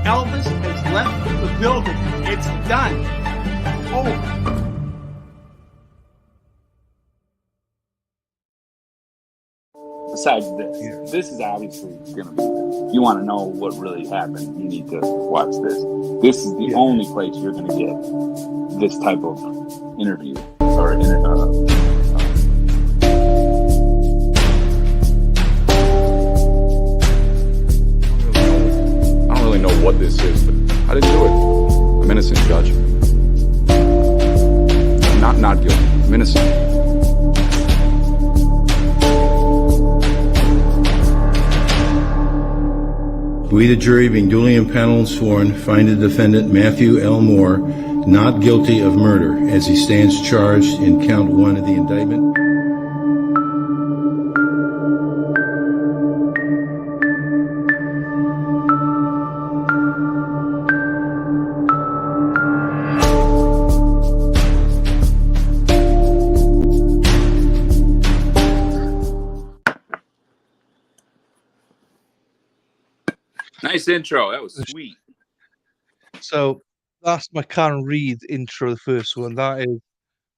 Elvis has left the building. It's done. Oh. Besides this is obviously going to be, if you want to know what really happened, you need to watch this. This is the only place you're going to get this type of interview or I don't really know what this is, but I didn't do it. I'm innocent, Judge. I'm not guilty. I'm innocent. We, the jury, being duly impaneled and sworn, find the defendant Matheau L. Moore not guilty of murder as he stands charged in count 1 of the indictment. Nice intro. That was sweet. So that's my Karen Reid intro, the first one. That is,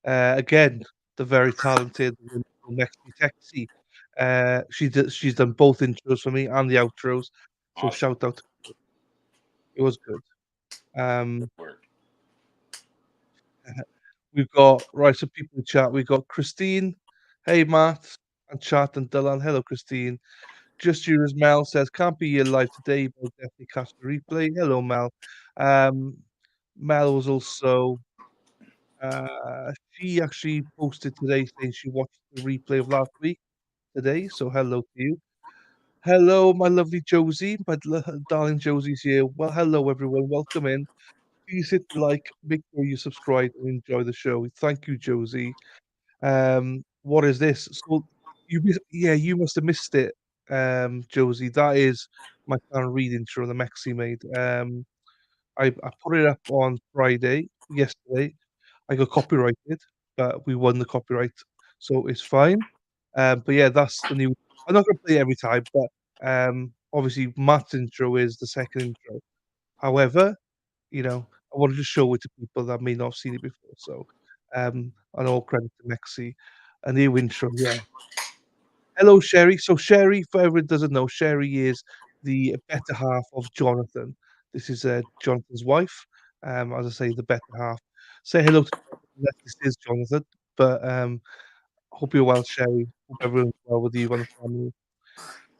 again, the very talented Mexi Texi. She's done both intros for me and the outros. So awesome. Shout out to her. It was good. We've got some people in chat. We've got Christine. Hey, Matt. And chat and Dylan. Hello, Christine. Just you as Mel says, can't be here live today, but definitely catch the replay. Hello, Mel. Mel was also, she actually posted today saying she watched the replay of last week today. So hello to you. Hello, my lovely Josie. My darling Josie's here. Well, hello, everyone. Welcome in. Please hit the like, make sure you subscribe and enjoy the show. Thank you, Josie. What is this? So you must have missed it. Josie, that is my Karen Reid intro the Mexi made. I put it up on yesterday. I got copyrighted, but we won the copyright, so it's fine. But yeah, that's the new. I'm not gonna play it every time, but obviously Matt's intro is the second intro. However, I wanted to show it to people that may not have seen it before. So, and all credit to Mexi. A new intro, yeah. Hello, Sherry. So Sherry, for everyone who doesn't know, Sherry is the better half of Jonathan. This is Jonathan's wife. As I say, the better half. Say hello to Jonathan. This is Jonathan. But hope you're well, Sherry. Hope everyone's well with you and the family.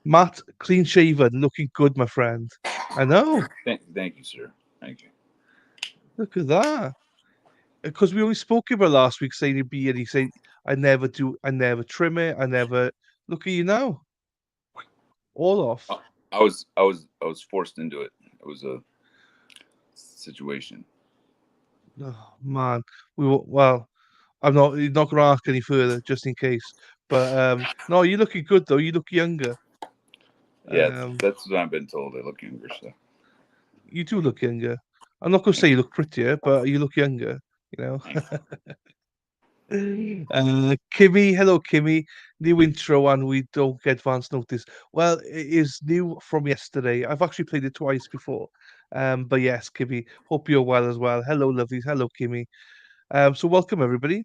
Matt, clean shaven, looking good, my friend. I know. Thank you, sir. Thank you. Look at that. Because we only spoke about last week saying he'd be, and he said, I never trim it, I never. Look at you now. All off. I was forced into it. It was a situation. Oh man. Well, I'm not gonna ask any further just in case. But no, you're looking good though. You look younger. Yeah, that's what I've been told. I look younger, so you do look younger. I'm not gonna say you look prettier, but you look younger, Kimmy, hello Kimmy. New intro and we don't get advance notice. Well, it is new from yesterday. I've actually played it twice before. But yes, Kimmy, hope you're well as well. Hello, lovelies. Hello, Kimmy. So welcome everybody.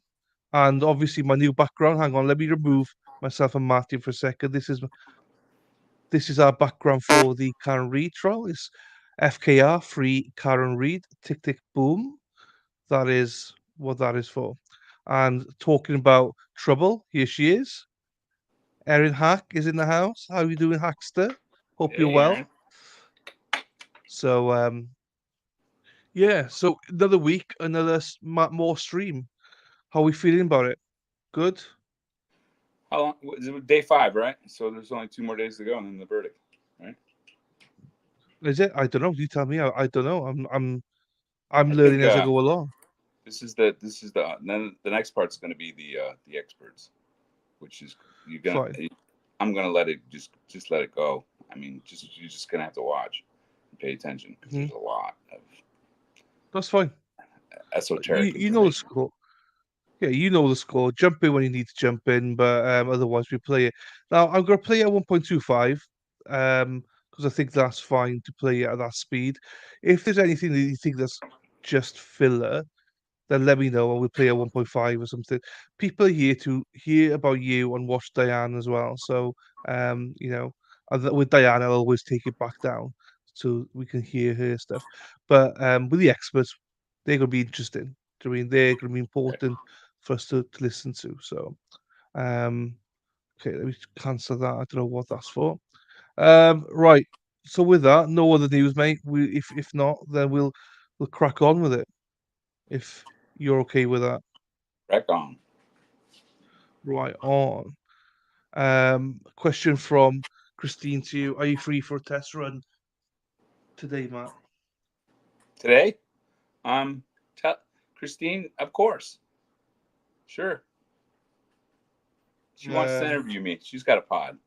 And obviously my new background. Hang on, let me remove myself and Martin for a second. This is our background for the Karen Reid trial. It's FKR, free Karen Reid, tick tick boom. That is what that is for. And talking about trouble, here she is. Erin Hack is in the house. How are you doing, Hackster? Hope you're Hey, well. Aaron. So, yeah. So another week, another more stream. How are we feeling about it? Good. How long? Is it day 5, right? So there's only 2 more days to go, and then the verdict, right? Is it? I don't know. You tell me. I don't know. I'm I learning think as I go along. then the next part's going to be the experts, which is you're gonna. Fine. I'm gonna let it just let it go. I mean, you're just gonna have to watch and pay attention because Mhm. there's a lot of That's fine. esoteric You know the information. score. Yeah, you know the score. Jump in when you need to jump in, but otherwise we play it. Now I'm going to play at 1.25 because I think that's fine to play it at that speed. If there's anything that you think that's just filler, then let me know and we'll play at 1.5 or something. People are here to hear about you and watch Diane as well. So you know, with Diane, I'll always take it back down so we can hear her stuff. But with the experts, they're going to be interesting. I mean, they're going to be important for us to listen to. So, okay, let me cancel that. I don't know what that's for. Right. So with that, no other news, mate. If not, then we'll crack on with it. If you're okay with that, Crack on. right on. Question from Christine to you: are you free for a test run today, Matt? Today, um, tell Christine, of course, sure. She wants to Um, interview me. She's got a pod.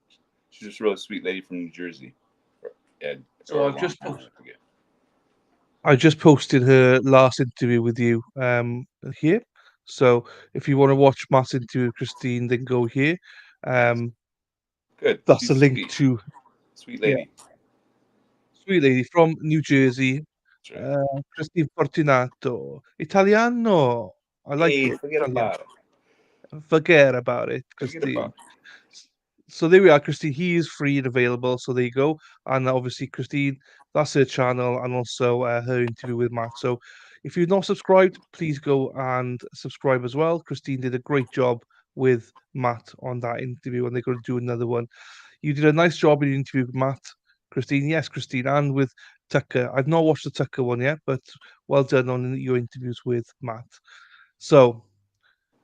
She's just a really sweet lady from New Jersey, or, so or I've Long just Island, I forget. I just posted her last interview with you here. So if you want to watch Matt's interview with Christine, then go here. Nice, Um, good. that's a She's link sweet, to sweet yeah, lady. sweet lady from New Jersey, That's right. Christine Fortunato, Italiano. I like Hey, it, forget Italiano. about it. Forget about it, Forget about Christine. So there we are, Christine. He is free and available. So there you go. And obviously, Christine, that's her channel and also her interview with Matt. So if you've not subscribed, please go and subscribe as well. Christine did a great job with Matt on that interview, and they're going to do another one. You did a nice job in the interview with Matt, Christine. Yes, Christine, and with Tucker. I've not watched the Tucker one yet, but well done on your interviews with Matt. So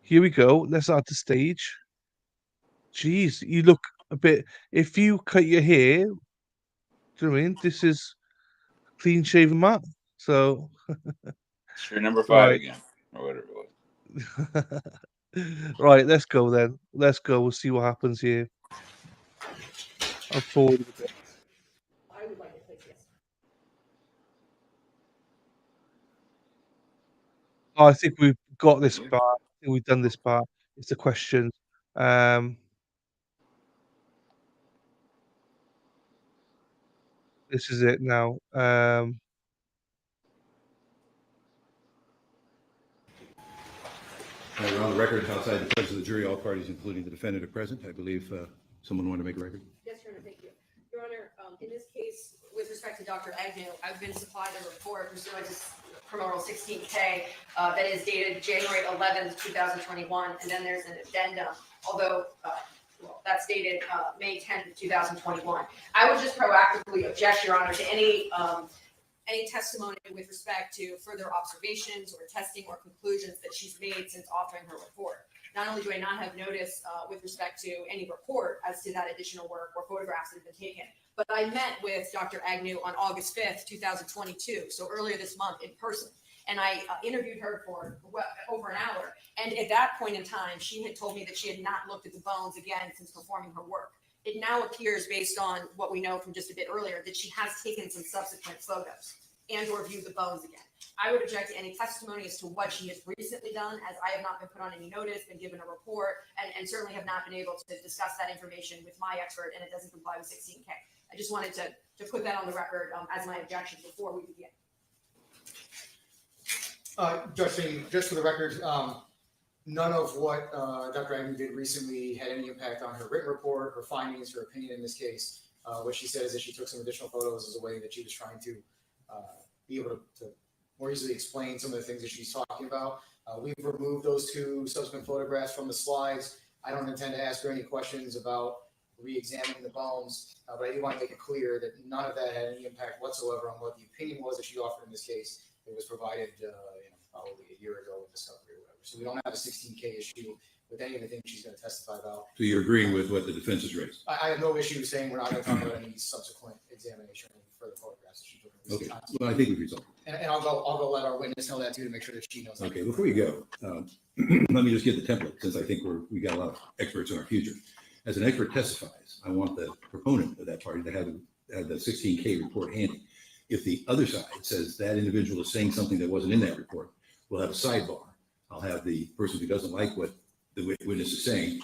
here we go. Let's add the stage. Jeez, you look a bit. If you cut your hair, do you know what I mean? This is clean shaven Matt. So it. It's your number 5 right, again, or whatever it was. right. Let's go then. Let's go. We'll see what happens here. I'm forward a bit. Oh, I think we've got this part. I think we've done this part. It's the question. Um, this is it now. We're on the record outside the presence of the jury. All parties, including the defendant, are present. I believe someone wanted to make a record. Yes, Your Honor, thank you. Your Honor, in this case, with respect to Dr. Agnew, I've been supplied a report pursuant to Criminal 16K that is dated January 11th, 2021, and then there's an addendum, although that's dated May 10th, 2021. I would just proactively object, Your Honor, to any testimony with respect to further observations or testing or conclusions that she's made since authoring her report. Not only do I not have notice with respect to any report as to that additional work or photographs that have been taken, but I met with Dr. Agnew on August 5th, 2022, so earlier this month in person. And I interviewed her for over an hour. And at that point in time, she had told me that she had not looked at the bones again since performing her work. It now appears, based on what we know from just a bit earlier, that she has taken some subsequent photos and or viewed the bones again. I would object to any testimony as to what she has recently done, as I have not been put on any notice, been given a report, and certainly have not been able to discuss that information with my expert, and it doesn't comply with 16K. I just wanted to put that on the record as my objection before we begin. Judge Feeney, just for the record, none of what Dr. Agnew did recently had any impact on her written report, her findings, her opinion in this case. What she said is that she took some additional photos as a way that she was trying to be able to more easily explain some of the things that she's talking about. We've removed those two subsequent photographs from the slides. I don't intend to ask her any questions about re-examining the bones, but I do want to make it clear that none of that had any impact whatsoever on what the opinion was that she offered in this case. It was provided probably a year ago in discovery or whatever. So we don't have a 16K issue with any of the things she's going to testify about. So you're agreeing with what the defense has raised? I have no issue saying we're not going to talk about any subsequent examination or any further photographs that she took. Okay. Well, I think we've resolved. And I'll go let our witness know that too, to make sure that she knows. Okay, before you go, let me just get the template, since I think we got a lot of experts in our future. As an expert testifies, I want the proponent of that party to have the 16K report handy. If the other side says that individual is saying something that wasn't in that report, we'll have a sidebar. I'll have the person who doesn't like what the witness is saying,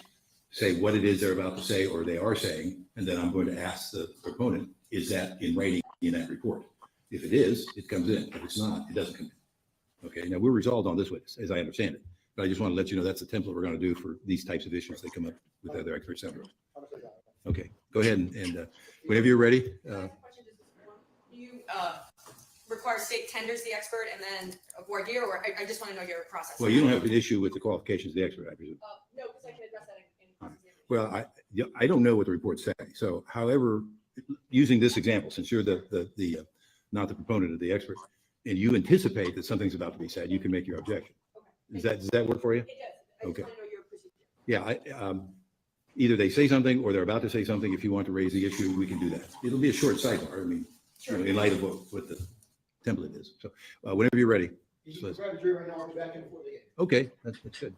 say what it is they're about to say or they are saying, and then I'm going to ask the proponent, is that in writing in that report? If it is, it comes in. If it's not, it doesn't come in. Okay, now we're resolved on this witness, as I understand it. But I just want to let you know that's the template we're going to do for these types of issues that come up with other experts. Okay, go ahead and whenever you're ready. You require state tenders the expert and then a voir dire, or I just want to know your process. Well, you don't have an issue with the qualifications of the expert, I presume. No, because I can address that in Well, I don't know what the reports say. So, however, using this example, since you're the not the proponent of the expert, and you anticipate that something's about to be said, you can make your objection. Okay. Does that work for you? It does. I Okay. just want to know your procedure. Yeah, either they say something or they're about to say something. If you want to raise the issue, we can do that. It'll be a short sidebar. I mean, in light of what the template is. So, whenever you're ready. You can grab a jury right now. I'll be back in before they get. Okay, that's good.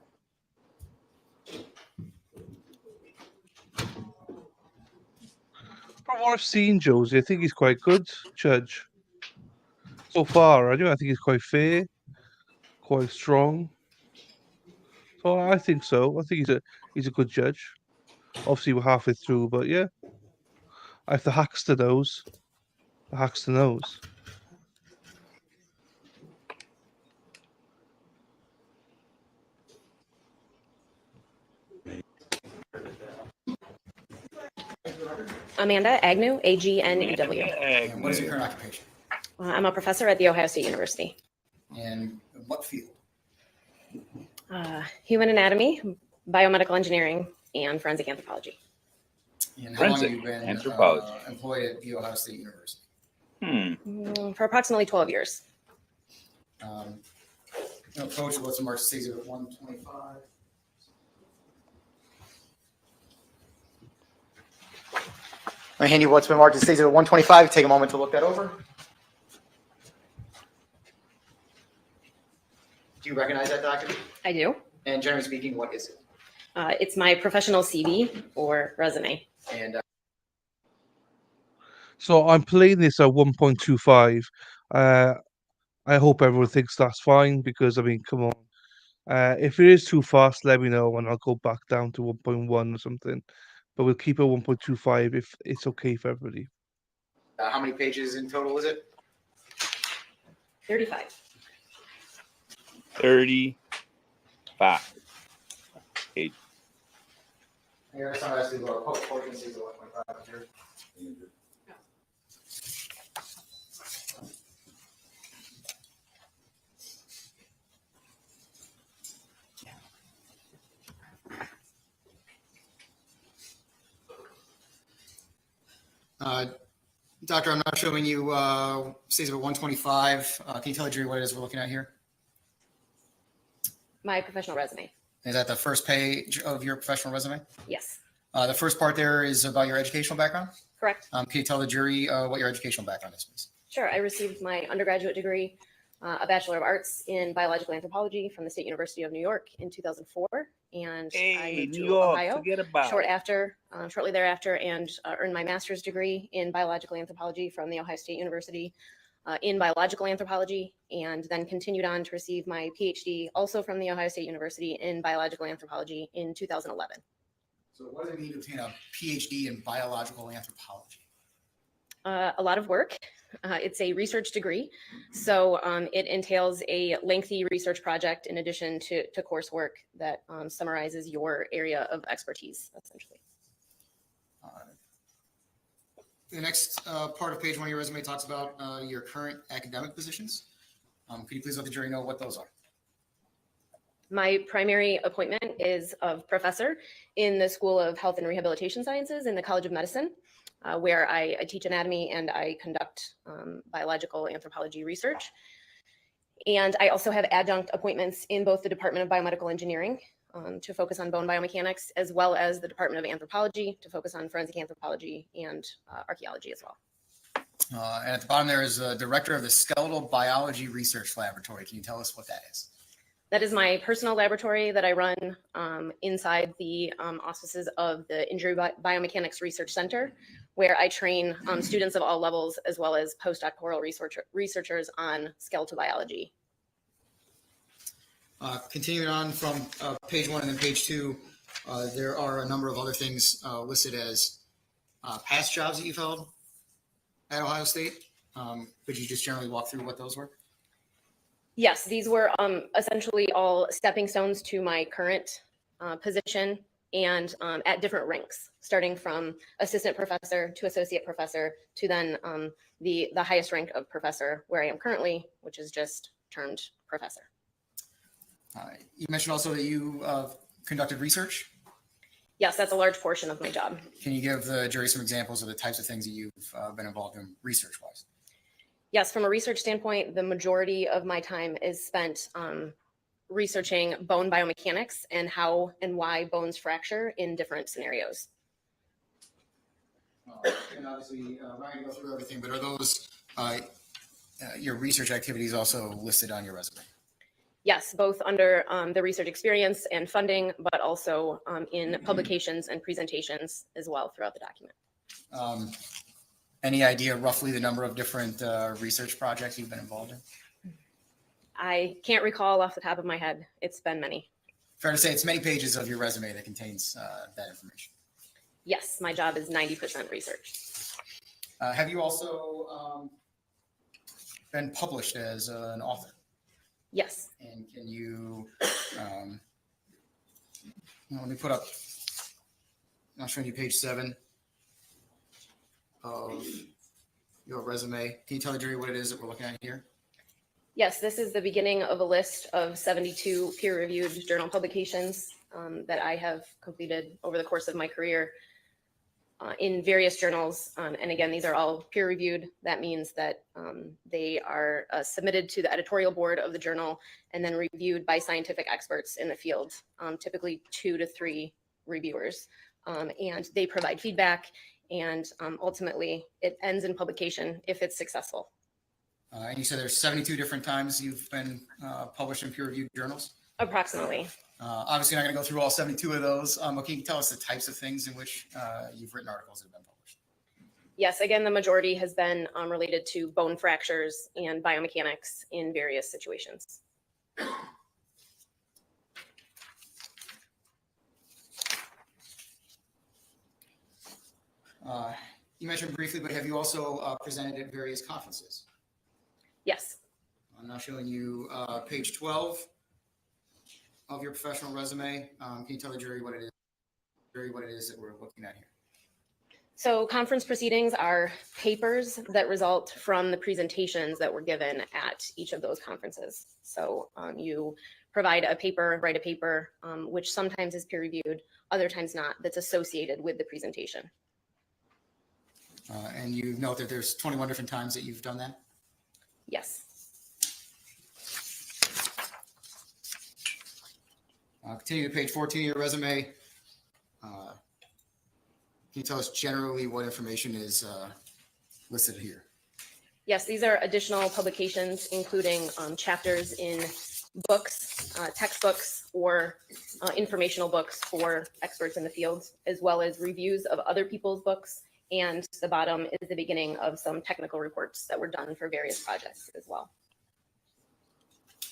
From what I've seen, Josie, I think he's quite good, Judge. So far, I think he's quite fair, quite strong. So I think so. I think he's a good judge. Obviously, we're halfway through, but yeah. If the Hackster knows, the Hackster knows. Amanda Agnew, A-G-N-E-W. And what is your current occupation? I'm a professor at The Ohio State University. And what field? Human anatomy, biomedical engineering, and forensic anthropology. And how long have Forensic you been anthropology. Employed at The Ohio State University? For approximately 12 years. Coach, what's the mark stays at 125? I hand you what's been marked as stays at 125. Take a moment to look that over. Do you recognize that document? I do. And generally speaking, what is it? It's my professional CV or resume. And So I'm playing this at 1.25. I hope everyone thinks that's fine because, I mean, come on. If it is too fast, let me know and I'll go back down to 1.1 or something. But we'll keep it 1.25 if it's okay for everybody. how many pages in total is it? 35. 35. Eight. Here, some of that's about portion stays at 125 here. Doctor, I'm not showing you stays at 125. Can you tell the jury what it is we're looking at here? My professional resume. Is that the first page of your professional resume? Yes. The first part there is about your educational background. Correct. Can you tell the jury what your educational background is, please? Sure. I received my undergraduate degree, a Bachelor of Arts in Biological Anthropology from the State University of New York in 2004. And I moved to Ohio shortly thereafter, and earned my master's degree in Biological Anthropology from the Ohio State University in Biological Anthropology, and then continued on to receive my PhD also from the Ohio State University in Biological Anthropology in 2011. So what does it mean to obtain a PhD in Biological Anthropology? A lot of work. It's a research degree, so it entails a lengthy research project in addition to coursework that summarizes your area of expertise, essentially. The next part of page 1 of your resume talks about your current academic positions. Could you please let the jury know what those are? My primary appointment is of professor in the School of Health and Rehabilitation Sciences in the College of Medicine, where I teach anatomy and I conduct biological anthropology research. And I also have adjunct appointments in both the Department of Biomedical Engineering to focus on bone biomechanics, as well as the Department of Anthropology to focus on forensic anthropology and archaeology as well. And at the bottom there is the director of the Skeletal Biology Research Laboratory. Can you tell us what that is? That is my personal laboratory that I run inside the auspices of the Injury Biomechanics Research Center, where I train students of all levels, as well as postdoctoral researchers on skeletal biology. Continuing on from page 1 and then page 2, there are a number of other things listed as past jobs that you've held at Ohio State. Could you just generally walk through what those were? Yes, these were essentially all stepping stones to my current position, and at different ranks, starting from assistant professor to associate professor to then the highest rank of professor, where I am currently, which is just termed professor. You mentioned also that you conducted research. Yes, that's a large portion of my job. Can you give the jury some examples of the types of things that you've been involved in research-wise? Yes, from a research standpoint, the majority of my time is spent researching bone biomechanics and how and why bones fracture in different scenarios. And obviously, we're not going to go through everything, but are those your research activities also listed on your resume? Yes, both under the research experience and funding, but also in publications and presentations as well throughout the document. Any idea roughly the number of different research projects you've been involved in? I can't recall off the top of my head. It's been many. Fair to say it's many pages of your resume that contains that information. Yes, my job is 90% research. Have you also been published as an author? Yes. And can you, let me put up, I'm showing you page 7 of your resume. Can you tell the jury what it is that we're looking at here? Yes, this is the beginning of a list of 72 peer-reviewed journal publications that I have completed over the course of my career in various journals. And again, these are all peer-reviewed. That means that they are submitted to the editorial board of the journal and then reviewed by scientific experts in the field, typically 2 to 3 reviewers. And they provide feedback, and ultimately it ends in publication if it's successful. And you said there's 72 different times you've been published in peer-reviewed journals? Approximately. Obviously, not going to go through all 72 of those. But can you tell us the types of things in which you've written articles that have been published? Yes, again, the majority has been related to bone fractures and biomechanics in various situations. You mentioned briefly, but have you also presented at various conferences? Yes. I'm now showing you page 12 of your professional resume. Can you tell the jury what it is that we're looking at here? So conference proceedings are papers that result from the presentations that were given at each of those conferences. So you provide a paper, write a paper, which sometimes is peer-reviewed, other times not, that's associated with the presentation. And you note that there's 21 different times that you've done that? Yes. Continue to page 14 of your resume. Can you tell us generally what information is listed here? Yes, these are additional publications, including chapters in books, textbooks, or informational books for experts in the field, as well as reviews of other people's books. And the bottom is the beginning of some technical reports that were done for various projects as well.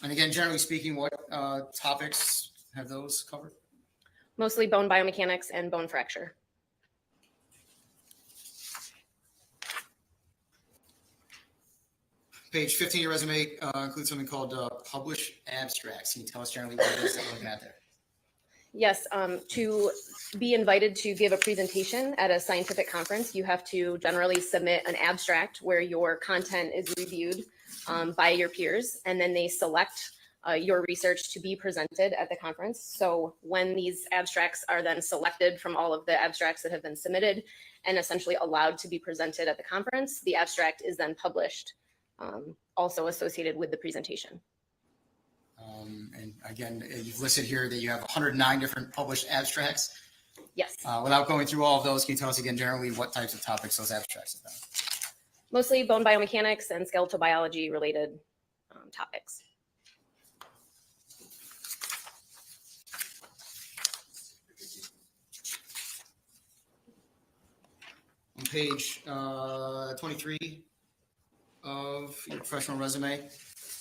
And again, generally speaking, what topics have those covered? Mostly bone biomechanics and bone fracture. Page 15 of your resume includes something called published abstracts. Can you tell us generally what it is that we're looking at there? Yes, to be invited to give a presentation at a scientific conference, you have to generally submit an abstract where your content is reviewed by your peers, and then they select your research to be presented at the conference. So when these abstracts are then selected from all of the abstracts that have been submitted and essentially allowed to be presented at the conference, the abstract is then published, also associated with the presentation. And again, you've listed here that you have 109 different published abstracts. Yes. Without going through all of those, can you tell us again generally what types of topics those abstracts have been? Mostly bone biomechanics and skeletal biology related topics. On page 23 of your professional resume,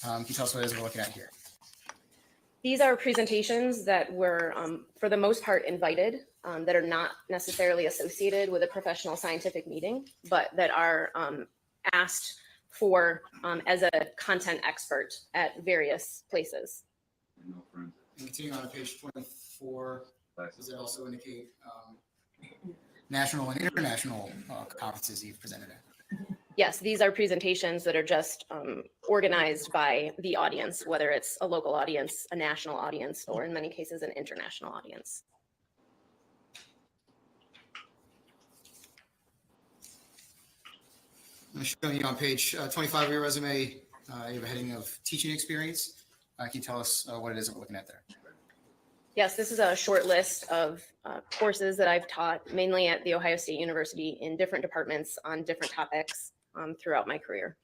can you tell us what it is we're looking at here? These are presentations that were, for the most part, invited, that are not necessarily associated with a professional scientific meeting, but that are asked for as a content expert at various places. And continuing on to page 24, does it also indicate national and international conferences you've presented at? Yes, these are presentations that are just organized by the audience, whether it's a local audience, a national audience, or in many cases, an international audience. I'm showing you on page 25 of your resume, you have a heading of teaching experience. Can you tell us what it is that we're looking at there? Yes, this is a short list of courses that I've taught, mainly at The Ohio State University in different departments on different topics throughout my career.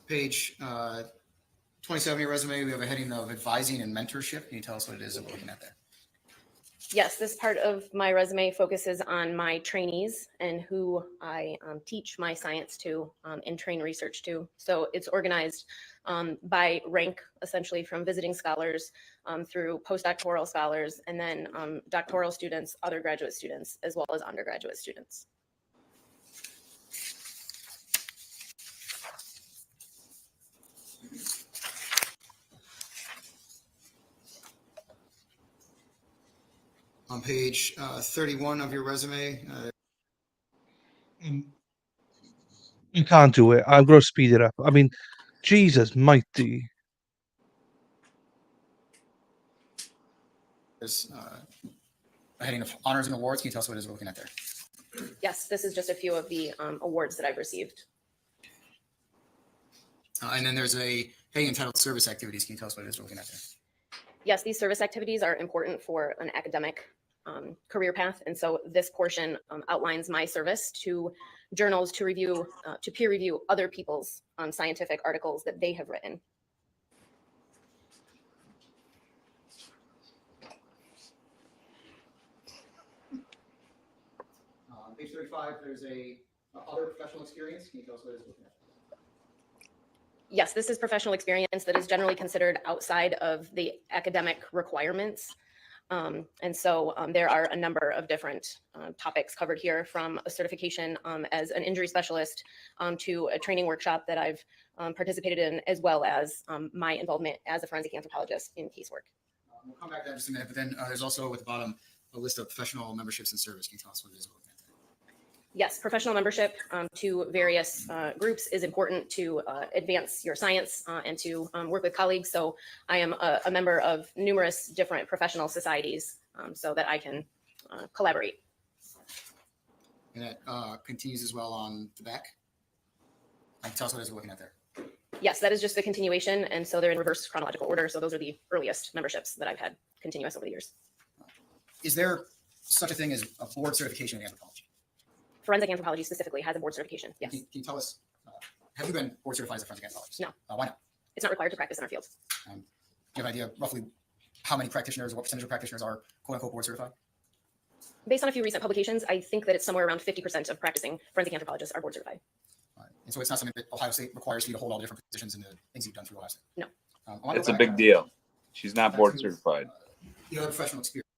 Page 27 of your resume, we have a heading of advising and mentorship. Can you tell us what it is that we're looking at there? Yes, this part of my resume focuses on my trainees and who I teach my science to and train research to. So it's organized by rank, essentially from visiting scholars through postdoctoral scholars, and then doctoral students, other graduate students, as well as undergraduate students. On page 31 of your resume, You can't do it. I'm going to speed it up. I mean, Jesus mighty. there's a heading of honors and awards. Can you tell us what it is we're looking at there? Yes, this is just a few of the awards that I've received. And then there's a heading entitled service activities. Can you tell us what it is we're looking at there? Yes, these service activities are important for an academic career path. And so this portion outlines my service to journals to review, to peer review other people's scientific articles that they have written. On page 35, there's a other professional experience. Can you tell us what it is we're looking at? Yes, this is professional experience that is generally considered outside of the academic requirements. And so there are a number of different topics covered here, from a certification as an injury specialist to a training workshop that I've participated in, as well as my involvement as a forensic anthropologist in casework. We'll come back to that in just a minute, but then there's also at the bottom a list of professional memberships and service. Can you tell us what it is we're looking at there? Yes, professional membership to various groups is important to advance your science and to work with colleagues. So I am a member of numerous different professional societies so that I can collaborate. And that continues as well on the back. Can you tell us what it is we're looking at there? Yes, that is just the continuation. And so they're in reverse chronological order. So those are the earliest memberships that I've had continuous over the years. Is there such a thing as a board certification in anthropology? Forensic anthropology specifically has a board certification. Yes. Can you tell us, have you been board certified as a forensic anthropologist? No. Why not? It's not required to practice in our field. Do you have an idea roughly how many practitioners, what percentage of practitioners are quote unquote board certified? Based on a few recent publications, I think that it's somewhere around 50% of practicing forensic anthropologists are board certified. And so it's not something that Ohio State requires you to hold all the different positions and the things you've done through Ohio State? No. It's a big deal. She's not board certified. You have professional experience.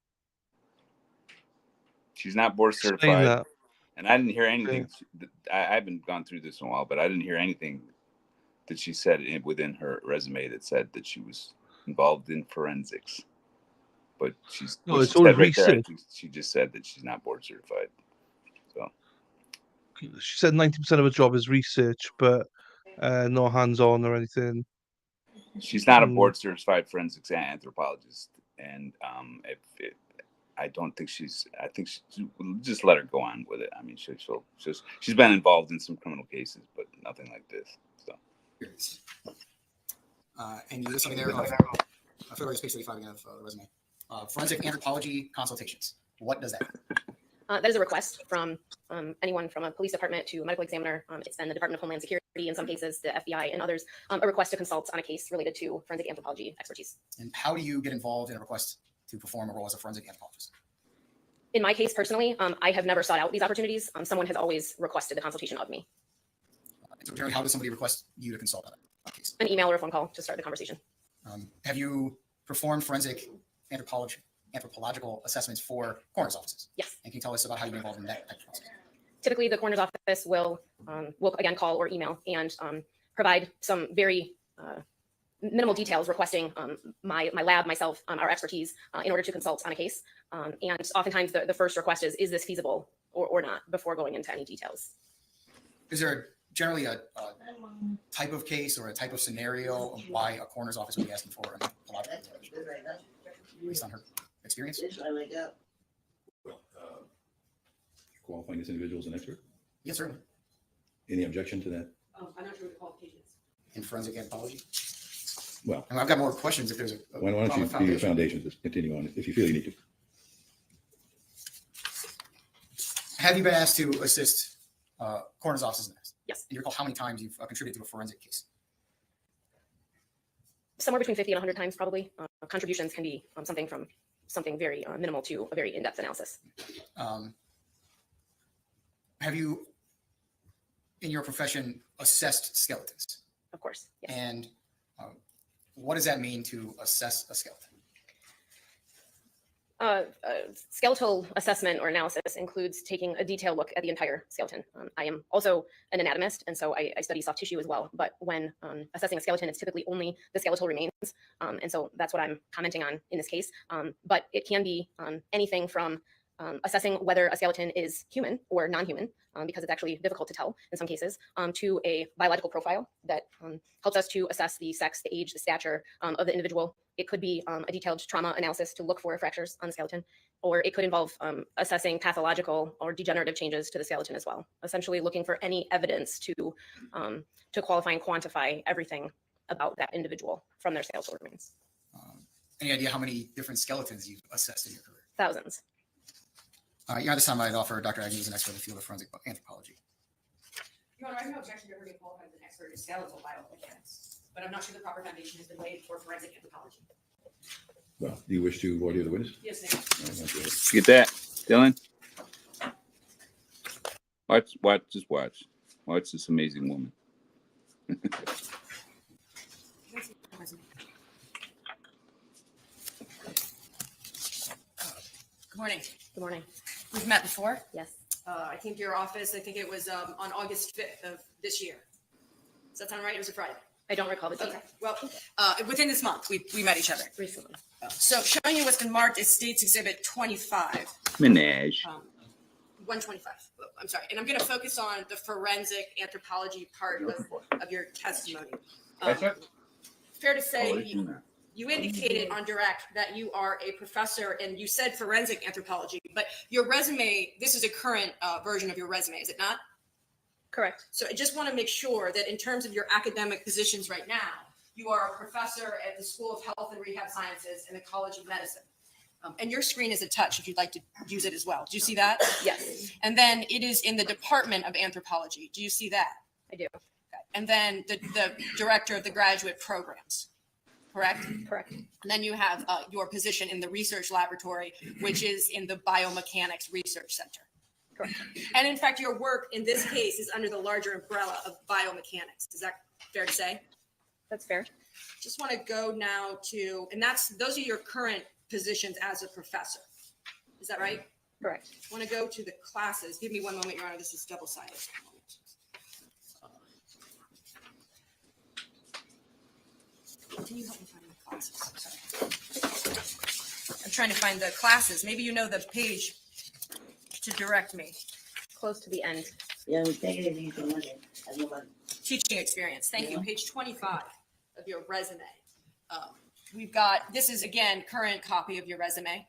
She's not board Explain certified. that. And I didn't hear anything. I haven't gone through this in a while, but I didn't hear anything that she said within her resume that said that she was involved in forensics. But it's all research. She just said that she's not board certified. So she said 90% of her job is research, but no hands-on or anything. She's not a board certified forensics anthropologist, and I don't think she's. I think we'll just let her go on with it. I mean, she's been involved in some criminal cases, but nothing like this. So. And there's something there. I feel like it's page 35 again of the resume. Forensic anthropology consultations. What does that mean? That is a request from anyone from a police department to a medical examiner. It's then the Department of Homeland Security in some cases, the FBI and others, a request to consult on a case related to forensic anthropology expertise. And how do you get involved in a request to perform a role as a forensic anthropologist? In my case personally, I have never sought out these opportunities. Someone has always requested the consultation of me. So generally, how does somebody request you to consult on a case? An email or a phone call to start the conversation. Have you performed forensic anthropological assessments for coroner's offices? Yes. And can you tell us about how you get involved in that type of process? Typically, the coroner's office will again call or email and provide some very minimal details requesting my lab, myself, our expertise in order to consult on a case. And oftentimes the first request is this feasible or not before going into any details. Is there generally a type of case or a type of scenario of why a coroner's office would be asking for an anthropological evaluation based on her experience? Well, qualifying this individual as an expert? Yes, certainly. Any objection to that? I'm not sure what the qualification is. In forensic anthropology? Well, and I've got more questions if there's a why don't you do your foundation, just continue on if you feel you need to. Have you been asked to assist coroner's offices in this? Yes. And you recall how many times you've contributed to a forensic case? Somewhere between 50 and 100 times, probably. Contributions can be something very minimal to a very in-depth analysis. Have you, in your profession, assessed skeletons? Of course, yes. And what does that mean to assess a skeleton? Skeletal assessment or analysis includes taking a detailed look at the entire skeleton. I am also an anatomist, and so I study soft tissue as well. But when assessing a skeleton, it's typically only the skeletal remains. And so that's what I'm commenting on in this case. But it can be anything from assessing whether a skeleton is human or non-human, because it's actually difficult to tell in some cases, to a biological profile that helps us to assess the sex, the age, the stature of the individual. It could be a detailed trauma analysis to look for fractures on the skeleton, or it could involve assessing pathological or degenerative changes to the skeleton as well. Essentially looking for any evidence to qualify and quantify everything about that individual from their skeletal remains. Any idea how many different skeletons you've assessed in your career? Thousands. This time I'd offer Dr. Agnew as an expert in the field of forensic anthropology. Your Honor, I have no objection to her being qualified as an expert in skeletal biomechanics, but I'm not sure the proper foundation has been laid for forensic anthropology. Well, do you wish to voir dire the witness? Yes, ma'am. Get that, Dylan? Watch this amazing woman. Good morning. Good morning. We've met before. Yes. I came to your office, I think it was on August 5th of this year. Does that sound right? It was a Friday. I don't recall the date. Okay. Well, within this month, we met each other. Recently. So showing you what's been marked as States Exhibit 25. Menage. 125. I'm sorry. And I'm going to focus on the forensic anthropology part of your testimony. Fair to say, you indicated on direct that you are a professor and you said forensic anthropology, but your resume, this is a current version of your resume, is it not? Correct. So I just want to make sure that in terms of your academic positions right now, you are a professor at the School of Health and Rehab Sciences and the College of Medicine. And your screen is a touch if you'd like to use it as well. Do you see that? Yes. And then it is in the Department of Anthropology. Do you see that? I do. Okay. And then the director of the graduate programs, correct? Correct. And then you have your position in the research laboratory, which is in the Biomechanics Research Center. Correct. And in fact, your work in this case is under the larger umbrella of biomechanics. Is that fair to say? That's fair. Just want to go now to, and those are your current positions as a professor. Is that right? Correct. I want to go to the classes. Give me one moment, Your Honor. This is double-sided. Can you help me find the classes? Sorry. I'm trying to find the classes. Maybe you know the page to direct me. Close to the end. Teaching experience. Thank you. Page 25 of your resume. We've got, this is again, current copy of your resume.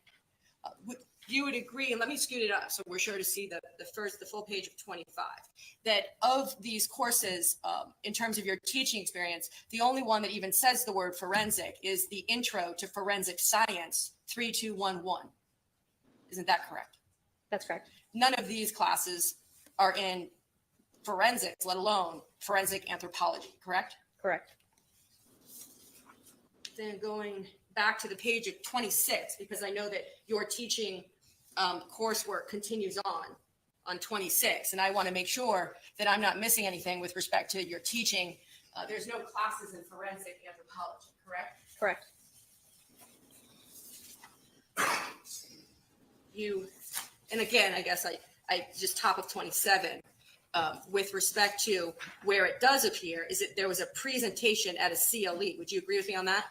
You would agree, and let me scoot it up so we're sure to see the full page of 25, that of these courses, in terms of your teaching experience, the only one that even says the word forensic is the Intro to Forensic Science 3211. Isn't that correct? That's correct. None of these classes are in forensics, let alone forensic anthropology, correct? Correct. Then going back to the page of 26, because I know that your teaching coursework continues on 26, and I want to make sure that I'm not missing anything with respect to your teaching. There's no classes in forensic anthropology, correct? Correct. And again, I guess I just top of 27, with respect to where it does appear, is that there was a presentation at a CLE. Would you agree with me on that?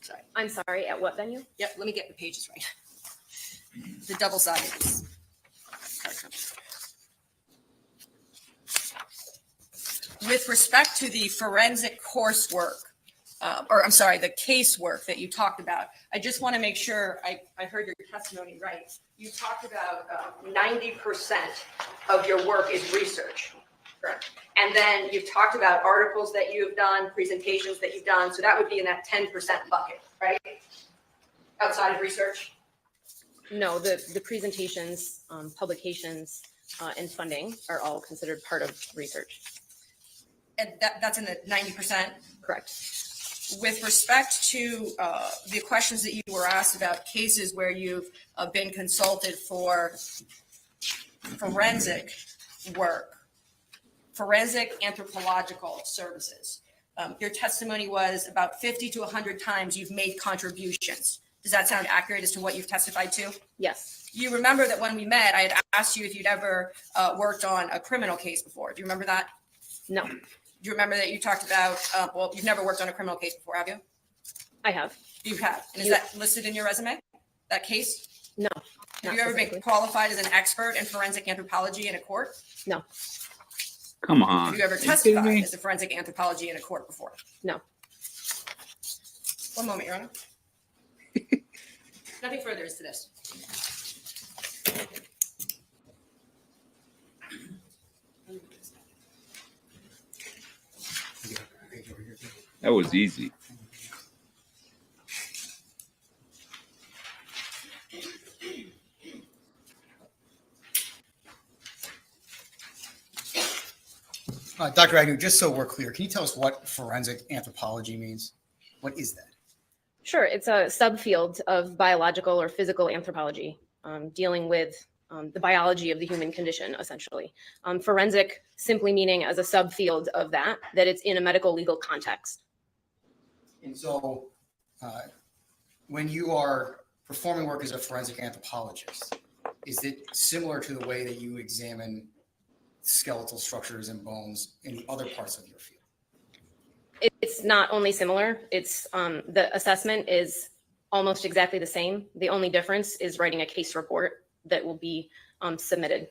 Sorry. I'm sorry, at what venue? Yep, let me get the pages right. The double-sided. With respect to the forensic coursework, the casework that you talked about, I just want to make sure I heard your testimony right. You talked about 90% of your work is research, correct? And then you've talked about articles that you've done, presentations that you've done, so that would be in that 10% bucket, right? Outside of research? No, the presentations, publications, and funding are all considered part of research. And that's in the 90%? Correct. With respect to the questions that you were asked about cases where you've been consulted for forensic work, forensic anthropological services, your testimony was about 50 to 100 times you've made contributions. Does that sound accurate as to what you've testified to? Yes. You remember that when we met, I had asked you if you'd ever worked on a criminal case before. Do you remember that? No. Do you remember that you talked about, you've never worked on a criminal case before, have you? I have. You have. And is that listed in your resume, that case? No. Have you ever been qualified as an expert in forensic anthropology in a court? No. Come on. Have you ever testified as a forensic anthropology in a court before? No. One moment, Your Honor. Nothing further is to this. That was easy. Dr. Agnew, just so we're clear, can you tell us what forensic anthropology means? What is that? Sure. It's a subfield of biological or physical anthropology, dealing with the biology of the human condition, essentially. Forensic simply meaning as a subfield of that it's in a medical legal context. And so when you are performing work as a forensic anthropologist, is it similar to the way that you examine skeletal structures and bones in the other parts of your field? It's not only similar, it's the assessment is almost exactly the same. The only difference is writing a case report that will be submitted.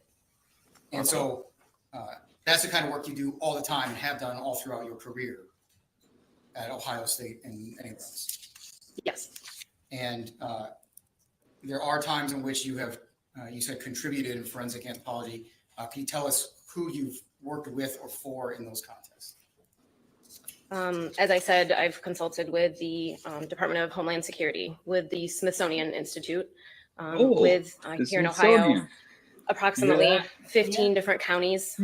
And so that's the kind of work you do all the time and have done all throughout your career at Ohio State and anywhere else. Yes. And there are times in which you have, you said, contributed in forensic anthropology. Can you tell us who you've worked with or for in those contexts? As I said, I've consulted with the Department of Homeland Security, with the Smithsonian Institute, with here in Ohio, approximately 15 different counties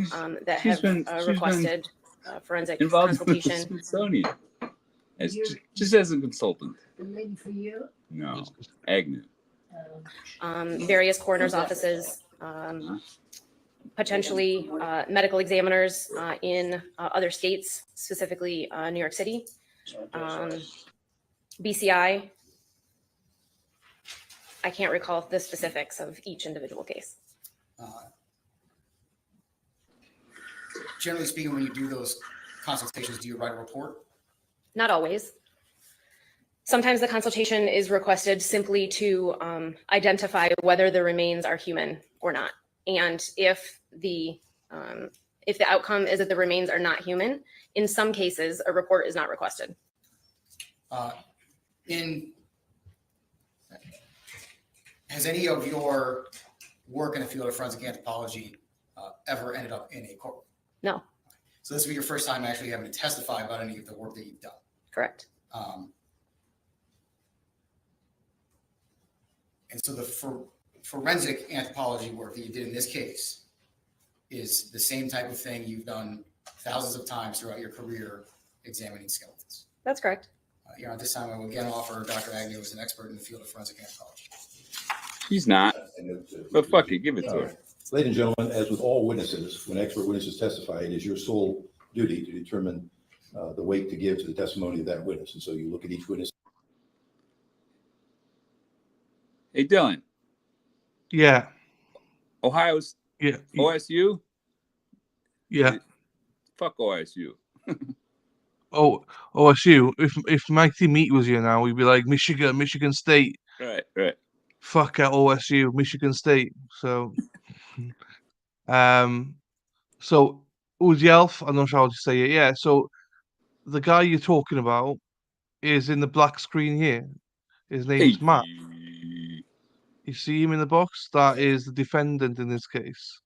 that have requested forensic consultation. With the Smithsonian, just as a consultant. The lady for you? No, Agnew. Various coroner's offices, potentially medical examiners in other states, specifically New York City, BCI, I can't recall the specifics of each individual case. Generally speaking, when you do those consultations, do you write a report? Not always. Sometimes the consultation is requested simply to identify whether the remains are human or not. And if the outcome is that the remains are not human, in some cases, a report is not requested. Has any of your work in the field of forensic anthropology ever ended up in a courtroom? No. So this will be your first time actually having to testify about any of the work that you've done. Correct. And so the forensic anthropology work that you did in this case is the same type of thing you've done thousands of times throughout your career examining skeletons. That's correct. At this time, I will again offer Dr. Agnew as an expert in the field of forensic anthropology. He's not. But fuck it, give it to her. Ladies and gentlemen, as with all witnesses, when expert witnesses testify, it is your sole duty to determine the weight to give to the testimony of that witness. And so you look at each witness. Hey, Dylan. Yeah. Ohio's Yeah. OSU? Yeah. Fuck OSU. Oh, OSU. If Mighty Meat was here now, we'd be like Michigan State. Right. Fuck at OSU, Michigan State. So, so Uzielf, I'm not sure how to say it. Yeah. So the guy you're talking about is in the black screen here. His name's Matt. You see him in the box? That is the defendant in this case.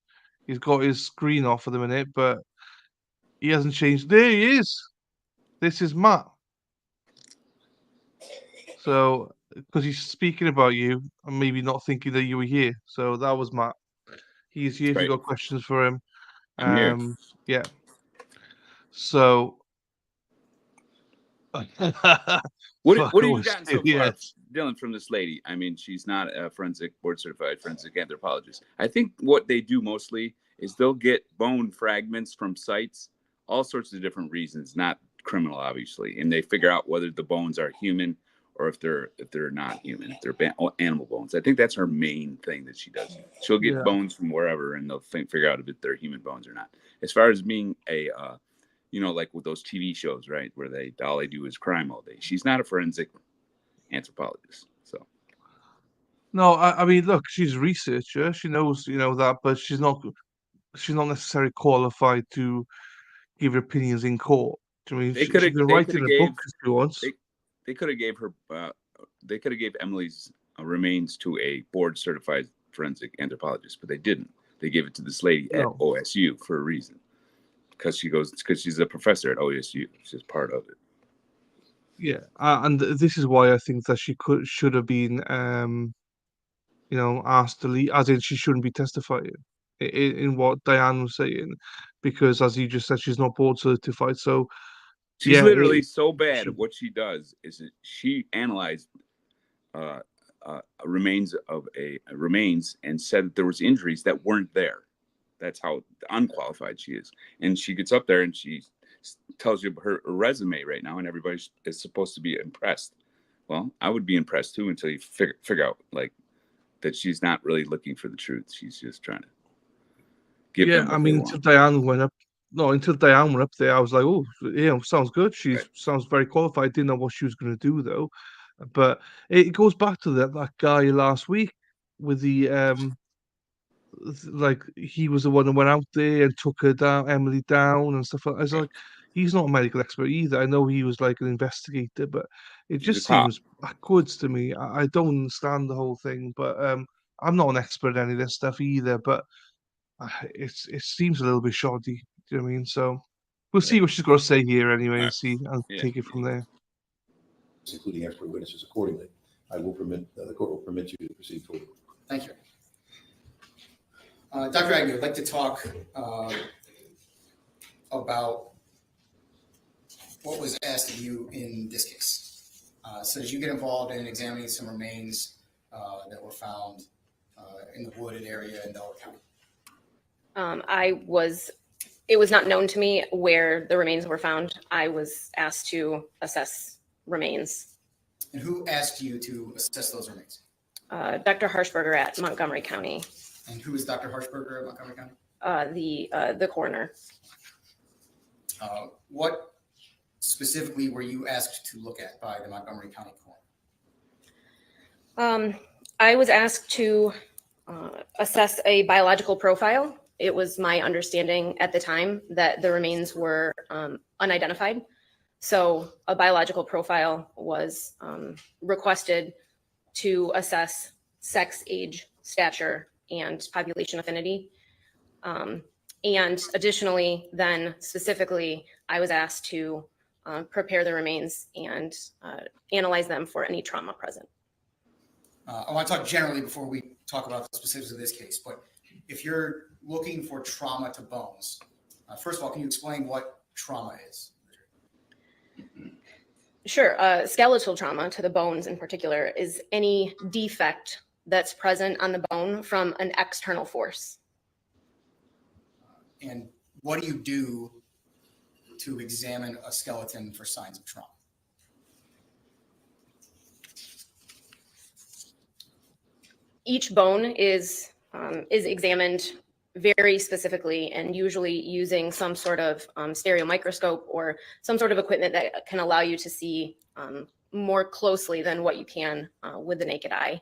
He's got his screen off for the minute, but he hasn't changed. There he is. This is Matt. So, because he's speaking about you and maybe not thinking that you were here. So that was Matt. He's here if you got questions for him. I'm here. Yeah. So, what have you gotten so far, Dylan, from this lady? I mean, she's not a board certified forensic anthropologist. I think what they do mostly is they'll get bone fragments from sites, all sorts of different reasons, not criminal, obviously, and they figure out whether the bones are human or if they're not human, if they're animal bones. I think that's her main thing that she does. She'll get bones from wherever, and they'll figure out if they're human bones or not. As far as being a like with those TV shows, right, where all they do is crime all day. She's not a forensic anthropologist. So, no, I mean, look, she's a researcher. She knows, that, but she's not necessarily qualified to give her opinions in court. I mean, she can write in a book if she wants. They could have gave her. They could have gave Emily's remains to a board certified forensic anthropologist, but they didn't. They gave it to this lady at OSU for a reason. Because she's a professor at OSU. She's part of it. Yeah, and this is why I think that she should have been, asked to leave. As in, she shouldn't be testifying in what Diane was saying, because as you just said, she's not board certified. So she's literally so bad at what she does is that she analyzed remains and said that there was injuries that weren't there. That's how unqualified she is. And she gets up there and she tells you her resume right now, and everybody is supposed to be impressed. Well, I would be impressed too until you figure out that she's not really looking for the truth. She's just trying to give them what they want. Until Diane went up there, I was like, oh, yeah, sounds good. She sounds very qualified. Didn't know what she was going to do though. But it goes back to that guy last week with the he was the one that went out there and took her down, Emily down and stuff like that. I was like, he's not a medical expert either. I know he was like an investigator, but it just seems backwards to me. I don't understand the whole thing, but I'm not an expert in any of this stuff either, but it seems a little bit shoddy. Do you know what I mean? So we'll see what she's got to say here anyway and see and take it from there. Including expert witnesses accordingly. The court will permit you to proceed forward. Thank you. Dr. Agnew, I'd like to talk about what was asked of you in this case. So did you get involved in examining some remains that were found in the wooded area in Delaware County? It was not known to me where the remains were found. I was asked to assess remains. And who asked you to assess those remains? Dr. Harshberger at Montgomery County, And who is Dr. Harshberger at Montgomery County? the coroner. What specifically were you asked to look at by the Montgomery County coroner? I was asked to assess a biological profile. It was my understanding at the time that the remains were unidentified. So a biological profile was requested to assess sex, age, stature, and population affinity. And additionally, then specifically, I was asked to prepare the remains and analyze them for any trauma present. I want to talk generally before we talk about the specifics of this case, but if you're looking for trauma to bones, first of all, can you explain what trauma is? Sure. Skeletal trauma to the bones in particular is any defect that's present on the bone from an external force. And what do you do to examine a skeleton for signs of trauma? Each bone is examined very specifically and usually using some sort of stereo microscope or some sort of equipment that can allow you to see more closely than what you can with the naked eye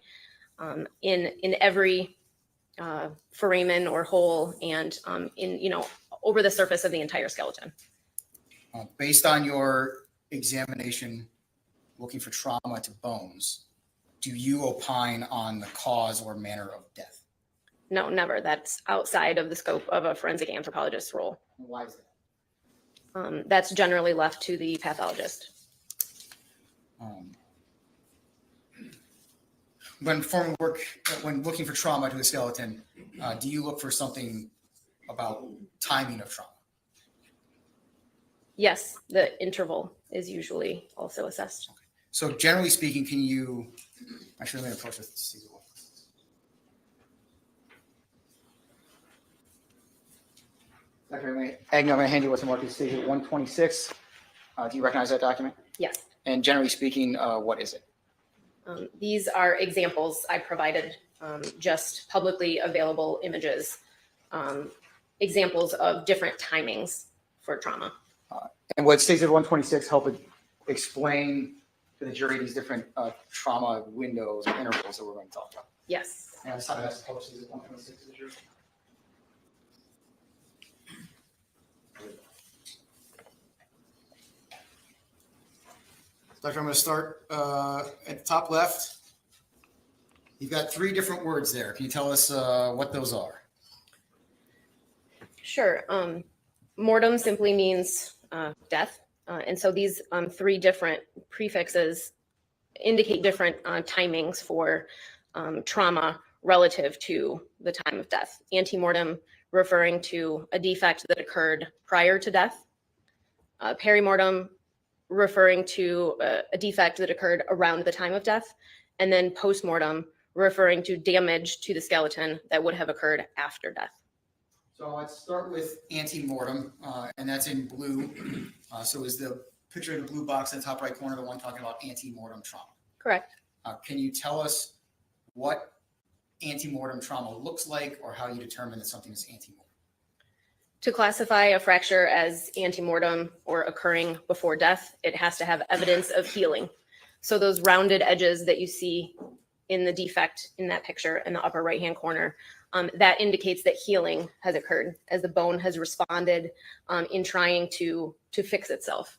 in every foramen or hole and over the surface of the entire skeleton. Based on your examination looking for trauma to bones, do you opine on the cause or manner of death? No, never. That's outside of the scope of a forensic anthropologist's role. Why is that? That's generally left to the pathologist. When looking for trauma to a skeleton, do you look for something about timing of trauma? Yes, the interval is usually also assessed. Okay. So generally speaking, can you, actually let me approach this to see what. Dr. Agnew, I'm going to hand you what's marked as Exhibit 126. Do you recognize that document? Yes. And generally speaking, what is it? These are examples I provided, just publicly available images, examples of different timings for trauma. And what Exhibit 126 help explain to the jury these different trauma windows or intervals that we're going to talk about? Yes. And it's time to publish Exhibit 126 to the jury. Doctor, I'm going to start at the top left. You've got 3 different words there. Can you tell us what those are? Sure. Mortem simply means death. And so these 3 different prefixes indicate different timings for trauma relative to the time of death. Antemortem referring to a defect that occurred prior to death. Perimortem referring to a defect that occurred around the time of death, and then postmortem referring to damage to the skeleton that would have occurred after death. So let's start with antemortem, and that's in blue. So is the picture of the blue box in the top right corner the one talking about antemortem trauma? Correct. Can you tell us what antemortem trauma looks like or how you determine that something is antemortem? To classify a fracture as antemortem or occurring before death, it has to have evidence of healing. So those rounded edges that you see in the defect in that picture in the upper right-hand corner, that indicates that healing has occurred as the bone has responded in trying to fix itself.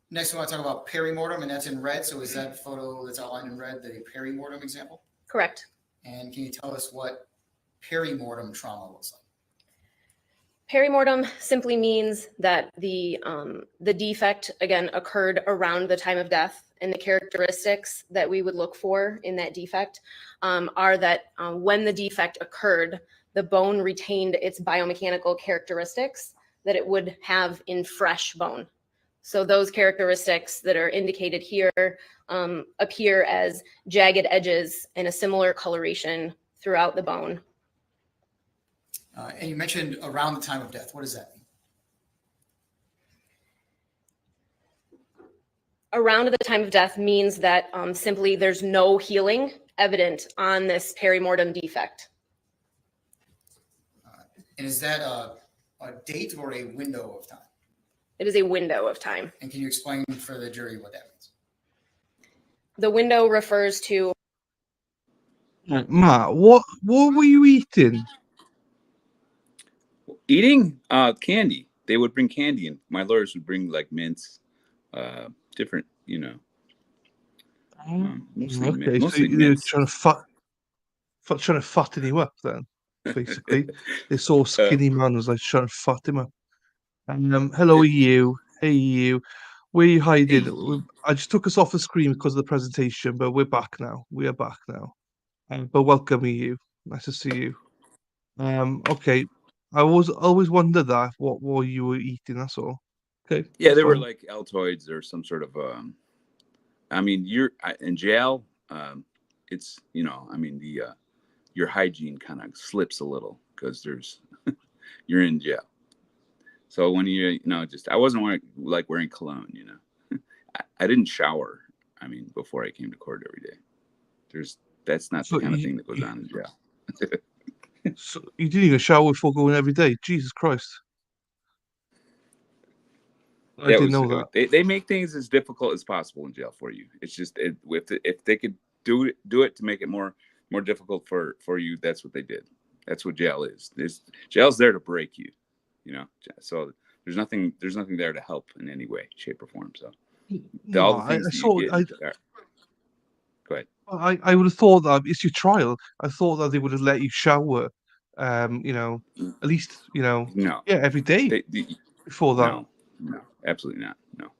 Next, we want to talk about perimortem, and that's in red. So is that photo that's outlined in red the perimortem example? Correct. And can you tell us what perimortem trauma looks like? Perimortem simply means that the defect, again, occurred around the time of death, and the characteristics that we would look for in that defect are that when the defect occurred, the bone retained its biomechanical characteristics that it would have in fresh bone. So those characteristics that are indicated here appear as jagged edges and a similar coloration throughout the bone. And you mentioned around the time of death. What does that mean? Around the time of death means that simply there's no healing evident on this perimortem defect. And is that a date or a window of time? It is a window of time. And can you explain for the jury what that means? The window refers to. Matt, what were you eating? Eating candy. They would bring candy, and my lawyers would bring like mints, different, mostly, Okay, mostly so you're mints. trying to fatten you up then, basically. This all skinny man was like trying to fatten him up. Hello, you. Hey, you. Where are you hiding? Hey. I just took us off the screen because of the presentation, but we're back now. We are back now. But welcome you. Nice to see you. Okay. I always wondered that what you were eating. That's all. Okay. Yeah, they were fine. like Altoids or some sort of. I mean, you're in jail. It's your hygiene kind of slips a little because you're in jail. So when I wasn't wearing cologne. I didn't shower. I mean, before I came to court every day. That's not the kind of thing that goes on in jail. So you didn't even shower before going every day? Jesus Christ. I didn't know that. They make things as difficult as possible in jail for you. It's just if they could do it to make it more difficult for you, that's what they did. That's what jail is. Jail's there to break you, So there's nothing there to help in any way, shape, or form. So all the things go ahead. I would have thought that it's your trial. I thought that they would have let you shower, at least, No. every day before that. No, absolutely not. No.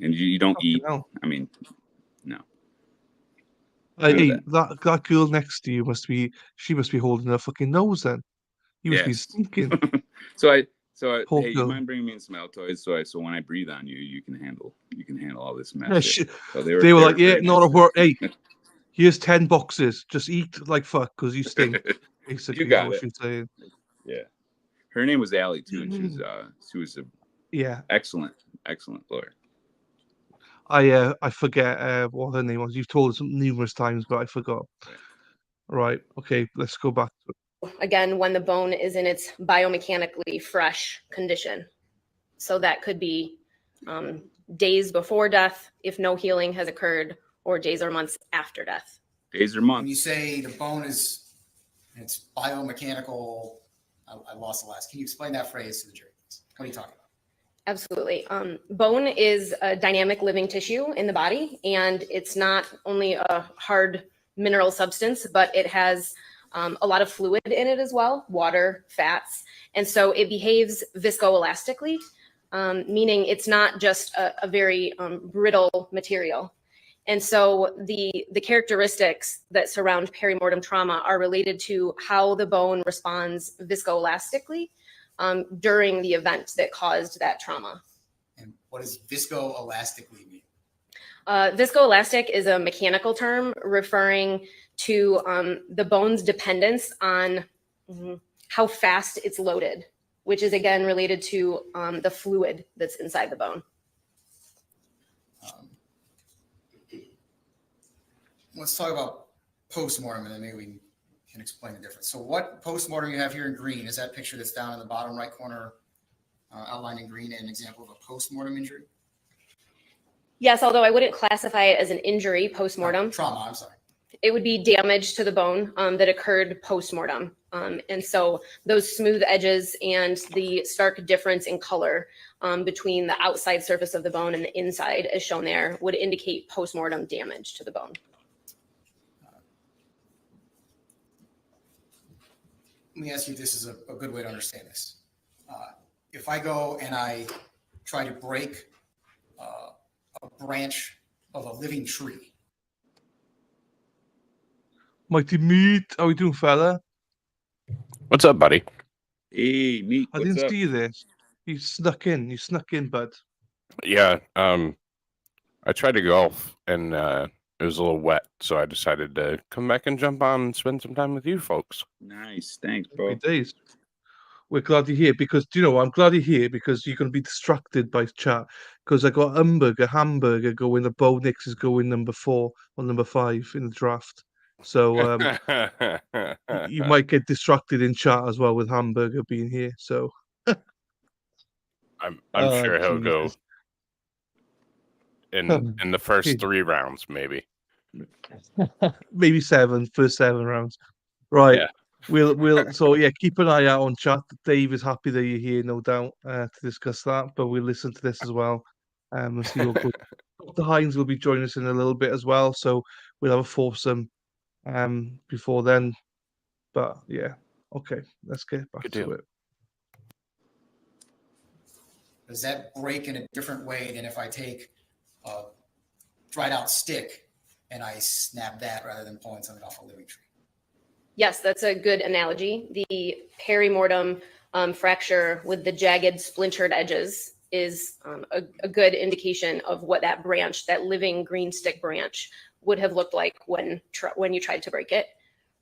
And you don't eat. Hell. I mean, no. Hey, that girl next to you must be holding her fucking nose then. You must be stinking. So hey, girl. you mind bringing me in some Altoids so when I breathe on you, you can handle all this mess. Yeah, so they were like, yeah, not a word. Hey, here's 10 boxes. Just eat like fuck because you stink. Basically, you got what it. she's saying. Yeah, her name was Allie too, and she was a excellent lawyer. I forget what her name was. You've told us numerous times, but I forgot. Right. Okay. Let's go back to it. Again, when the bone is in its biomechanically fresh condition. So that could be days before death, if no healing has occurred, or days or months after death. Days or months. When you say the bone it's biomechanical, I lost the last. Can you explain that phrase to the jury, please? What are you talking about? Absolutely. Bone is a dynamic living tissue in the body, and it's not only a hard mineral substance, but it has a lot of fluid in it as well, water, fats. And so it behaves viscoelastically, meaning it's not just a very brittle material. And so the characteristics that surround perimortem trauma are related to how the bone responds viscoelastically during the event that caused that trauma. And what does viscoelastically mean? Viscoelastic is a mechanical term referring to the bone's dependence on how fast it's loaded, which is again related to the fluid that's inside the bone. Let's talk about postmortem, and then maybe we can explain the difference. So what postmortem you have here in green is that picture that's down in the bottom right corner, outlined in green, an example of a postmortem injury? Yes, although I wouldn't classify it as an injury postmortem. Trauma, I'm sorry. It would be damage to the bone that occurred postmortem. And so those smooth edges and the stark difference in color between the outside surface of the bone and the inside, as shown there, would indicate postmortem damage to the bone. Let me ask you, this is a good way to understand this. If I go and I try to break a branch of a living tree. Mighty Meat, how we doing, fella? What's up, buddy? Hey, Meat, I didn't see you there. You snuck in, bud. Yeah, I tried to golf and it was a little wet, so I decided to come back and jump on and spend some time with you folks. Nice, thanks, bro. Happy days. we're glad you're here because I'm glad you're here because you're going to be distracted by chat because I got hamburger going. The Bo Nix is going number 4 or number 5 in the draft. So you might get distracted in chat as well with hamburger being here. So I'm sure he'll go in the first Hey. 3 rounds, maybe. Maybe first 7 rounds. Right. Yeah. We'll so yeah, keep an eye out on chat. Dave is happy that you're here, no doubt, to discuss that. But we'll listen to this as well. And see what goes. Dr. Hines will be joining us in a little bit as well. So we'll have a foursome before then. But yeah, okay, let's get back to it. Does that break in a different way than if I take a dried out stick and I snap that rather than pulling something off a living tree? Yes, that's a good analogy. The perimortem fracture with the jagged, splintered edges is a good indication of what that branch, that living green stick branch, would have looked like when you tried to break it,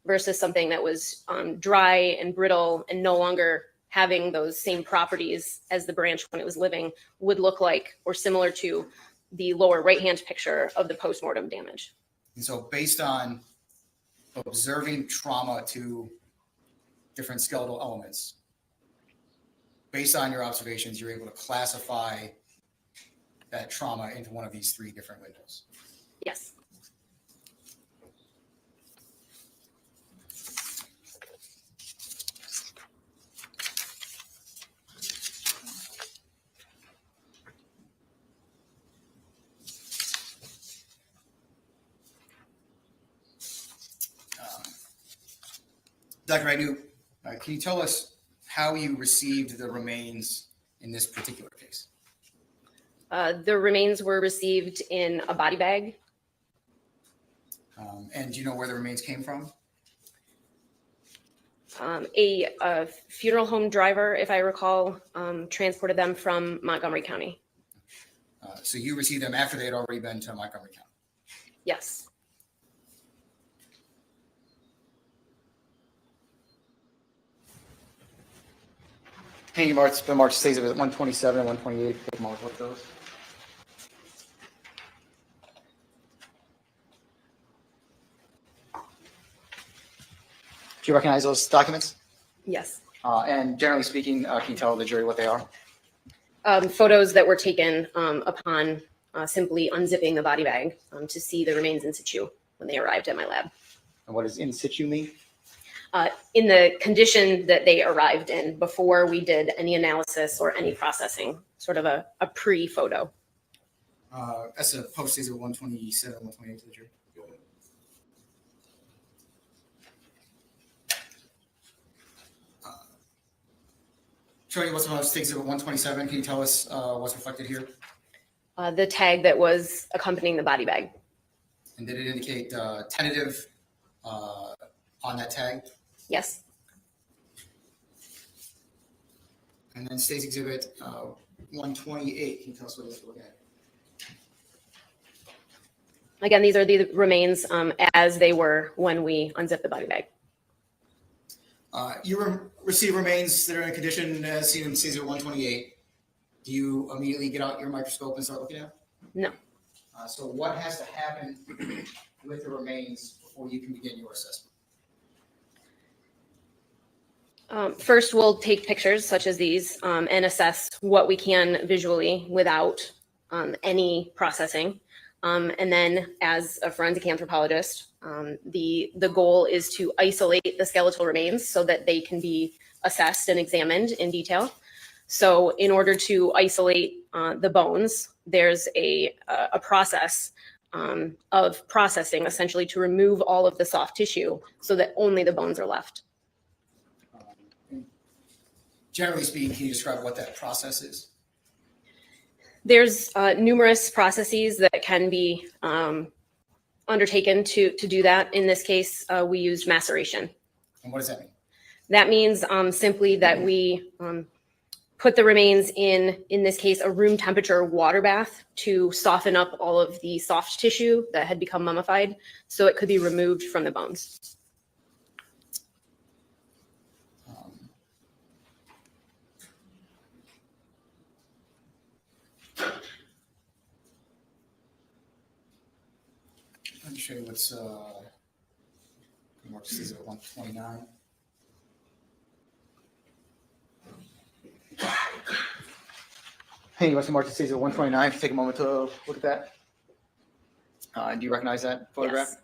versus something that was dry and brittle and no longer having those same properties as the branch when it was living would look like, or similar to the lower right-hand picture of the postmortem damage. And so based on observing trauma to different skeletal elements, based on your observations, you're able to classify that trauma into one of these 3 different windows. Yes. Dr. Agnew, can you tell us how you received the remains in this particular case? The remains were received in a body bag. And do you know where the remains came from? A funeral home driver, if I recall, transported them from Montgomery County. So you received them after they had already been to Montgomery County? Yes. Hey, March stays at 127 and 128. Take them all with those. Do you recognize those documents? Yes. And generally speaking, can you tell the jury what they are? Photos that were taken upon simply unzipping the body bag to see the remains in situ when they arrived at my lab. And what does in situ mean? In the condition that they arrived in before we did any analysis or any processing, sort of a pre-photo. That's a post stays at 127, 128 to the jury. Showing you what's on stays at 127, can you tell us what's reflected here? The tag that was accompanying the body bag. And did it indicate tentative on that tag? Yes. And then stays exhibit 128. Can you tell us what it is we're looking at? Again, these are the remains as they were when we unzipped the body bag. You receive remains that are in condition as seen in stays at 128. Do you immediately get out your microscope and start looking at them? No. So what has to happen with the remains before you can begin your assessment? First, we'll take pictures such as these and assess what we can visually without any processing. And then as a forensic anthropologist, the goal is to isolate the skeletal remains so that they can be assessed and examined in detail. So in order to isolate the bones, there's a process of processing, essentially to remove all of the soft tissue so that only the bones are left. Generally speaking, can you describe what that process is? There's numerous processes that can be undertaken to do that. In this case, we used maceration. And what does that mean? That means simply that we put the remains in this case, a room temperature water bath to soften up all of the soft tissue that had become mummified so it could be removed from the bones. Let me show you what's March is at 129. Hey, you want to March is at 129? Take a moment to look at that. Do you recognize that photograph?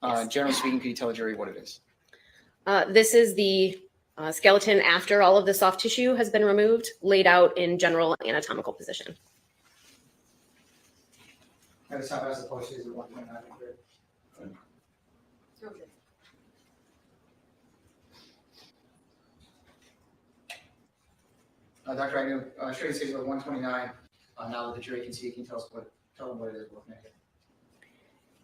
Yes. Generally speaking, can you tell the jury what it is? This is the skeleton after all of the soft tissue has been removed, laid out in general anatomical position. At the top, as opposed to 129. Dr. Agnew, show you stage 129. Now that the jury can see, can you tell them what it is we're looking at?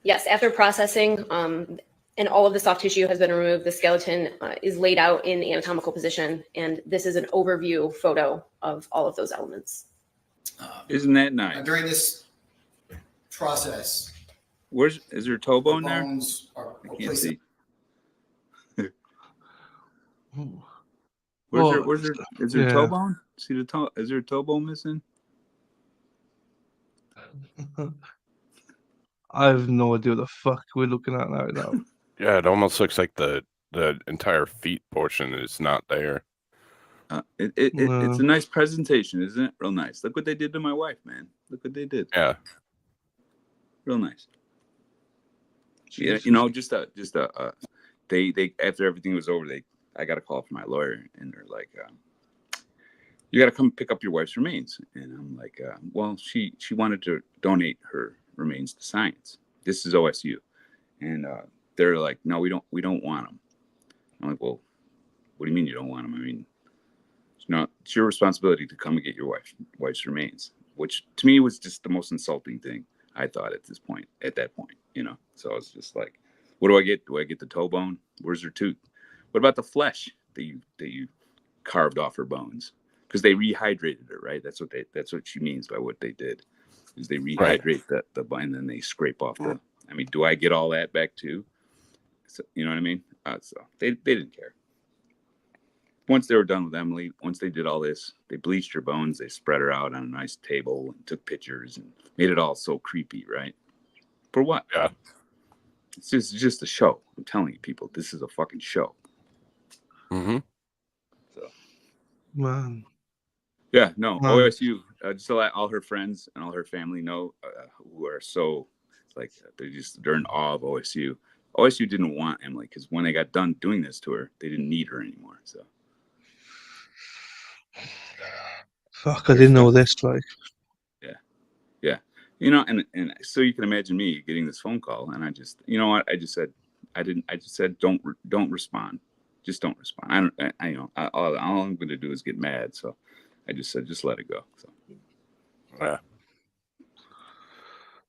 Yes, after processing and all of the soft tissue has been removed, the skeleton is laid out in anatomical position, and this is an overview photo of all of those elements. Isn't that nice? During this process, Is there a toe bone there? bones are I can't see. Well, Is there a yeah. toe bone? See the toe? Is there a toe bone missing? I have no idea what the fuck we're looking at now. Yeah, it almost looks like the entire feet portion is not there. It's a nice presentation, isn't it? Real nice. Look what they did to my wife, man. Look what they did. Yeah. Real nice. Yeah, Jesus. you know, they after everything was over, I got a call from my lawyer, and they're like, you got to come pick up your wife's remains. And I'm like, well, she wanted to donate her remains to science. This is OSU. And they're like, no, we don't want them. I'm like, well, what do you mean you don't want them? I mean, it's your responsibility to come and get your wife's remains, which to me was just the most insulting thing I thought at that point, you know? So I was just like, what do I get? Do I get the toe bone? Where's her tooth? What about the flesh that you carved off her bones? Because they rehydrated her, right? That's what she means by what they did, is they rehydrate the bone and then they scrape off the. I mean, do I get all that back too? So, you know what I mean? So they didn't care. Once they were done with Emily, once they did all this, they bleached her bones, they spread her out on a nice table and took pictures and made it all so creepy, right? For what? Yeah. It's just a show. I'm telling you, people, this is a fucking show. Mm-hmm. So, Man. yeah, no, Wow. OSU, just to let all her friends and all her family know who are so, like, they're in awe of OSU. OSU didn't want Emily because when they got done doing this to her, they didn't need her anymore. So, Fuck, I didn't know this. Like, yeah, you know, and so you can imagine me getting this phone call, and I just, you know what, I just said, don't respond, just don't respond. All I'm going to do is get mad. So, I just said, just let it go. So, Yeah.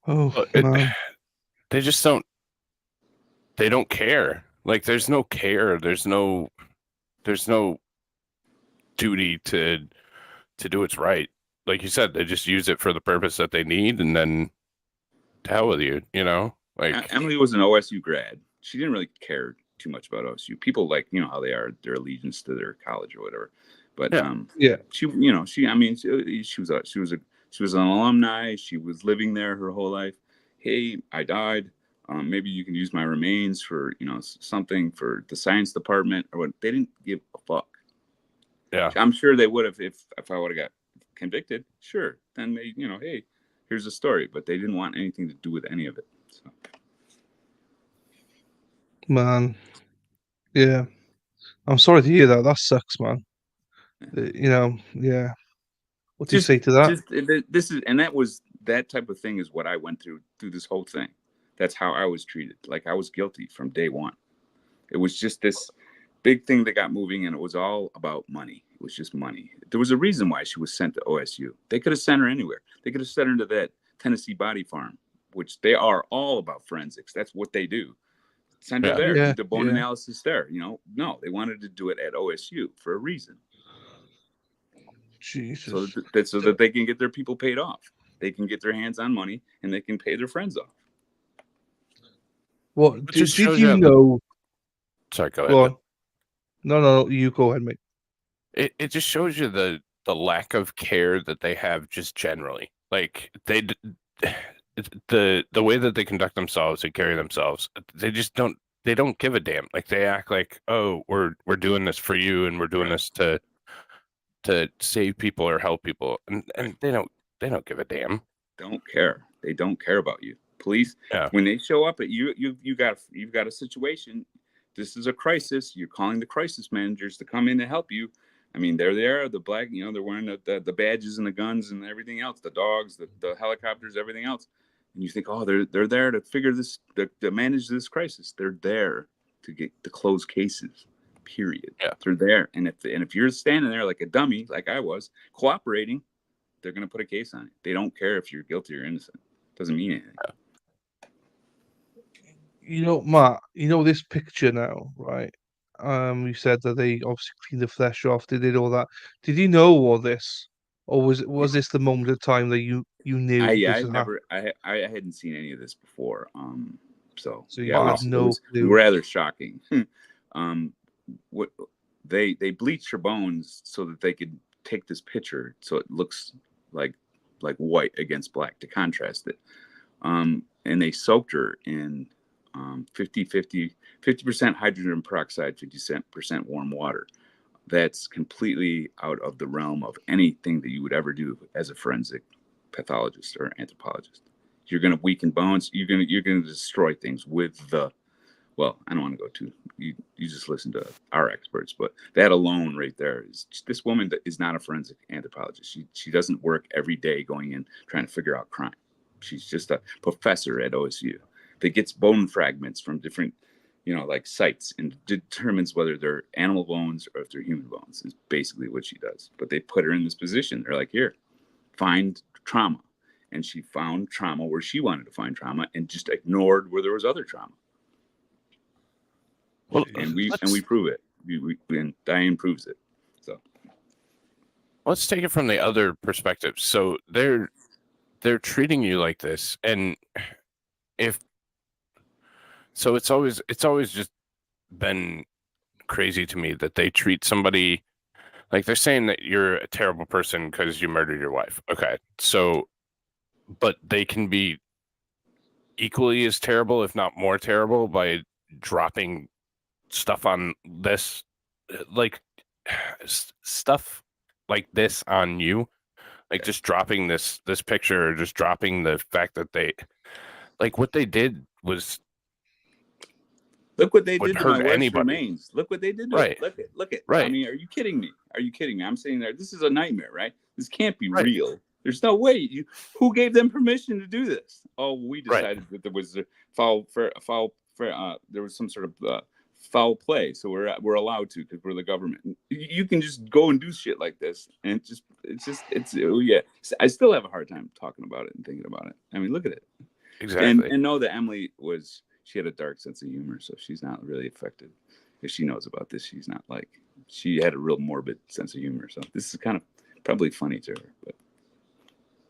oh man. They just don't care. Like, there's no care. There's no duty to do what's right. Like you said, they just use it for the purpose that they need, and then to hell with you, you know? Like, Emily was an OSU grad. She didn't really care too much about OSU. People, like, you know how they are, their allegiance to their college or whatever. But yeah, she was an alumni. She was living there her whole life. Hey, I died. Maybe you can use my remains for, you know, something for the science department or what. They didn't give a fuck. yeah. I'm sure they would have if I would have got convicted. Sure, then they, you know, hey, here's a story. But they didn't want anything to do with any of it. So. man. Yeah, I'm sorry to hear that. That sucks, man. You know, yeah. What do you say to that? That type of thing is what I went through this whole thing. That's how I was treated. Like, I was guilty from day one. It was just this big thing that got moving, and it was all about money. It was just money. There was a reason why she was sent to OSU. They could have sent her anywhere. They could have sent her to that Tennessee body farm, which they are all about forensics. That's what they do. Send her there. Do the bone analysis there. You know, no, they wanted to do it at OSU for a reason. Jesus. So that they can get their people paid off. They can get their hands on money, and they can pay their friends off. What did you know? Sorry, go ahead. No, you go ahead, mate. It just shows you the lack of care that they have just generally. Like, the way that they conduct themselves and carry themselves, they just don't give a damn. Like they act like, oh, we're doing this for you and we're doing this to save people or help people, and they don't give a damn. Don't care. They don't care about you. Police, Yeah. when they show up at you've got a situation. This is a crisis. You're calling the crisis managers to come in and help you. I mean, they're there. The black, they're wearing the badges and the guns and everything else. The dogs, the helicopters, everything else. And you think, oh, they're there to figure this, to manage this crisis. They're there to close cases. Period. Yeah. They're there, and if you're standing there like a dummy, like I was, cooperating, they're gonna put a case on it. They don't care if you're guilty or innocent. Doesn't mean anything. Matt, this picture now, right? You said that they obviously cleaned the flesh off, they did all that. Did you know all this? Or was this the moment of time that you knew I hadn't seen any of this before. So you yeah, had no it was clue. rather shocking. What they bleached her bones so that they could take this picture so it looks like white against black to contrast it. And they soaked her in 50% hydrogen peroxide, 50% warm water. That's completely out of the realm of anything that you would ever do as a forensic pathologist or anthropologist. You're going to weaken bones. You're going to destroy things with well, I don't want to go too. You just listen to our experts, but that alone right there is this woman that is not a forensic anthropologist. She doesn't work every day going in trying to figure out crime. She's just a professor at OSU that gets bone fragments from different, like sites and determines whether they're animal bones or if they're human bones is basically what she does. But they put her in this position. They're like, here, find trauma. And she found trauma where she wanted to find trauma and just ignored where there was other trauma. Well, and we prove it. And Diane proves it. So let's take it from the other perspective. So they're treating you like this, and it's always just been crazy to me that they treat somebody like they're saying that you're a terrible person because you murdered your wife. Okay, so but they can be equally as terrible, if not more terrible, by dropping stuff on this, like stuff like this on you, like just dropping this picture, or just dropping the fact that they, like, what they did was, look what they did to my wife's anybody. remains. Look what they did to Right. it. Look at. Right. I mean, are you kidding me? I'm sitting there. This is a nightmare, right? This can't be real. There's no way. Who gave them permission to do this? Oh, we decided that there was a there was some sort of foul play, so we're allowed to because we're the government. You can just go and do shit like this, and yeah. I still have a hard time talking about it and thinking about it. I mean, look at it. Exactly. And know that Emily she had a dark sense of humor, so she's not really affected. If she knows about this, she's not she had a real morbid sense of humor. So this is kind of probably funny to her, but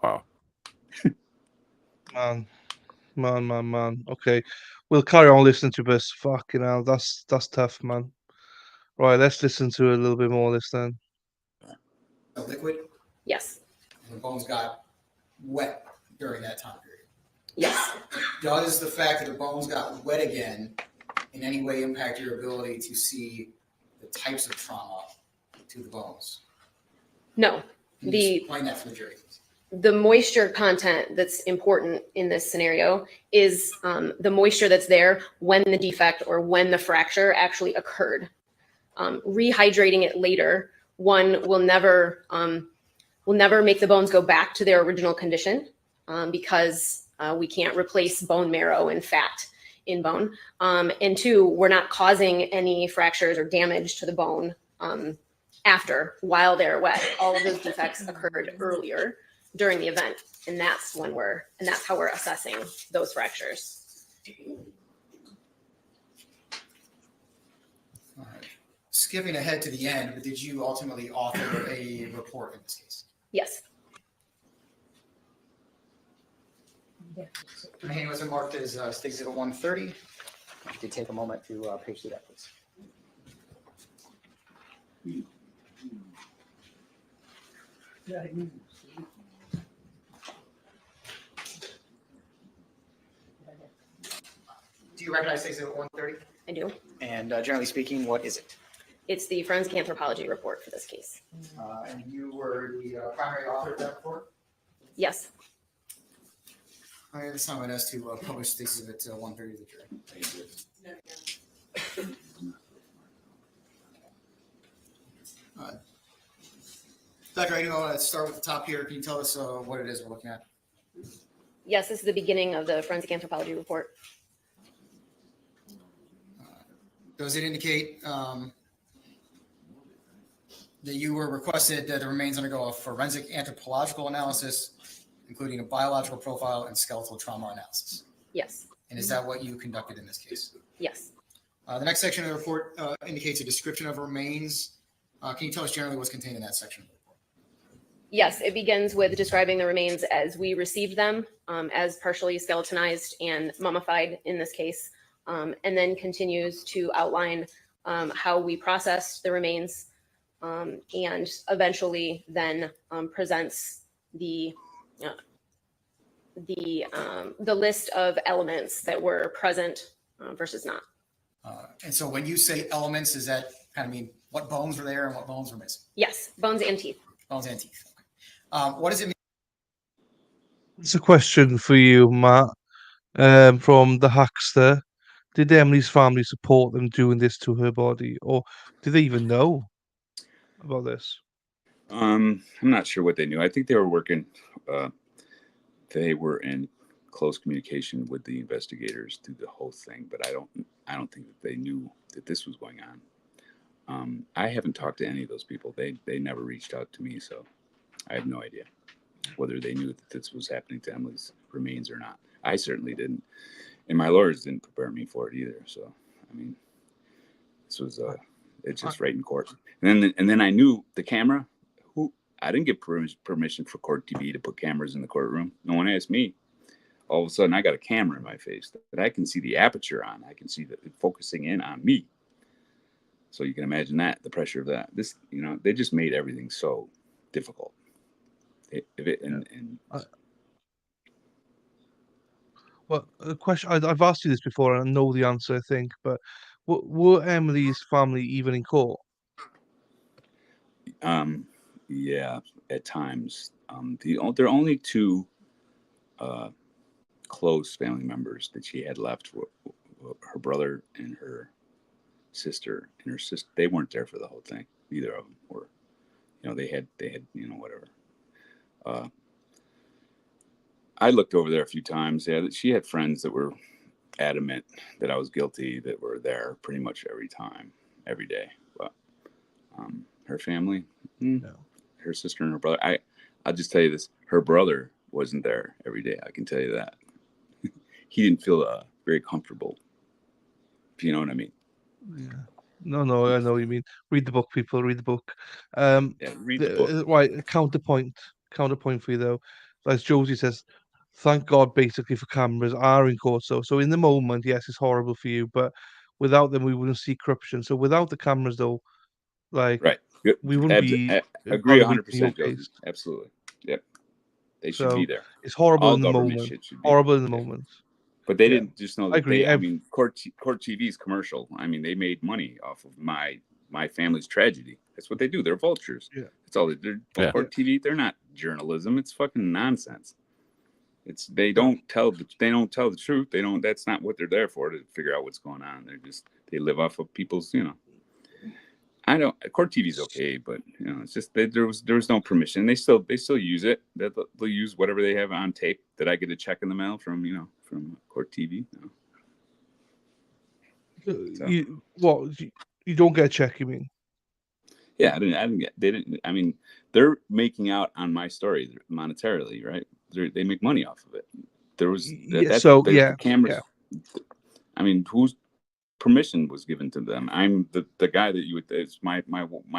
wow. Man. Okay, we'll carry on listening to this. Fucking hell, that's tough, man. Right, let's listen to a little bit more of this then. A liquid? Yes. The bones got wet during that time period. Yes. Does the fact that the bones got wet again in any way impact your ability to see the types of trauma to the bones? No. Can you explain that for the jury? The moisture content that's important in this scenario is the moisture that's there when the defect or when the fracture actually occurred. Rehydrating it later, one will never make the bones go back to their original condition because we can't replace bone marrow and fat in bone. And two, we're not causing any fractures or damage to the bone while they're wet. All of those defects occurred earlier during the event, and that's how we're assessing those fractures. All right. Skipping ahead to the end, but did you ultimately author a report in this case? Yes. My hand was marked as State Exhibit 130. If you could take a moment to page through that, please. Do you recognize Exhibit 130? I do. And generally speaking, what is it? It's the forensic anthropology report for this case. And you were the primary author of that report? Yes. All right, this time I'd ask to publish the Exhibit 130 to the jury. Dr. I want to start with the top here. Can you tell us what it is we're looking at? Yes, this is the beginning of the forensic anthropology report. Does it indicate that you were requested that the remains undergo a forensic anthropological analysis, including a biological profile and skeletal trauma analysis? Yes. And is that what you conducted in this case? Yes. The next section of the report indicates a description of remains. Can you tell us generally what's contained in that section of the report? Yes, it begins with describing the remains as we received them, as partially skeletonized and mummified in this case, and then continues to outline how we processed the remains, and eventually then presents the list of elements that were present versus not. And so when you say elements, does that kind of mean what bones were there and what bones were missing? Yes, bones and teeth. Bones and teeth. Okay. What does it mean? It's a question for you, Matt, from the Hackster. Did Emily's family support them doing this to her body, or did they even know about this? I'm not sure what they knew. I think they were working. They were in close communication with the investigators through the whole thing, but I don't think that they knew that this was going on. I haven't talked to any of those people. They never reached out to me, so I have no idea whether they knew that this was happening to Emily's remains or not. I certainly didn't, and my lawyers didn't prepare me for it either. So, I mean, this was it's just right in court. And then I knew the camera. I didn't get permission for Court TV to put cameras in the courtroom. No one asked me. All of a sudden, I got a camera in my face that I can see the aperture on. I can see it focusing in on me. So you can imagine the pressure of that. This, they just made everything so difficult. Well, a question I've asked you this before, and I know the answer, I think, but were Emily's family even in court? Yeah, at times. There are only two close family members that she had left: her brother and her sister. And her sister, they weren't there for the whole thing. Neither of them were. They had whatever. I looked over there a few times. Yeah, she had friends that were adamant that I was guilty, that were there pretty much every time, every day. But her family, no. Her sister and her brother. I'll just tell you this: her brother wasn't there every day. I can tell you that. He didn't feel very comfortable. If you know what I mean. Yeah. No, I know what you mean. Read the book, people. Read the book. Read the book. Right, counterpoint for you though. As Josie says, thank God basically for cameras are in court. So in the moment, yes, it's horrible for you, but without them, we wouldn't see corruption. So without the cameras, though, like right, we wouldn't be. I agree 100%, Josie. Absolutely. Yep. They should be there. It's horrible All in the government moment. shit should be Horrible in the there. moment. But they didn't just know that. I agree. I mean, Court TV's commercial. I mean, they made money off of my family's tragedy. That's what they do. They're vultures. Yeah. That's all they're. Court TV. They're not journalism. It's fucking nonsense. They don't tell the truth. They don't. That's not what they're there for, to figure out what's going on. They live off of people's. I don't. Court TV's okay, but it's just that there was no permission. They still use it. They'll use whatever they have on tape that I get a check in the mail from Court TV. So. You don't get a check, you mean? Yeah, I didn't get. They didn't. I mean, they're making out on my story monetarily, right? They make money off of it. There was the cameras. Yeah. I mean, whose permission was given to them? I'm the guy that you would. It's my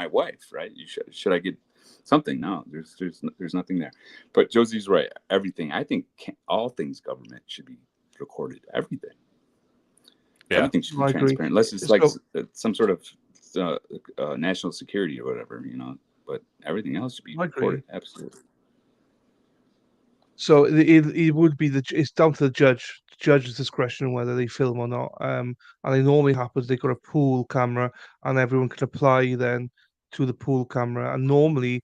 wife, right? Should I get something? No, there's nothing there. But Josie's right. Everything. I think all things government should be recorded. Everything. Yeah. Everything should be transparent. Unless it's like some sort of national security or whatever, But everything else should be recorded. Absolutely. So it would be it's down to the judge judge's discretion whether they film or not. And it normally happens they've got a pool camera, and everyone can apply then to the pool camera. And normally,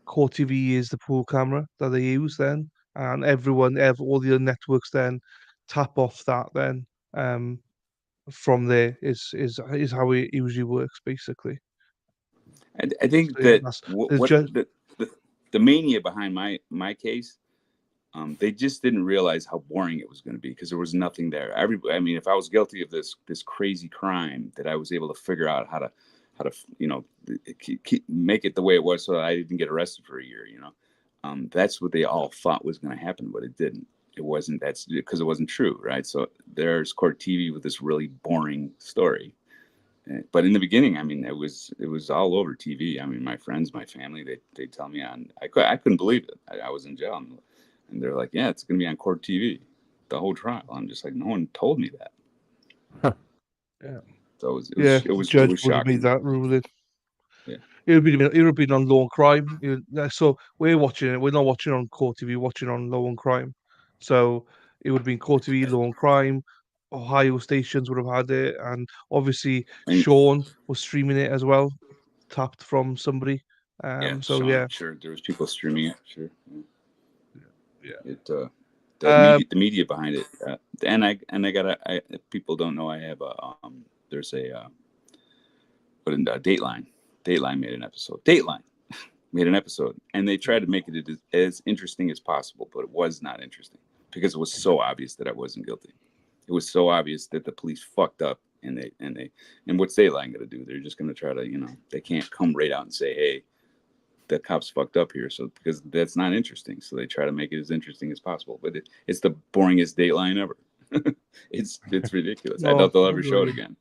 Court TV is the pool camera that they use then, and all the other networks then tap off that then. From there is how it usually works, basically. I think So, yeah, that that's what, the what judge. the mania behind my case, they just didn't realize how boring it was going to be because there was nothing there. I mean, if I was guilty of this crazy crime, that I was able to figure out how to make it the way it was so that I didn't get arrested for a year. That's what they all thought was going to happen, but it didn't. It wasn't. That's because it wasn't true, right? So there's Court TV with this really boring story. But in the beginning, I mean, it was all over TV. I mean, my friends, my family, they tell me I couldn't believe it. I was in jail, and they're like, yeah, it's going to be on Court TV, the whole trial. I'm just like, no one told me that. Huh. Yeah. So it The was judge would have shocking. made that ruling. Yeah. It would have been on Law and Crime. So we're watching it. We're not watching on Court TV. We're watching on Law and Crime. So it would have been Court TV, Law and Crime. Ohio stations would have had it, and obviously And Sean was streaming it as well, tapped from somebody. yeah, So Sean, yeah, sure, there was people streaming it. Sure. yeah. It Um, the media behind it, and I people don't know I have there's a Dateline. Dateline made an episode. Dateline made an episode, and they tried to make it as interesting as possible, but it was not interesting because it was so obvious that I wasn't guilty. It was so obvious that the police fucked up, and what's Dateline going to do? They're just going to try to, they can't come right out and say, hey, the cops fucked up here. So because that's not interesting, so they try to make it as interesting as possible. But it's the boringest Dateline ever. It's ridiculous. I doubt they'll ever show it again.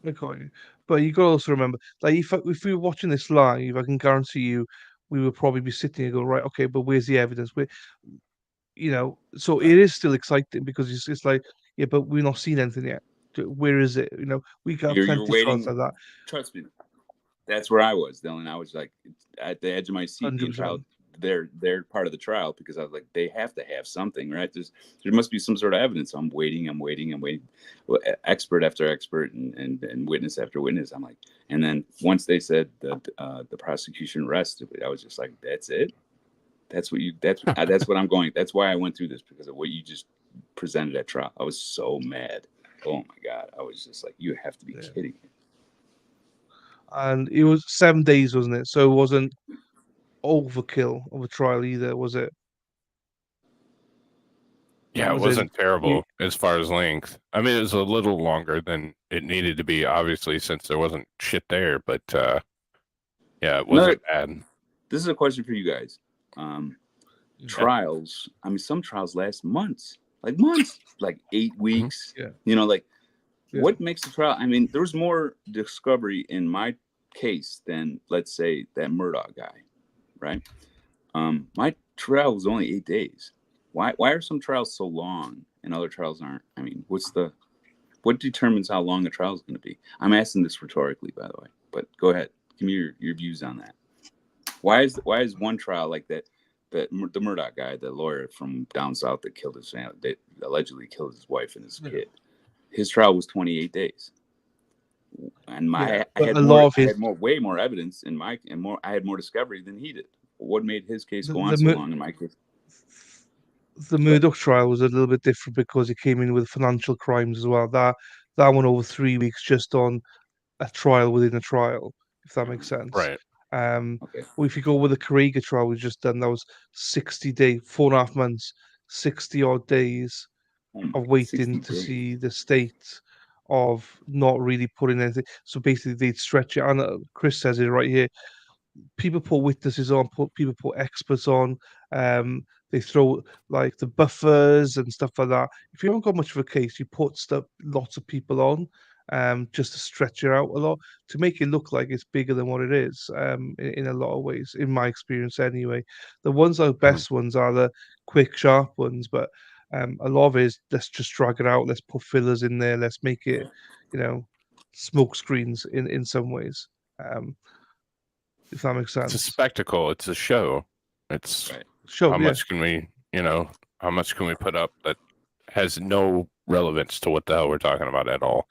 Okay. But you got to also remember, like, if we were watching this live, I can guarantee you, we would probably be sitting and go, right, okay, but where's the evidence? So it is still exciting because it's like, yeah, but we've not seen anything yet. Where is it? We got You're plenty of trials waiting. like that. Trust me, that's where I was, Dylan. I was like at the edge of my seat the entire 100%. they're part of the trial because I was like, they have to have something, right? There must be some sort of evidence. I'm waiting. Well, expert after expert and witness after witness. I'm like, and then once they said that the prosecution rested, I was just like, that's it. That's what I'm going. That's why I went through this, because of what you just presented at trial. I was so mad. Oh my God. I was just like, you have to be kidding me. And it was 7 days, wasn't it? So it wasn't overkill of a trial either, was it? Yeah, it As in, wasn't terrible as far as length. I mean, it was a little longer than it needed to be, obviously, since there wasn't shit there. But yeah, it wasn't bad. This is a question for you guys. Trials. I mean, some trials last months, like 8 weeks. Yeah. What makes a trial? I mean, there was more discovery in my case than, let's say, that Murdoch guy, right? My trial was only 8 days. Why are some trials so long and other trials aren't? I mean, what determines how long a trial is going to be? I'm asking this rhetorically, by the way, but go ahead. Give me your views on that. Why is one trial like that? The Murdoch guy, the lawyer from down south that killed his family, that allegedly killed his wife and his kid. His trial was 28 days, and I had way more evidence I had more discovery than he did. What made his case go on so long in my case? The Murdoch trial was a little bit different because it came in with financial crimes as well. That went over 3 weeks just on a trial within a trial, if that makes sense. Right. Okay. Well, if you go with the Carragher trial we've just done, that was 60 days, 4.5 months, 60 odd days of waiting to see the state of not really putting anything. So basically, they'd stretch it. And Chris says it right here. People put witnesses on, people put experts on. They throw like the buffers and stuff like that. If you haven't got much of a case, you put lots of people on, just to stretch it out a lot, to make it look like it's bigger than what it is. In a lot of ways, in my experience, anyway. The best ones are the quick, sharp ones, but a lot of it is, let's just drag it out. Let's put fillers in there. Let's make it, smoke screens in some ways. If that makes sense. It's a spectacle. It's a show. It's Show, how much can we, How much can we put up that has no relevance to what the hell we're talking about at all?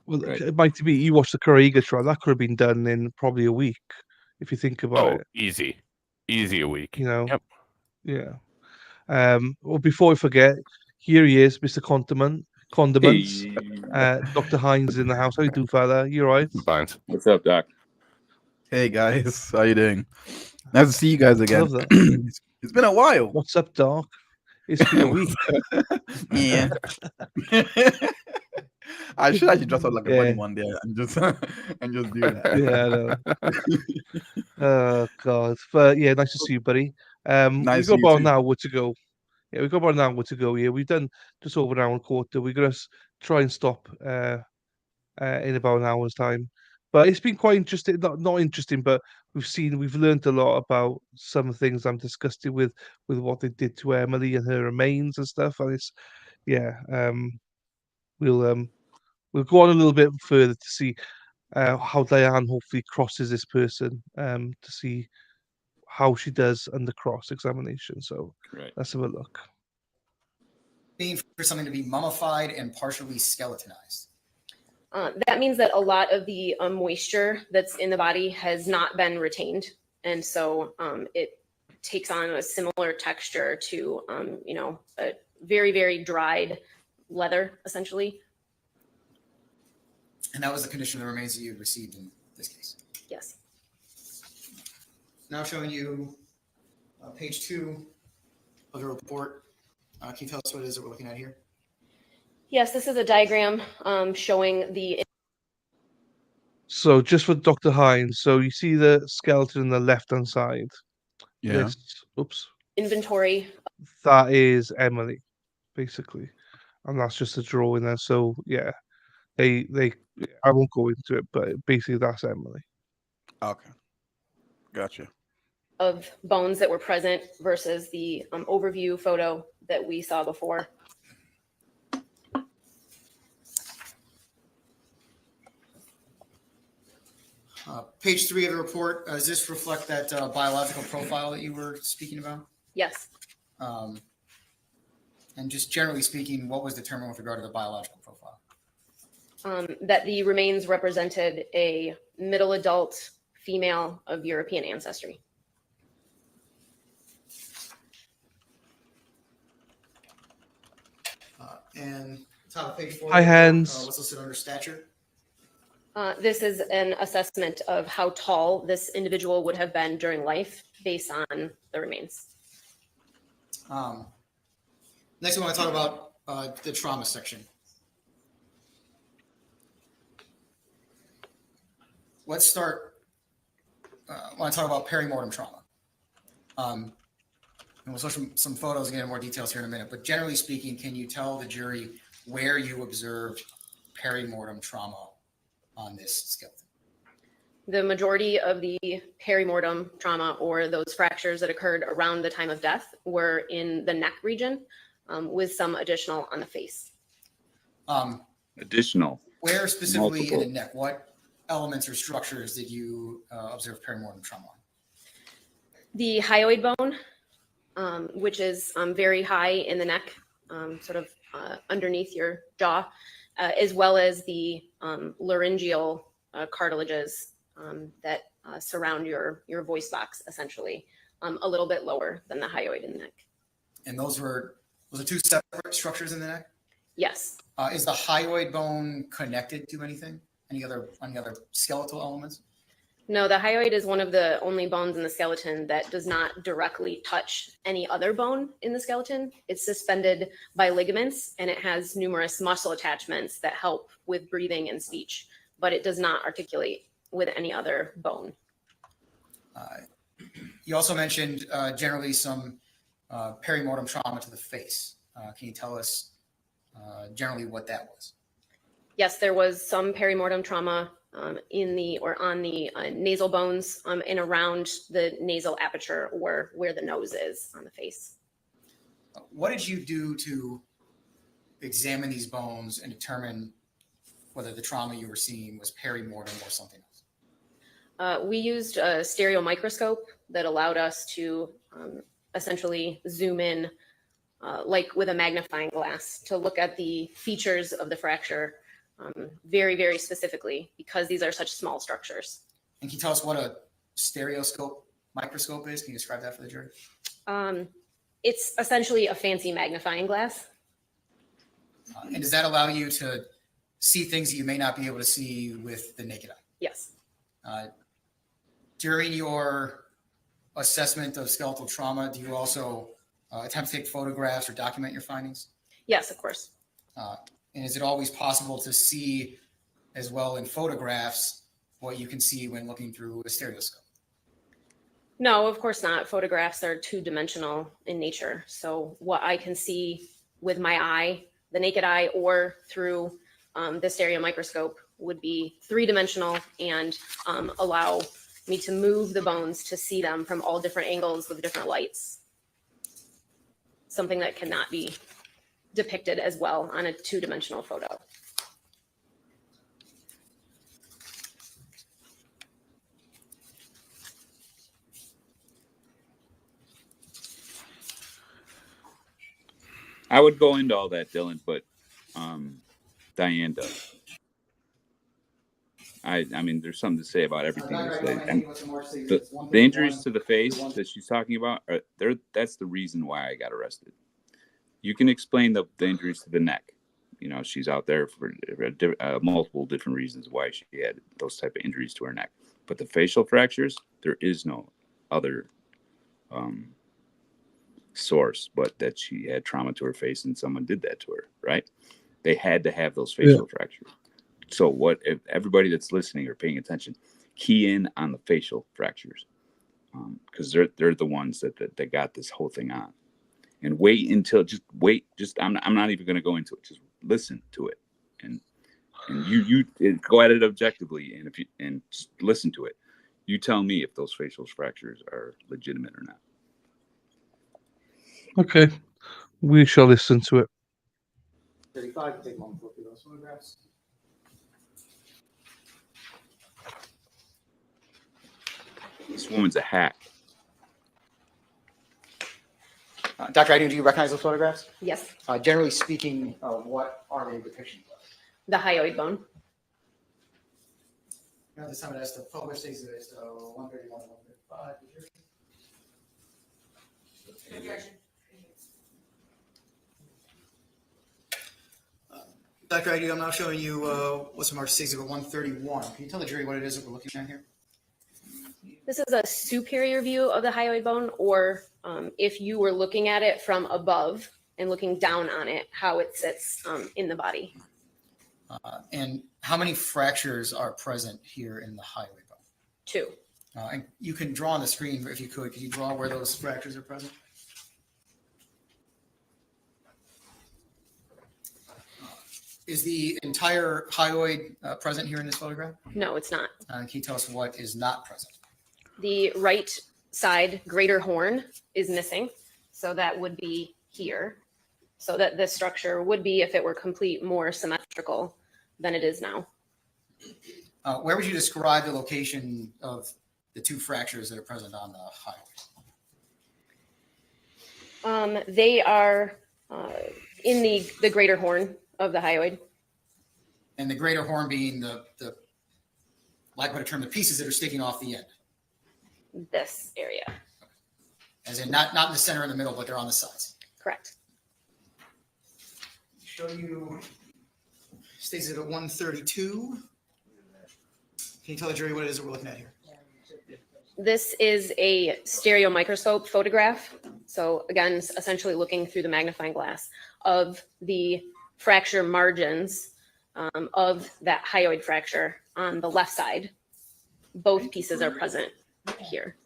Well, Right. it might be you watched the Corrigan trial. That could have been done in probably a week, if you think about Oh, it. easy a week. You know, Yep. yeah. Well, before I forget, here he is, Mr. Condiments. Hey, Dr. Hines in the house. How you do, fella? You all right? Fine. what's up, Doc? Hey guys, how you doing? Nice to see you guys I again. love that. It's been a while. What's up, Doc? It's been a week. Yeah. I should actually dress up like a bunny Yeah. one day and just and just do that. Yeah, I know. Oh God. But yeah, nice to see you, buddy. We Nice got to you about an too. hour to go. Yeah, we've got about an hour to go here. We've done just over an hour and a quarter. We're gonna try and stop in about an hour's time. But it's been quite interesting. Not interesting, but we've learned a lot about some things I'm disgusted with what they did to Emily and her remains and stuff. And it's we'll we'll go on a little bit further to see how Diane hopefully crosses this person to see how she does under cross examination. So Right. let's have a look. Being for something to be mummified and partially skeletonized. That means that a lot of the moisture that's in the body has not been retained. And so it takes on a similar texture to, a very, very dried leather, essentially. And that was the condition of the remains that you received in this case. Yes. Now showing you page 2 of the report. Can you tell us what it is that we're looking at here? Yes, this is a diagram showing the. So just for Dr. Hines, so you see the skeleton on the left-hand side. Yeah. Oops. Inventory. That is Emily, basically. And that's just a drawing there. So yeah, they I won't go into it, but basically that's Emily. Okay. Gotcha. Of bones that were present versus the overview photo that we saw before. Page 3 of the report, does this reflect that biological profile that you were speaking about? Yes. And just generally speaking, what was determined with regard to the biological profile? That the remains represented a middle adult female of European ancestry. And top of page 4, Hi, Hans. what's listed under stature? This is an assessment of how tall this individual would have been during life based on the remains. Next, I want to talk about the trauma section. Let's start. I want to talk about perimortem trauma. And we'll show some photos and get into more details here in a minute. But generally speaking, can you tell the jury where you observed perimortem trauma on this skeleton? The majority of the perimortem trauma or those fractures that occurred around the time of death were in the neck region with some additional on the face. Additional. Where specifically Multiple. in the neck? What elements or structures did you observe perimortem trauma on? The hyoid bone, which is very high in the neck, sort of underneath your jaw, as well as the laryngeal cartilages that surround your voice box, essentially, a little bit lower than the hyoid in the neck. And those are two separate structures in the neck? Yes. Is the hyoid bone connected to anything? Any other skeletal elements? No, the hyoid is one of the only bones in the skeleton that does not directly touch any other bone in the skeleton. It's suspended by ligaments and it has numerous muscle attachments that help with breathing and speech, but it does not articulate with any other bone. You also mentioned generally some perimortem trauma to the face. Can you tell us generally what that was? Yes, there was some perimortem trauma on the nasal bones and around the nasal aperture or where the nose is on the face. What did you do to examine these bones and determine whether the trauma you were seeing was perimortem or something else? We used a stereo microscope that allowed us to essentially zoom in like with a magnifying glass, to look at the features of the fracture very, very specifically, because these are such small structures. And can you tell us what a stereoscope microscope is? Can you describe that for the jury? It's essentially a fancy magnifying glass. And does that allow you to see things that you may not be able to see with the naked eye? Yes. During your assessment of skeletal trauma, do you also attempt to take photographs or document your findings? Yes, of course. And is it always possible to see as well in photographs what you can see when looking through a stereoscope? No, of course not. Photographs are two-dimensional in nature. So what I can see with my eye, the naked eye, or through the stereo microscope would be three-dimensional and allow me to move the bones to see them from all different angles with different lights. Something that cannot be depicted as well on a two-dimensional photo. I would go into all that, Dylan, but Diane does. I mean, there's something to say about everything. The injuries to the face that she's talking about, that's the reason why I got arrested. You can explain the injuries to the neck. You know, she's out there for multiple different reasons why she had those type of injuries to her neck. But the facial fractures, there is no other source but that she had trauma to her face and someone did that to her, right? They had to have those facial fractures. So what if everybody that's listening or paying attention, key in on the facial fractures, because they're the ones that got this whole thing on. And I'm not even going to go into it. Just listen to it, and you go at it objectively, and just listen to it. You tell me if those facial fractures are legitimate or not. Okay, we shall listen to it. 35, take one look at those photographs. This woman's a hack. Dr. Agnew, do you recognize those photographs? Yes. Generally speaking, what are they depictions of? The hyoid bone. Now, this time it has to publish these at 131 and 135. Objection. Dr. Agnew, I'm now showing you what's from our exhibit 131. Can you tell the jury what it is that we're looking at here? This is a superior view of the hyoid bone, or if you were looking at it from above and looking down on it, how it sits in the body. And how many fractures are present here in the hyoid bone? 2. And you can draw on the screen, if you could. Can you draw where those fractures are present? Is the entire hyoid present here in this photograph? No, it's not. Can you tell us what is not present? The right side greater horn is missing, so that would be here. So that this structure would be, if it were complete, more symmetrical than it is now. Where would you describe the location of the 2 fractures that are present on the hyoid? They are in the greater horn of the hyoid. And the greater horn being the lack of a better term, the pieces that are sticking off the end. This area. As in not in the center or in the middle, but they're on the sides. Correct. Show you states it at 132. Can you tell the jury what it is that we're looking at here? This is a stereo microscope photograph. So again, essentially looking through the magnifying glass of the fracture margins of that hyoid fracture on the left side. Both pieces are present here.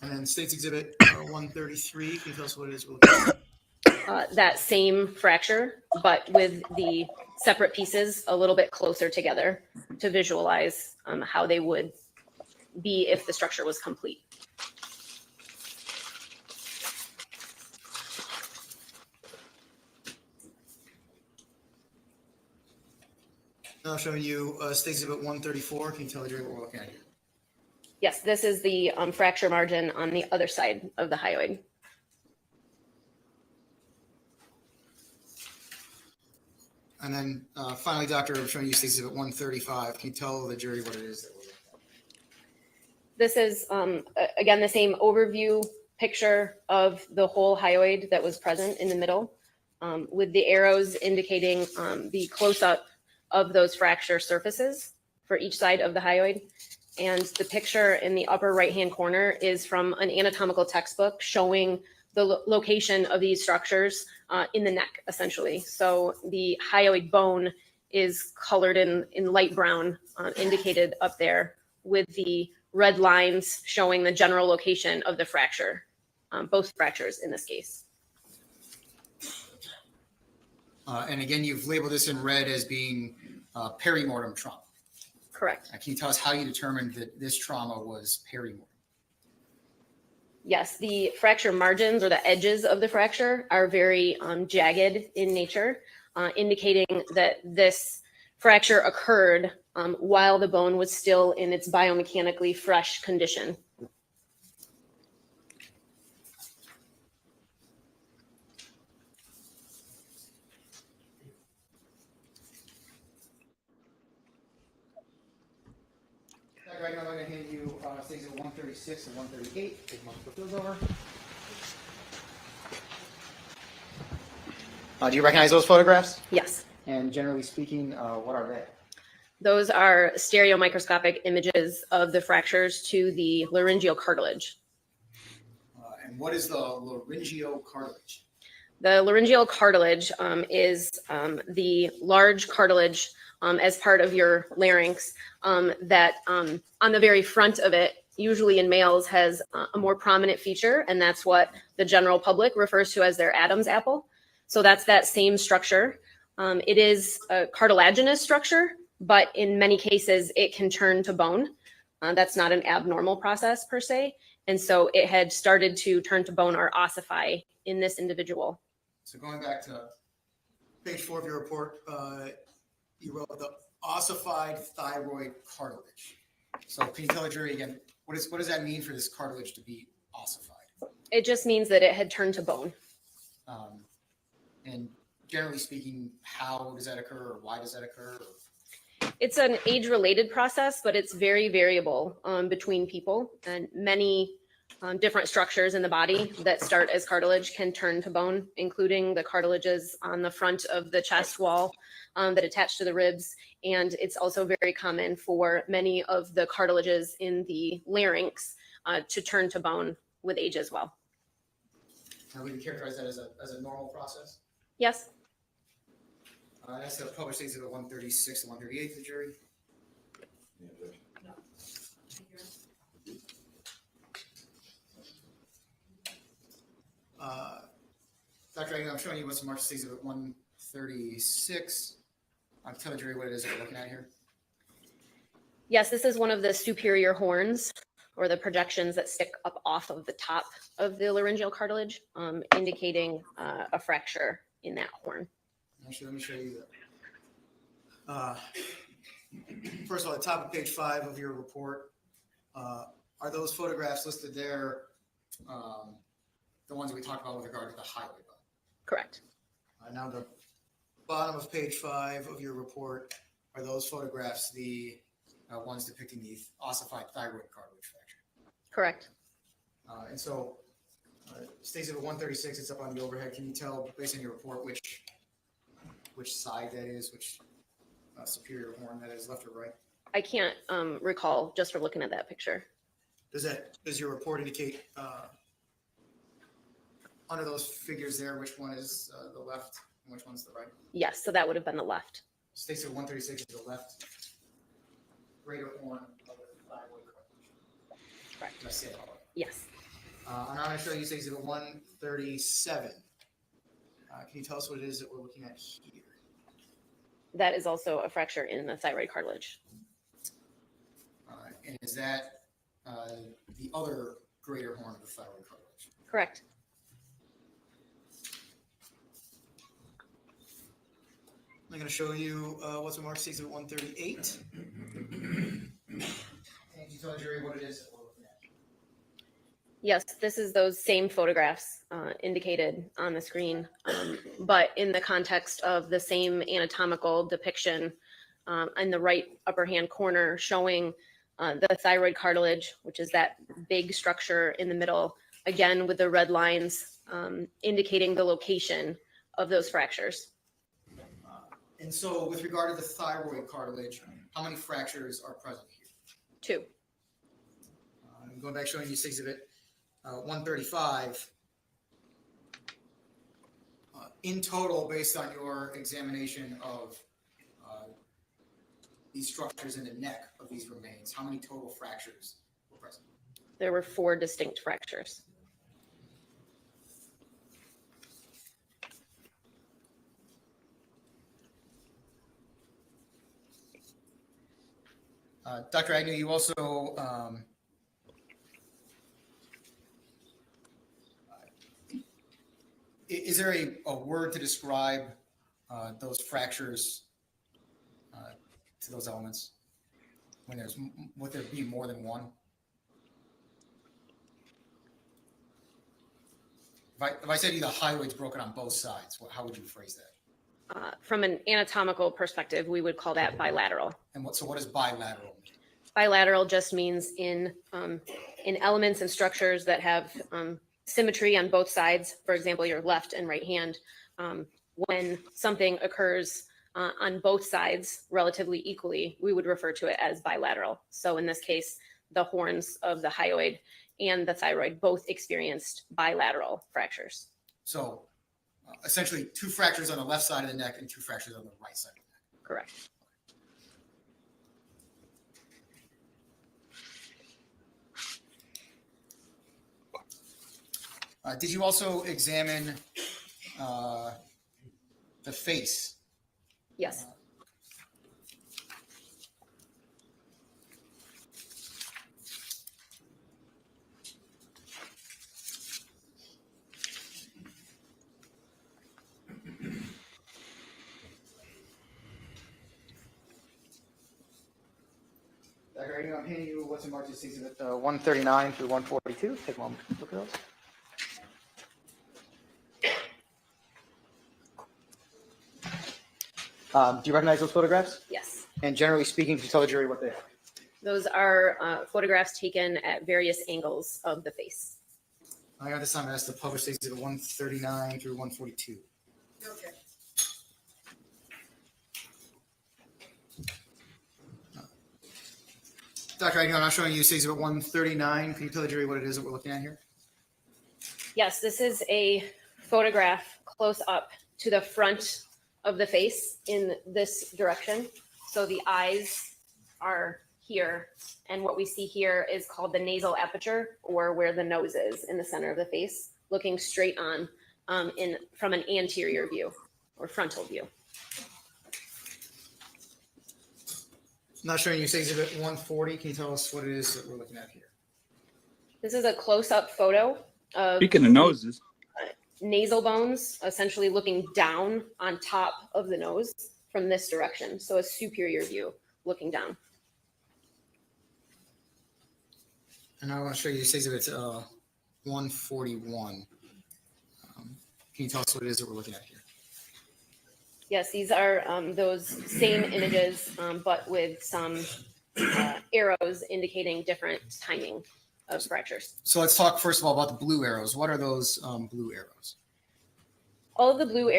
And then State's Exhibit 133. Can you tell us what it is we're looking at? That same fracture, but with the separate pieces a little bit closer together to visualize how they would be if the structure was complete. Now showing you State's Exhibit 134. Can you tell the jury what we're looking at here? Yes, this is the fracture margin on the other side of the hyoid. And then finally, Doctor, I'm showing you exhibit 135. Can you tell the jury what it is that we're looking at? This is, again, the same overview picture of the whole hyoid that was present in the middle, with the arrows indicating the close-up of those fracture surfaces for each side of the hyoid. And the picture in the upper right-hand corner is from an anatomical textbook showing the location of these structures in the neck, essentially. So the hyoid bone is colored in light brown, indicated up there, with the red lines showing the general location of the fracture, both fractures in this case. And again, you've labeled this in red as being perimortem trauma. Correct. Can you tell us how you determined that this trauma was perimortem? Yes, the fracture margins or the edges of the fracture are very jagged in nature, indicating that this fracture occurred while the bone was still in its biomechanically fresh condition. Right now, I'm going to hand you things at 136 and 138. Take them put those over. Do you recognize those photographs? Yes. And generally speaking, what are they? Those are stereomicroscopic images of the fractures to the laryngeal cartilage. And what is the laryngeal cartilage? The laryngeal cartilage is the large cartilage as part of your larynx that on the very front of it, usually in males, has a more prominent feature, and that's what the general public refers to as their Adam's apple. So that's that same structure. It is a cartilaginous structure, but in many cases it can turn to bone. That's not an abnormal process per se. And so it had started to turn to bone or ossify in this individual. So going back to page 4 of your report, you wrote the ossified thyroid cartilage. So can you tell the jury again, what does that mean for this cartilage to be ossified? It just means that it had turned to bone. And generally speaking, how does that occur, or why does that occur? It's an age-related process, but it's very variable between people, and many different structures in the body that start as cartilage can turn to bone, including the cartilages on the front of the chest wall that attach to the ribs. And it's also very common for many of the cartilages in the larynx to turn to bone with age as well. Now, would you characterize that as a normal process? Yes. That's the published exhibit 136 and 138 to the jury. Dr. Agnew, I'm showing you what's marked exhibit 136. Tell the jury what it is that we're looking at here. Yes, this is one of the superior horns, or the projections that stick up off of the top of the laryngeal cartilage, indicating a fracture in that horn. Actually, let me show you that. First of all, at the top of page 5 of your report, are those photographs listed there, the ones that we talked about with regard to the hyoid bone? Correct. Now, the bottom of page 5 of your report, are those photographs the ones depicting the ossified thyroid cartilage fracture? Correct. And so, states at 136, it's up on the overhead. Can you tell, based on your report, which side that is, which superior horn that is, left or right? I can't recall just from looking at that picture. Does your report indicate under those figures there which one is the left and which one's the right? Yes, so that would have been the left. States at 136 is the left greater horn of the thyroid cartilage. Correct. Did I say it? Yes. And I'm going to show you states at 137. Can you tell us what it is that we're looking at here? That is also a fracture in the thyroid cartilage. And is that the other greater horn of the thyroid cartilage? Correct. I'm going to show you what's marked states at 138. And you tell the jury what it is that we're looking at. Yes, this is those same photographs indicated on the screen, but in the context of the same anatomical depiction in the right upper hand corner showing the thyroid cartilage, which is that big structure in the middle, again with the red lines indicating the location of those fractures. And so with regard to the thyroid cartilage, how many fractures are present here? 2. I'm going back showing you exhibit 135. In total, based on your examination of these structures in the neck of these remains, how many total fractures were present? There were 4 distinct fractures. Dr. Agnew, you also is there a word to describe those fractures to those elements when would there be more than one? If I said to you the hyoid's broken on both sides, how would you phrase that? From an anatomical perspective, we would call that bilateral. And what does bilateral mean? Bilateral just means in elements and structures that have symmetry on both sides, for example, your left and right hand, when something occurs on both sides relatively equally, we would refer to it as bilateral. So in this case, the horns of the hyoid and the thyroid both experienced bilateral fractures. So essentially 2 fractures on the left side of the neck and 2 fractures on the right side of the neck. Correct. Did you also examine the face? Yes. Dr. Agnew, I'm handing you what's in marked as exhibit 139 through 142. Take a moment to look at those. Do you recognize those photographs? Yes. And generally speaking, can you tell the jury what they are? Those are photographs taken at various angles of the face. I got this time asked to publish exhibit 139 through 142. Okay. Dr. Agnew, I'm not showing you exhibit 139. Can you tell the jury what it is that we're looking at here? Yes, this is a photograph close up to the front of the face in this direction. So the eyes are here, and what we see here is called the nasal aperture, or where the nose is in the center of the face, looking straight on from an anterior view or frontal view. I'm not showing you exhibit 140. Can you tell us what it is that we're looking at here? This is a close-up photo of Speaking of noses, nasal bones, essentially looking down on top of the nose from this direction. So a superior view looking down. And I want to show you exhibit 141. Can you tell us what it is that we're looking at here? Yes, these are those same images, but with some arrows indicating different timing of fractures. So let's talk first of all about the blue arrows. What are those blue arrows? All of the blue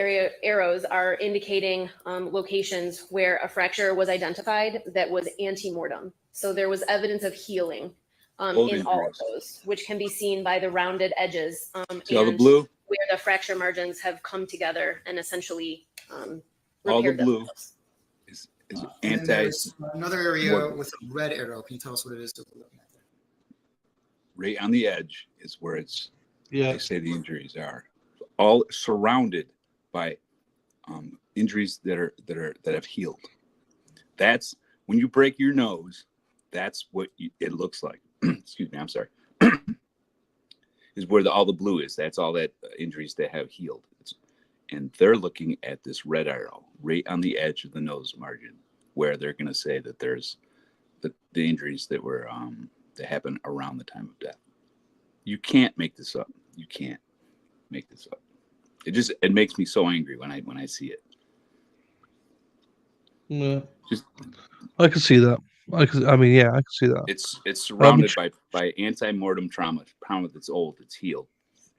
arrows are indicating locations where a fracture was identified that was ante-mortem. So there was evidence of healing in all of those, which can be seen by the rounded edges see all the blue? where the fracture margins have come together and essentially All the repaired blue themselves. is And anti. there's another area with a red arrow. Can you tell us what it is that we're looking at there? Right on the edge is where it's. Yeah. They say the injuries are all surrounded by injuries that have healed. That's when you break your nose. That's what it looks like. Excuse me. I'm sorry. Is where all the blue is. That's all that injuries that have healed. And they're looking at this red arrow right on the edge of the nose margin, where they're going to say that there's the injuries that were that happened around the time of death. You can't make this up. You can't make this up. It makes me so angry when I see it. Yeah. Just I can see that. I can see that. it's surrounded by anti-mortem trauma that's old, it's healed.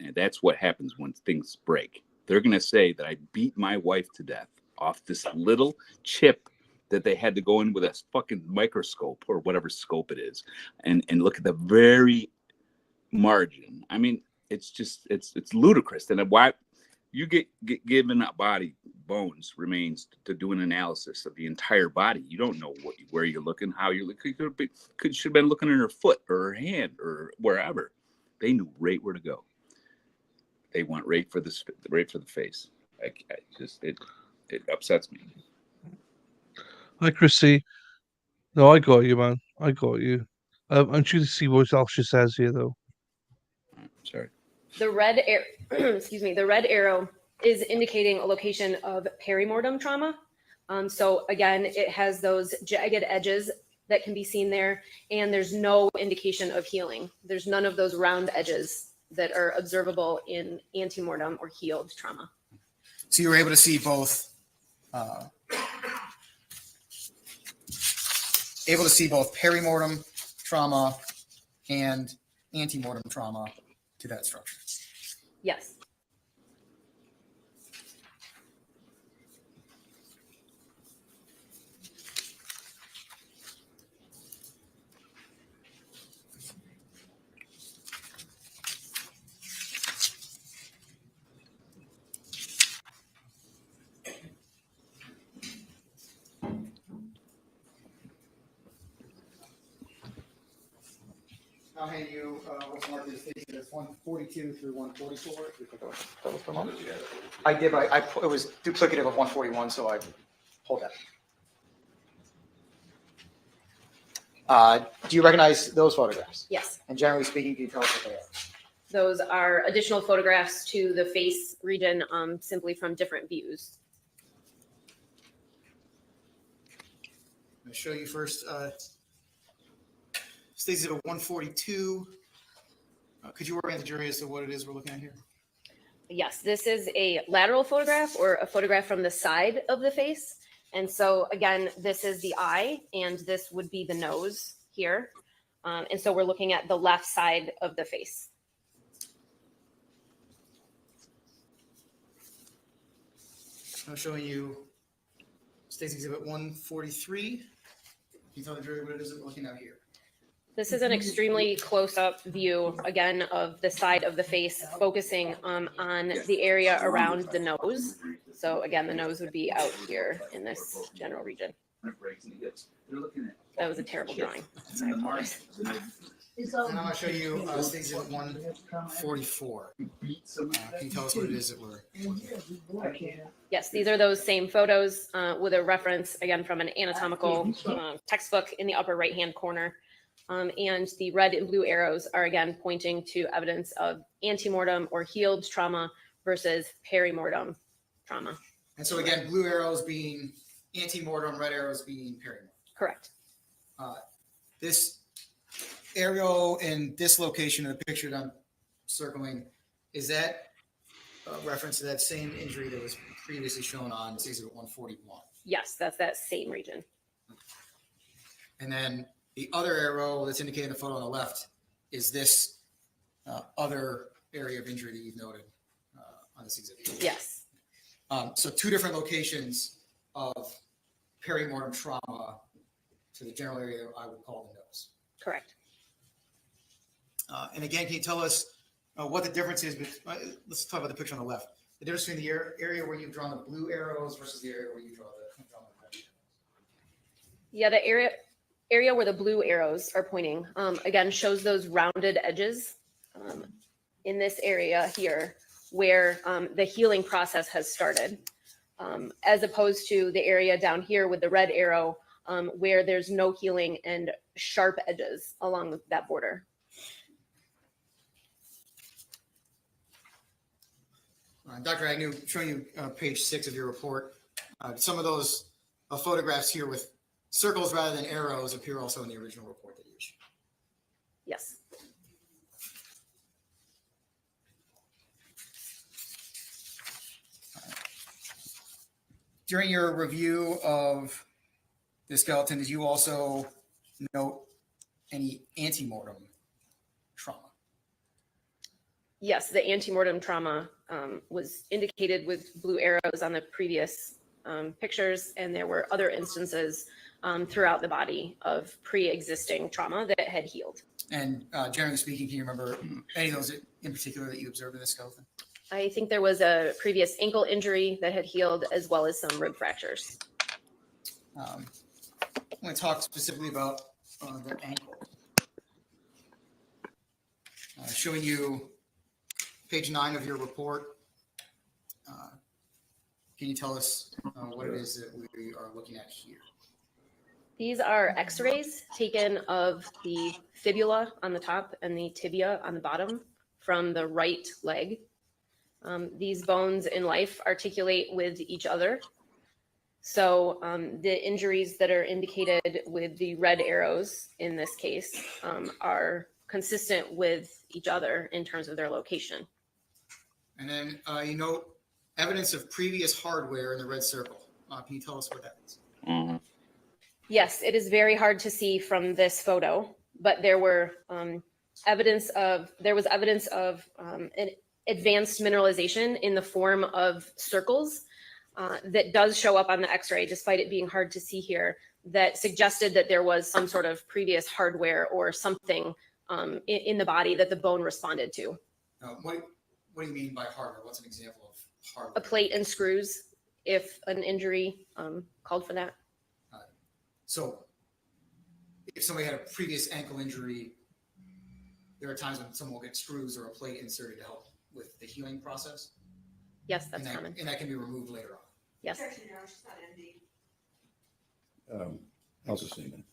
And that's what happens when things break. They're gonna say that I beat my wife to death off this little chip that they had to go in with a fucking microscope or whatever scope it is and look at the very margin. I mean, it's just it's ludicrous. And why you get given a body bones remains to do an analysis of the entire body. You don't know where you're looking, how you're looking. Should have been looking at her foot or her hand or wherever. They knew right where to go. They went right for the face. It upsets me. Hi, Chrissy. No, I got you, man. I got you. I'm trying to see what else she says here, though. Sorry. The red the red arrow is indicating a location of perimortem trauma. So again, it has those jagged edges that can be seen there, and there's no indication of healing. There's none of those round edges that are observable in antemortem or healed trauma. So you were able to see both perimortem trauma and antemortem trauma to that structure. Yes. I'll hand you what's marked as 142 through 144. I did, but it was duplicative of 141, so I pulled that. Do you recognize those photographs? Yes. And generally speaking, can you tell us what they are? Those are additional photographs to the face region, simply from different views. I'm going to show you first. States at 142. Could you orient the jury as to what it is we're looking at here? Yes, this is a lateral photograph or a photograph from the side of the face. And so again, this is the eye and this would be the nose here. And so we're looking at the left side of the face. I'm showing you States Exhibit 143. Can you tell the jury what it is that we're looking at here? This is an extremely close-up view, again, of the side of the face, focusing on the area around the nose. So again, the nose would be out here in this general region. That was a terrible drawing. I apologize. And I'm going to show you States Exhibit 144. Can you tell us what it is that we're looking at? Yes, these are those same photos with a reference, again, from an anatomical textbook in the upper right-hand corner. And the red and blue arrows are again pointing to evidence of antemortem or healed trauma versus perimortem trauma. And so again, blue arrows being antemortem, red arrows being perimortem. Correct. This arrow in this location in the picture that I'm circling, is that a reference to that same injury that was previously shown on Exhibit 141? Yes, that's that same region. And then the other arrow that's indicating the photo on the left is this other area of injury that you've noted on this exhibit. Yes. So two different locations of perimortem trauma to the general area that I would call the nose. Correct. And again, can you tell us what the difference is? Let's talk about the picture on the left. The difference between the area where you've drawn the blue arrows versus the area where you draw the red arrows. Yeah, the area where the blue arrows are pointing, again, shows those rounded edges in this area here where the healing process has started, as opposed to the area down here with the red arrow where there's no healing and sharp edges along that border. Dr. Agnew, showing you page 6 of your report, some of those photographs here with circles rather than arrows appear also in the original report that you issued. Yes. During your review of the skeleton, did you also note any antemortem trauma? Yes, the antemortem trauma was indicated with blue arrows on the previous pictures, and there were other instances throughout the body of pre-existing trauma that had healed. And generally speaking, can you remember any of those in particular that you observed in the skeleton? I think there was a previous ankle injury that had healed, as well as some rib fractures. I'm going to talk specifically about the ankle. Showing you page 9 of your report. Can you tell us what it is that we are looking at here? These are x-rays taken of the fibula on the top and the tibia on the bottom from the right leg. These bones in life articulate with each other. So the injuries that are indicated with the red arrows in this case are consistent with each other in terms of their location. And then you note evidence of previous hardware in the red circle. Can you tell us what that is? Mhm. Yes, it is very hard to see from this photo, but there was evidence of an advanced mineralization in the form of circles that does show up on the x-ray, despite it being hard to see here, that suggested that there was some sort of previous hardware or something in the body that the bone responded to. What do you mean by hardware? What's an example of hardware? A plate and screws, if an injury called for that. So if somebody had a previous ankle injury, there are times when someone will get screws or a plate inserted to help with the healing process? Yes, that's common. And that can be removed later on? Yes. I'll sustain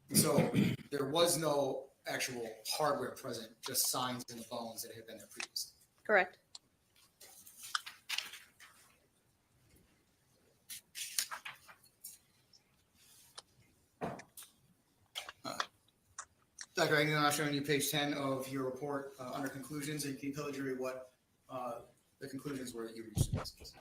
that. So there was no actual hardware present, just signs in the bones that had been there previously? Correct. Dr. Agnew, I'm showing you page 10 of your report under conclusions, and can you tell the jury what the conclusions were that you reached in this case?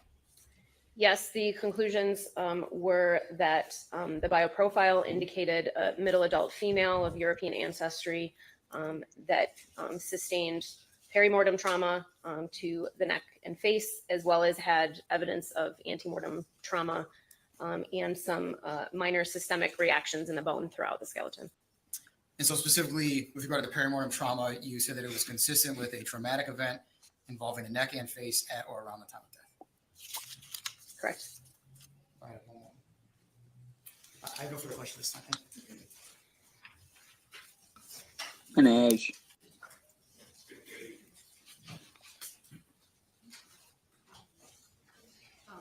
Yes, the conclusions were that the bioprofile indicated a middle adult female of European ancestry that sustained perimortem trauma to the neck and face, as well as had evidence of antemortem trauma and some minor systemic reactions in the bone throughout the skeleton. And so specifically with regard to the perimortem trauma, you said that it was consistent with a traumatic event involving the neck and face at or around the time of death. Correct. I have no further questions this time. And Ash.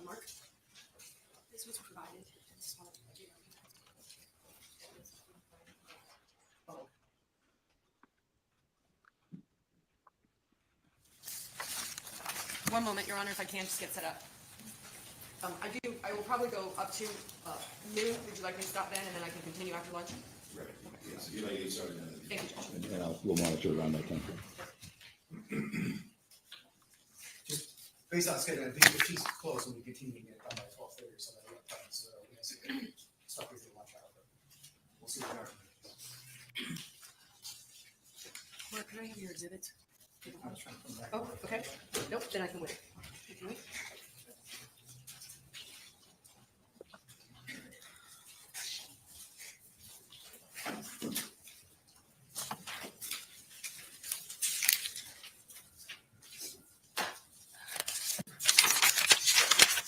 Mark, this was provided. One moment, Your Honor, if I can just get set up. I will probably go up to noon. Would you like me to stop then, and then I can continue after lunch? Right. Yes, you like to get started on it. Thank you, Judge. And we'll monitor around that time. Just based on schedule, I think if she's close, we'll be continuing it by 12:30 or something. So we can stop here through lunch hour, but we'll see what happens. Mark, can I have your exhibit? I was trying to come back. Oh, okay. Nope, then I can wait. You can wait.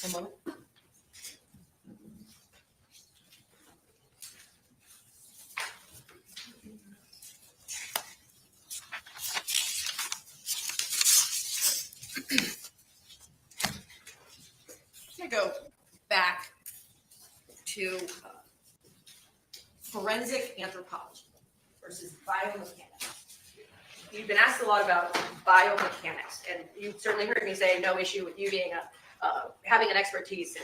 One moment. I'm gonna go back to forensic anthropology versus biomechanics. You've been asked a lot about biomechanics, and you've certainly heard me say no issue with you being having an expertise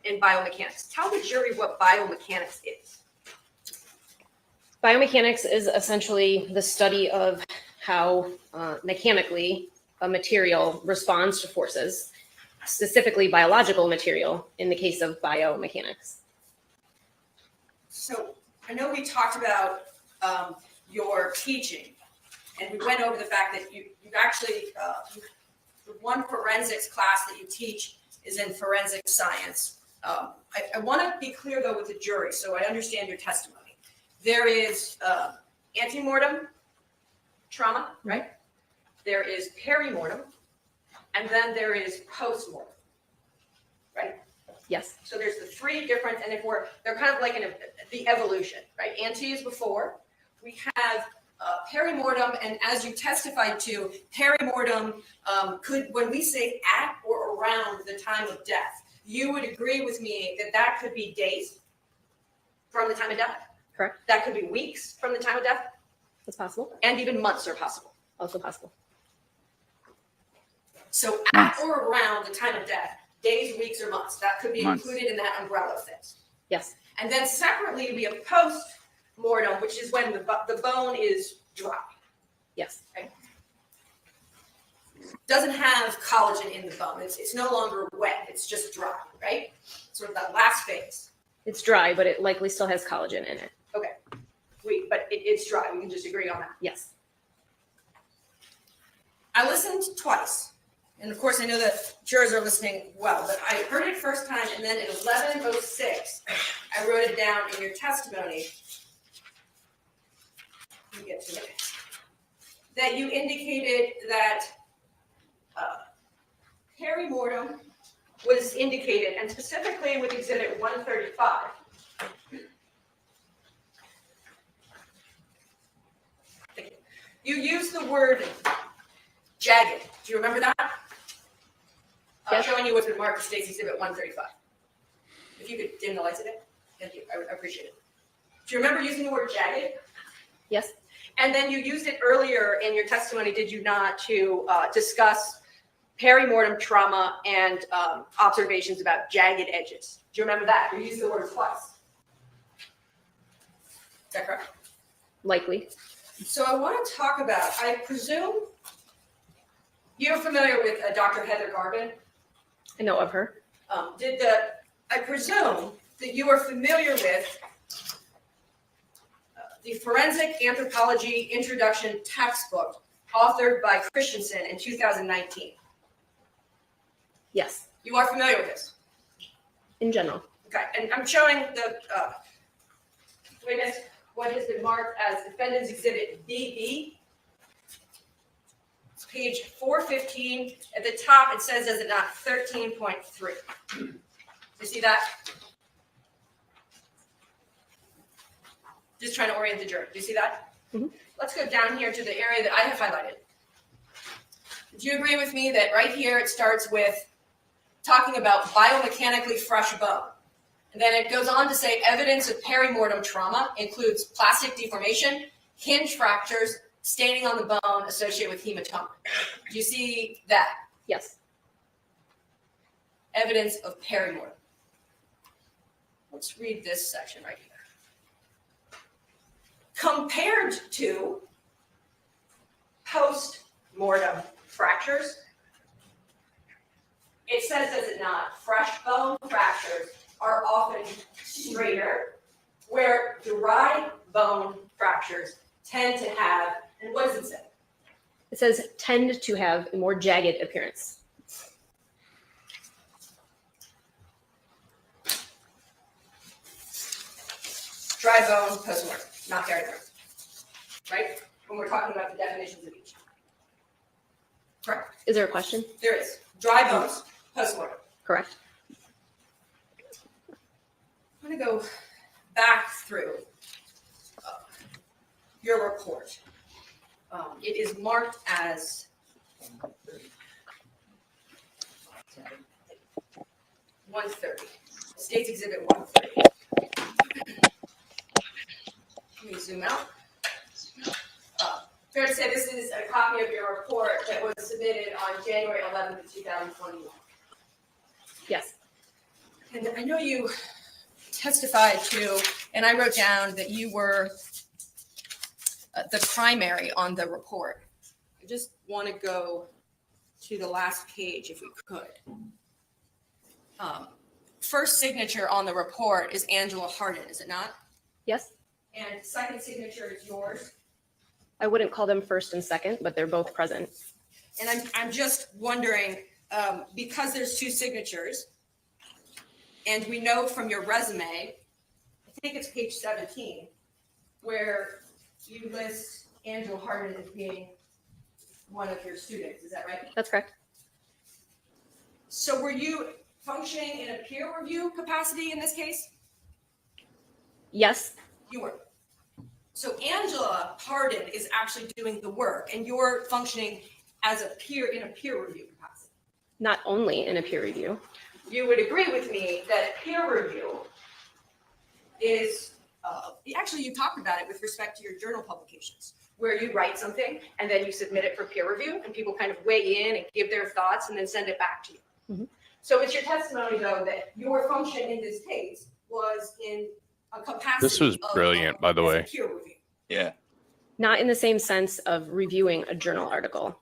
in biomechanics. Tell the jury what biomechanics is. Biomechanics is essentially the study of how mechanically a material responds to forces. specifically biological material in the case of biomechanics. So I know we talked about your teaching, and we went over the fact that you actually, the one forensics class that you teach is in forensic science. I want to be clear, though, with the jury, so I understand your testimony. There is antemortem trauma, right? There is perimortem, and then there is postmortem, right? Yes. So there's the three different, and they're kind of like the evolution, right? Ante is before. We have perimortem, and as you testified to, perimortem could, when we say at or around the time of death, you would agree with me that that could be days from the time of death? Correct. That could be weeks from the time of death? That's possible. And even months are possible. Also possible. So at or around the time of death, days, weeks, or months, that could be included in that umbrella of things. Yes. And then separately, we have post-mortem, which is when the bone is dry. Yes. Right? Doesn't have collagen in the bone. It's no longer wet. It's just dry, right? Sort of that last phase. It's dry, but it likely still has collagen in it. Okay. But it's dry. We can just agree on that. Yes. I listened twice. And of course, I know that jurors are listening well, but I heard it first time, and then at 11:06, I wrote it down in your testimony. Let me get to it. That you indicated that perimortem was indicated, and specifically with Exhibit 135. You used the word jagged. Do you remember that? I'm Yes. showing you what's been marked as State's Exhibit 135. If you could dim the lights a bit, thank you. I would appreciate it. Do you remember using the word jagged? Yes. And then you used it earlier in your testimony, did you not, to discuss perimortem trauma and observations about jagged edges? Do you remember that? You used the word twice. Is that correct? Likely. So I want to talk about, I presume you're familiar with Dr. Heather Garvin. I know of her. I presume that you are familiar with the Forensic Anthropology Introduction textbook authored by Christensen in 2019. Yes. You are familiar with this? In general. Okay, and I'm showing the witness what has been marked as Defendant's Exhibit BB. It's page 415. At the top, it says, is it not, 13.3. You see that? Just trying to orient the jury. Do you see that? Mm-hmm. Let's go down here to the area that I have highlighted. Do you agree with me that right here it starts with talking about biomechanically fresh bone? And then it goes on to say evidence of perimortem trauma includes plastic deformation, hinge fractures, staining on the bone associated with hematoma. Do you see that? Yes. Evidence of perimortem. Let's read this section right here. Compared to post-mortem fractures, it says, does it not, fresh bone fractures are often straighter, where dry bone fractures tend to have, and what does it say? It says tend to have a more jagged appearance. Dry bone, post-mortem, not perimortem, right? When we're talking about the definitions of each. Correct. Is there a question? There is. Dry bones, post-mortem. Correct. I'm going to go back through your report. It is marked as 130. State's Exhibit 130. Let me zoom out. Fair to say this is a copy of your report that was submitted on January 11th of 2021. Yes. And I know you testified to, and I wrote down that you were the primary on the report. I just want to go to the last page if we could. first signature on the report is Angela Hardin, is it not? Yes, And second signature is yours. I wouldn't call them first and second, but they're both present. And I'm just wondering, because there's two signatures, and we know from your resume, I think it's page 17, where you list Angela Hardin as being one of your students. Is that right? That's correct. So were you functioning in a peer review capacity in this case? Yes, You were. So Angela Hardin is actually doing the work, and you're functioning as a peer in a peer review capacity. not only in a peer review. You would agree with me that peer review is, actually you talked about it with respect to your journal publications, where you write something and then you submit it for peer review and people kind of weigh in and give their thoughts and then send it back to you. Mm-hmm. So it's your testimony though that your function in this case was in a capacity. This was brilliant, by the way. Peer review. Yeah. Not in the same sense of reviewing a journal article.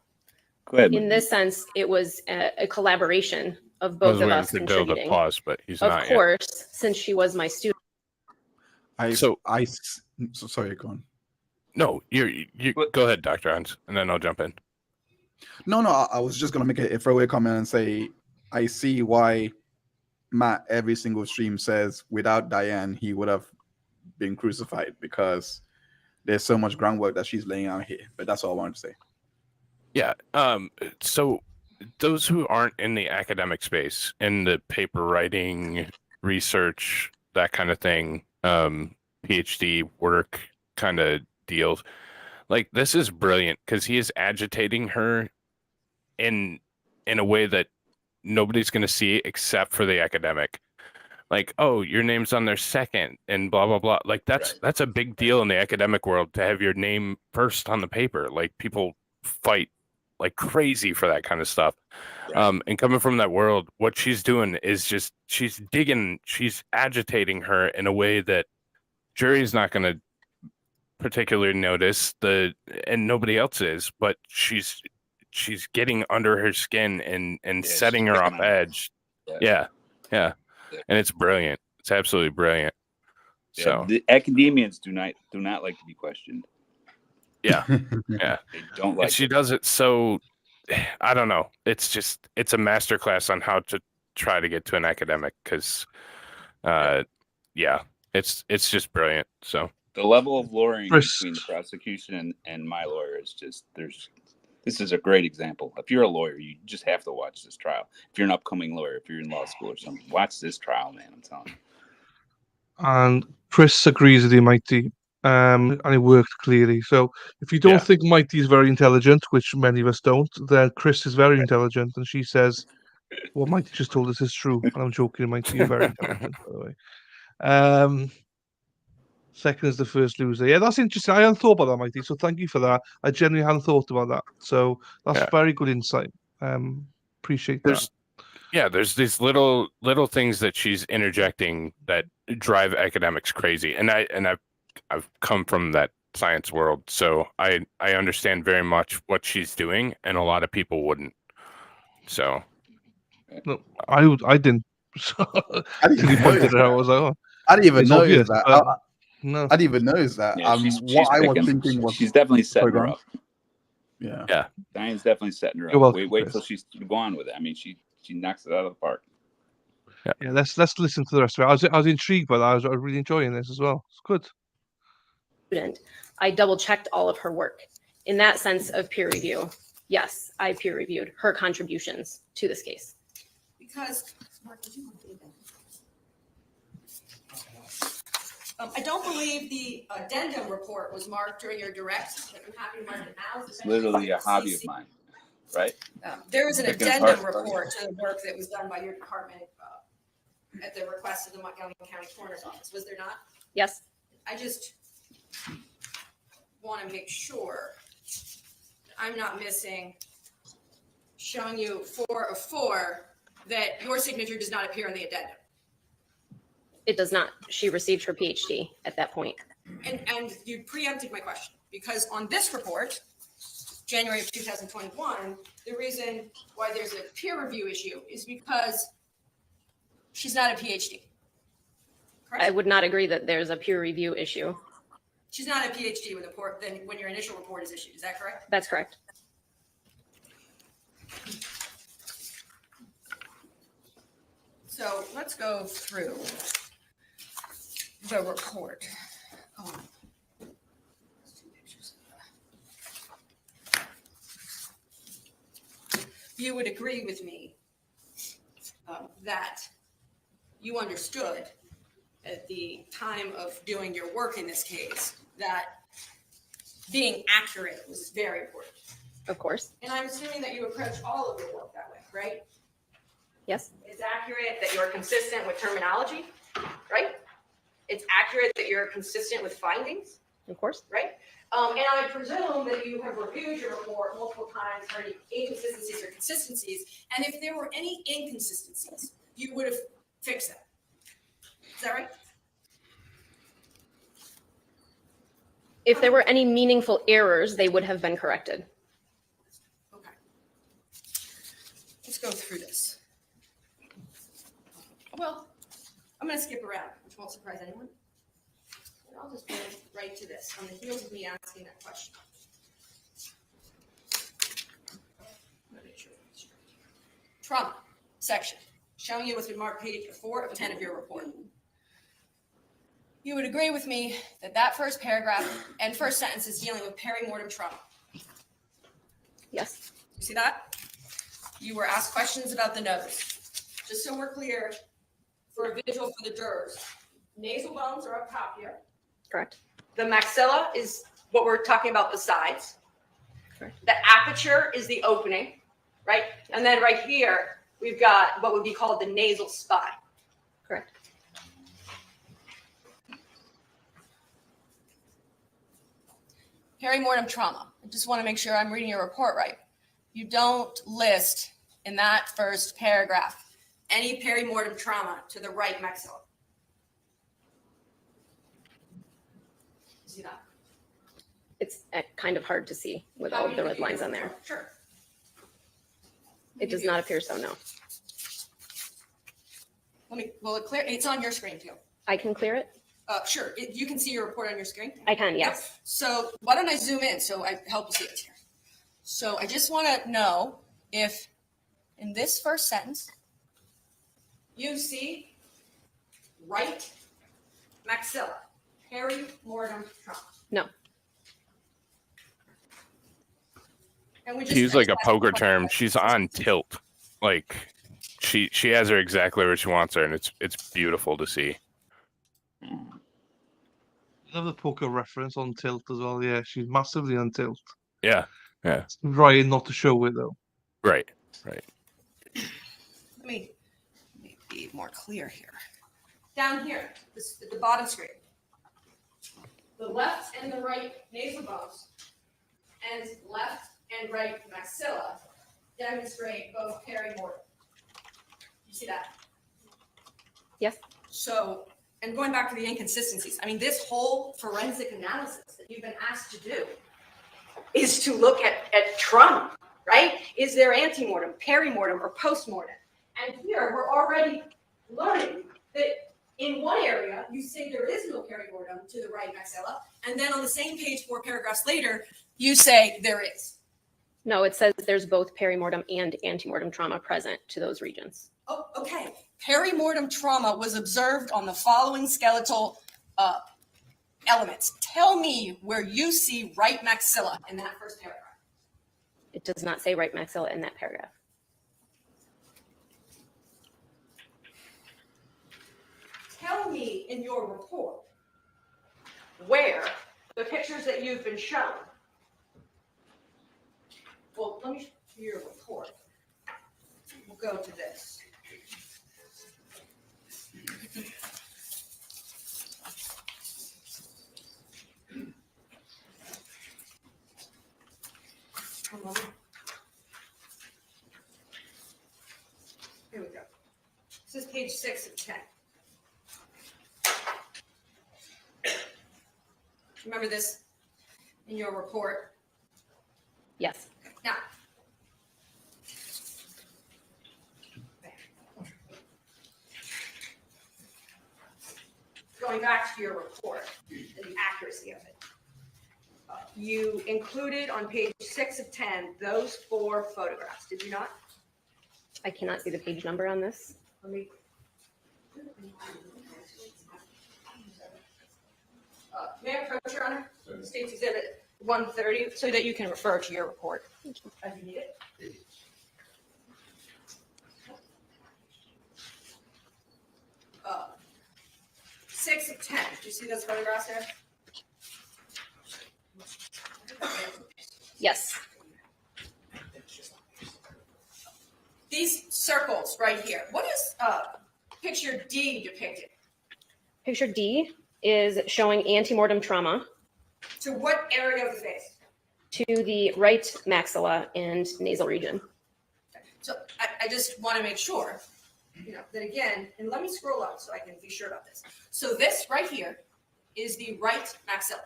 Go ahead. In this sense, it was a collaboration of I was both of waiting us for Dill to contributing. pause, but he's Of not yet. course, since she was my student. So sorry, go on. No, you go ahead, Dr. Hans, and then I'll jump in. No, I was just gonna make a throwaway comment and say I see why Matt every single stream says without Diane he would have been crucified, because there's so much groundwork that she's laying out here. But that's all I wanted to say. Yeah. So those who aren't in the academic space, in the paper writing, research, that kind of thing, PhD work kind of deals, like this is brilliant because he is agitating her in a way that nobody's going to see except for the academic. Like, oh, your name's on their second and blah, blah, blah. Like that's a big deal in the academic world to have your name first on the paper. Like people fight like crazy for that kind of stuff. Right. And coming from that world, what she's doing is just, she's agitating her in a way that jury's not going to particularly notice, and nobody else is, but she's getting under her skin and setting her off edge. Yeah. And it's brilliant. It's absolutely brilliant. Yeah, so the academians do not like to be questioned. Yeah. They don't like and she does it so, I don't know. It's a masterclass on how to try to get to an academic because, it's just brilliant. So the level of lawyering between the prosecution and my lawyer is just, this is a great example. If you're a lawyer, you just have to watch this trial. If you're an upcoming lawyer, if you're in law school or something, watch this trial, man. I'm telling you. And Chris agrees with you, Mighty. And it worked clearly. So if you don't think Mighty is very intelligent, which many of us don't, then Chris is very intelligent. And she says, what Mighty just told us is true. And I'm joking, Mighty, you're very intelligent, by the way. Second is the first loser. Yeah, that's interesting. I hadn't thought about that, Mighty. So thank you for that. I genuinely hadn't thought about that. So that's very good insight. Appreciate that. There's these little things that she's interjecting that drive academics crazy. And I've come from that science world, so I understand very much what she's doing, and a lot of people wouldn't. So no, I didn't. I didn't even pointed it out. I was like, I didn't even notice that. No, I didn't even notice that. Yeah, what I was thinking was she's definitely setting her up. Yeah. Diane's definitely setting her up. Welcome, wait till she's gone with it. I mean, she knocks it out of the park. Yeah, let's listen to the rest of it. I was intrigued by that. I was really enjoying this as well. It's good. I double checked all of her work. In that sense of peer review, yes, I peer reviewed her contributions to this case. Because, Mark, did you want to do that? I don't believe the addendum report was marked during your direct, but I'm happy to mark it now. It's literally a hobby of mine, right? There was an addendum report to the work that was done by your department at the request of the Montgomery County Coroner's Office, was there not? Yes. I just want to make sure I'm not missing showing you 4 of 4 that your signature does not appear in the addendum. It does not. She received her PhD at that point. And you preempted my question, because on this report, January of 2021, the reason why there's a peer review issue is because She's not a PhD. Correct? I would not agree that there's a peer review issue. She's not a PhD when your initial report is issued. Is that correct? That's correct. So let's go through the report. Oh. You would agree with me that you understood at the time of doing your work in this case that being accurate was very important. Of course. And I'm assuming that you approach all of your work that way, right? Yes. It's accurate that you're consistent with terminology, right? It's accurate that you're consistent with findings, Of course. right? And I presume that you have reviewed your report multiple times for any inconsistencies or consistencies. And if there were any inconsistencies, you would have fixed them. Is that right? If there were any meaningful errors, they would have been corrected. Okay. Let's go through this. Well, I'm going to skip around, which won't surprise anyone. And I'll just go right to this on the heels of me asking that question. Trauma section, showing you what's been marked page 4 of 10 of your report. You would agree with me that that first paragraph and first sentence is dealing with perimortem trauma. Yes. You see that? You were asked questions about the nose. Just so we're clear, for a visual for the jurors, nasal bones are up top here. Correct. The maxilla is what we're talking about, the sides. Correct. The aperture is the opening, right? And then right here, we've got what would be called the nasal spine. Correct. Perimortem trauma. I just want to make sure I'm reading your report right. You don't list in that first paragraph any perimortem trauma to the right maxilla. See that? It's kind of hard to see with all of the red lines on there. Sure. It does not appear so, no. Will it clear? It's on your screen too. I can clear it? Sure. You can see your report on your screen? I can, yes. Yep. So why don't I zoom in so I help you see it here. So I just want to know if in this first sentence, you see right maxilla, perimortem trauma. No. And we To use like a poker term, she's on tilt. Like she has her exactly where she wants her, and it's beautiful to see. I love the poker reference on tilt as well. Yeah, she's massively on tilt. Yeah. Trying not to show it though. Right. Let me be more clear here. Down here, at the bottom screen, the left and the right nasal bones and left and right maxilla demonstrate both perimortem. You see that? Yes. So, and going back to the inconsistencies, I mean, this whole forensic analysis that you've been asked to do is to look at trauma, right? Is there antemortem, perimortem, or postmortem? And here we're already learning that in one area, you say there is no perimortem to the right maxilla, and then on the same page, 4 paragraphs later, you say there is. No, it says there's both perimortem and antemortem trauma present to those regions. Oh, okay. Perimortem trauma was observed on the following skeletal elements. Tell me where you see right maxilla in that first paragraph. It does not say right maxilla in that paragraph. Tell me in your report where the pictures that you've been shown. Well, let me show you your report. We'll go to this. One moment. Here we go. This is page 6 of 10. Remember this in your report? Yes. Now, going back to your report and the accuracy of it. You included on page 6 of 10 those 4 photographs, did you not? I cannot see the page number on this. Let me. May I approach, Your Honor? State's Exhibit 130, so that you can refer to your report as you need it. 6 of 10. Do you see those photographs there? Yes. These circles right here. What is picture D depicted? Picture D is showing antemortem trauma To what area of the face? to the right maxilla and nasal region. So I just want to make sure, that again, and let me scroll up so I can be sure about this. So this right here is the right maxilla.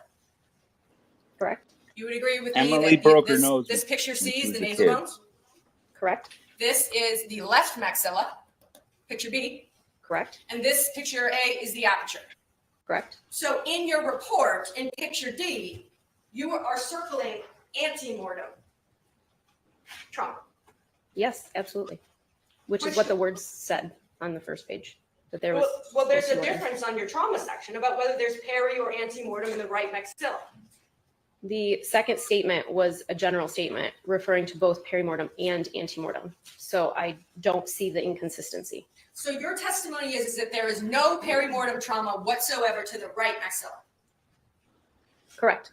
Correct? You would agree with me Emily that broke her nose this picture when she sees was the a nasal kid. bones? Correct? This is the left maxilla, picture B, Correct? and this picture A is the aperture. Correct? So in your report, in picture D, you are circling antemortem trauma. Yes, absolutely. Which is what the words said on the first page, that there was. Well, there's a postmortem. difference on your trauma section about whether there's peri or antemortem in the right maxilla. The second statement was a general statement referring to both perimortem and antemortem. So I don't see the inconsistency. So your testimony is that there is no perimortem trauma whatsoever to the right maxilla. Correct?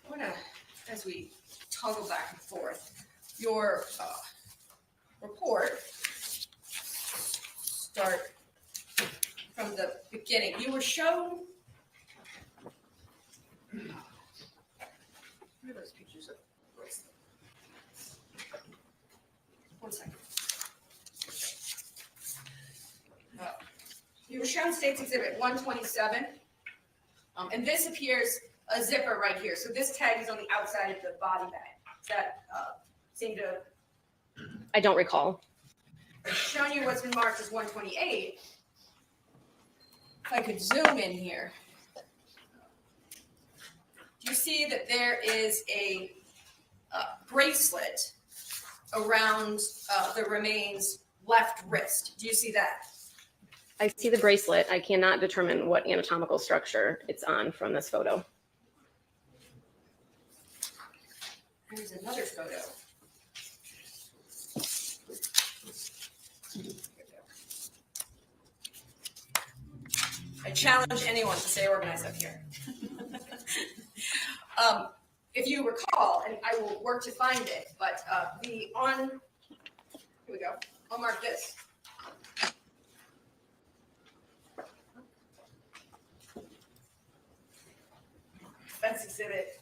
I'm gonna, as we toggle back and forth, your report, start from the beginning. You were shown. Where are those pictures of bracelet? One second. You were shown State's Exhibit 127, and this appears a zipper right here. So this tag is on the outside of the body bag. Does that seem to? I don't recall. I've shown you what's been marked as 128. If I could zoom in here. Do you see that there is a bracelet around the remains left wrist? Do you see that? I see the bracelet. I cannot determine what anatomical structure it's on from this photo. There's another photo. I challenge anyone to stay organized up here. If you recall, and I will work to find it, but here we go. I'll mark this. That's exhibit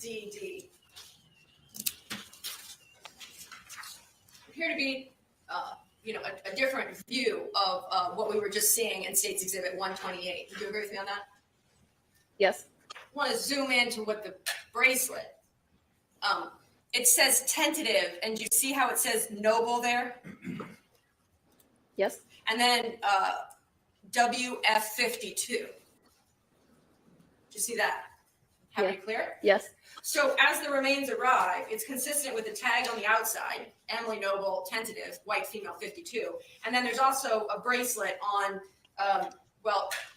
DD. Appear to be, a different view of what we were just seeing in State's Exhibit 128. Would you agree with me on that? Yes? I want to zoom into what the bracelet. It says tentative, and you see how it says noble there? Yes? And then WF52. Do you see that? Have Yeah. we clear it? Yes? So as the remains arrive, it's consistent with the tag on the outside, Emily Noble, tentative, white female 52. And then there's also a bracelet on,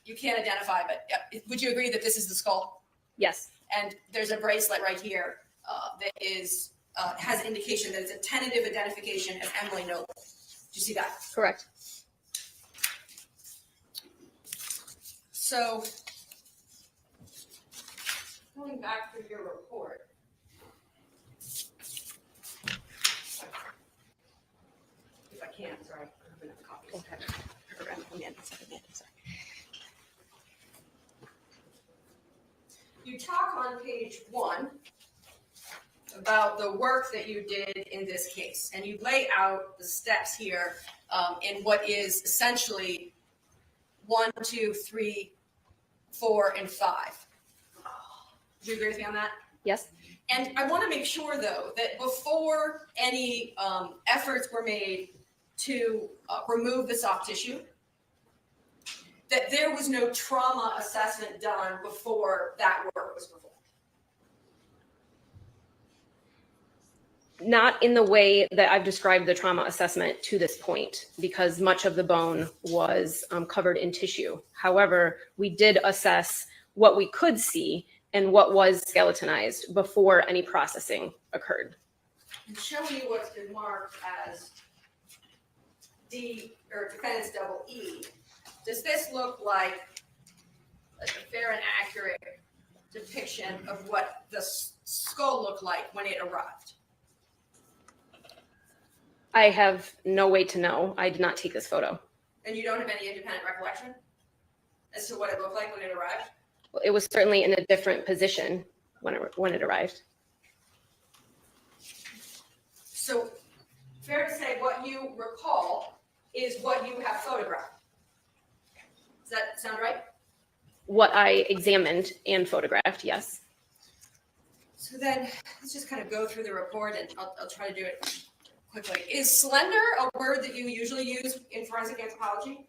you can't identify, but would you agree that this is the skull? Yes. And there's a bracelet right here that is has indication that it's a tentative identification as Emily Noble. Do you see that? Correct. So going back through your report. If I can, sorry, I'm going to copy. Okay. You talk on page 1 about the work that you did in this case, and you lay out the steps here in what is essentially 1, 2, 3, 4, and 5. Do you agree with me on that? Yes? And I want to make sure, though, that before any efforts were made to remove the soft tissue, that there was no trauma assessment done before that work was performed. Not in the way that I've described the trauma assessment to this point, because much of the bone was covered in tissue. However, we did assess what we could see and what was skeletonized before any processing occurred. I'm showing you what's been marked as D or defendant's double E. Does this look like a fair and accurate depiction of what the skull looked like when it arrived? I have no way to know. I did not take this photo. And you don't have any independent recollection as to what it looked like when it arrived? Well, it was certainly in a different position when it arrived. So fair to say what you recall is what you have photographed. Does that sound right? What I examined and photographed, yes. So then let's just kind of go through the report, and I'll try to do it quickly. Is slender a word that you usually use in forensic anthropology?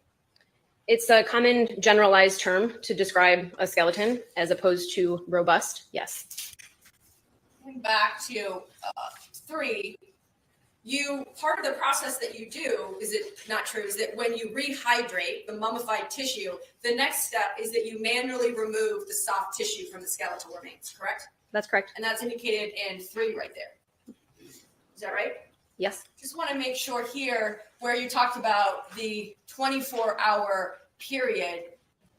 It's a common generalized term to describe a skeleton as opposed to robust, yes. Going back to 3, part of the process that you do, is it not true, is that when you rehydrate the mummified tissue, the next step is that you manually remove the soft tissue from the skeletal remains, correct? That's correct. And that's indicated in 3 right there. Is that right? Yes. Just want to make sure here where you talked about the 24-hour period,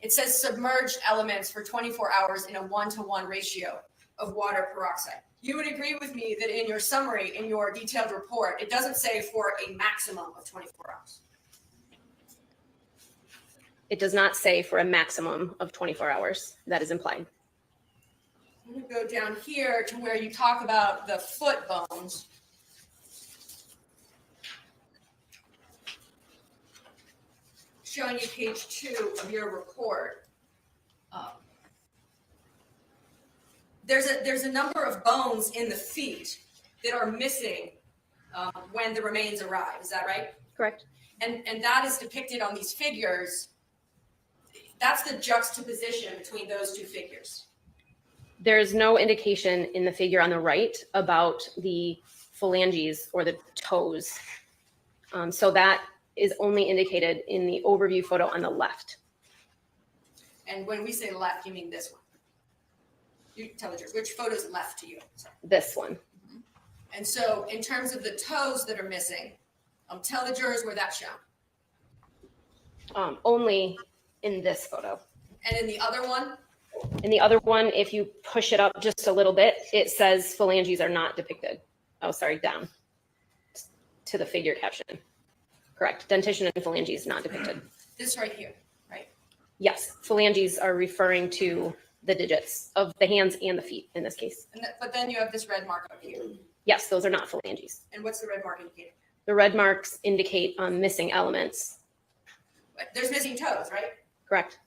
it says submerged elements for 24 hours in a 1-to-1 ratio of water peroxide. You would agree with me that in your summary, in your detailed report, it doesn't say for a maximum of 24 hours. It does not say for a maximum of 24 hours. That is implied. I'm going to go down here to where you talk about the foot bones. Showing you page 2 of your report. There's a number of bones in the feet that are missing when the remains arrive. Is that right? Correct. And that is depicted on these figures. That's the juxtaposition between those 2 figures. There is no indication in the figure on the right about the phalanges or the toes. So that is only indicated in the overview photo on the left. And when we say left, you mean this one? You tell the jury, which photo is left to you? Sorry. This one. Mm-hmm. And so in terms of the toes that are missing, tell the jurors where that's shown. Only in this photo. And in the other one? In the other one, if you push it up just a little bit, it says phalanges are not depicted. Oh, sorry, down to the figure caption. Correct. Dentition and phalanges not depicted. This right here, right? Yes, phalanges are referring to the digits of the hands and the feet in this case. But then you have this red mark up here. Yes, those are not phalanges. And what's the red mark indicating? The red marks indicate missing elements. There's missing toes, right? Correct.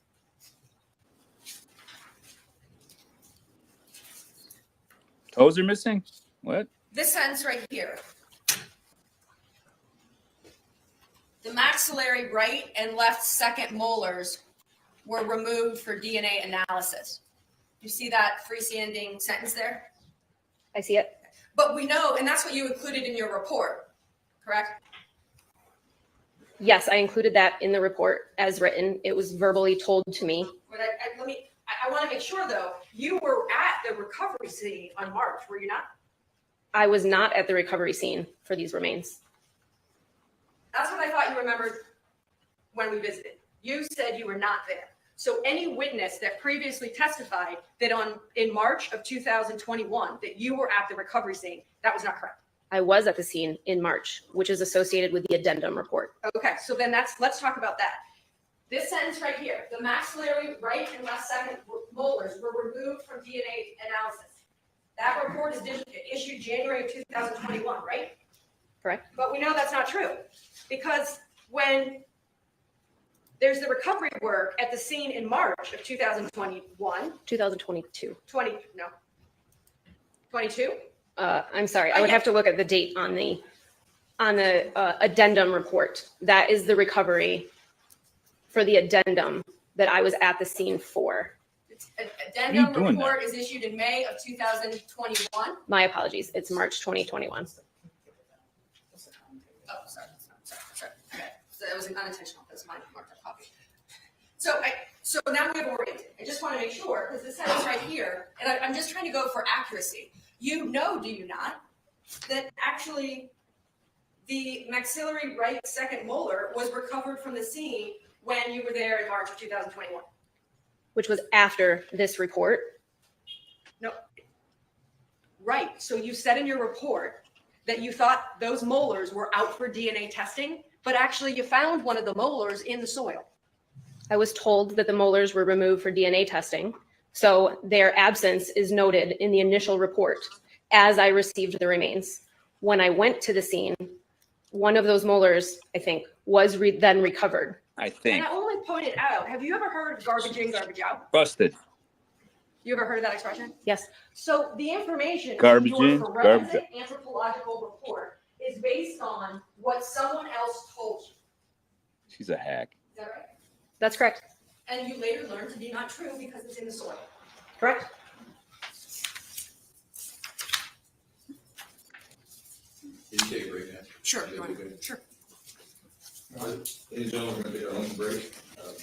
Toes are missing? What? This sentence right here. The maxillary right and left second molars were removed for DNA analysis. You see that freestanding sentence there? I see it. But we know, and that's what you included in your report, correct? Yes, I included that in the report as written. It was verbally told to me. But I want to make sure though, you were at the recovery scene on March, were you not? I was not at the recovery scene for these remains. That's what I thought you remembered when we visited. You said you were not there. So any witness that previously testified that in March of 2021 that you were at the recovery scene, that was not correct. I was at the scene in March, which is associated with the addendum report. Okay, so then let's talk about that. This sentence right here, the maxillary right and left second molars were removed from DNA analysis. That report is issued January of 2021, right? Correct. But we know that's not true because when there's the recovery work at the scene in March of 2021. 2022. 22? I'm sorry. I would have to look at the date on the On the addendum report. That is the recovery for the addendum that I was at the scene for. Addendum report is issued in May of 2021. My apologies. It's March 2021. Oh, sorry. Okay. So that was an unintentional. That's my marked up copy. So now we have oriented. I just want to make sure, because this says right here, and I'm just trying to go for accuracy. You know, do you not, that actually the maxillary right second molar was recovered from the scene when you were there in March of 2021? Which was after this report. No. Right. So you said in your report that you thought those molars were out for DNA testing, but actually you found one of the molars in the soil. I was told that the molars were removed for DNA testing. So their absence is noted in the initial report as I received the remains. When I went to the scene, one of those molars, I think, was then recovered. I think. And I only pointed out, have you ever heard garbage in, garbage out? Busted. You ever heard of that expression? Yes. So the information Garbage in your in, forensic garbage anthropological report is based on what someone else told you. She's a hack. Is that right? That's correct. And you later learned to be not true because it's in the soil. Correct. Can you take a break now? Sure. You want to- Sure. Ladies and gentlemen, we're going to take our own break.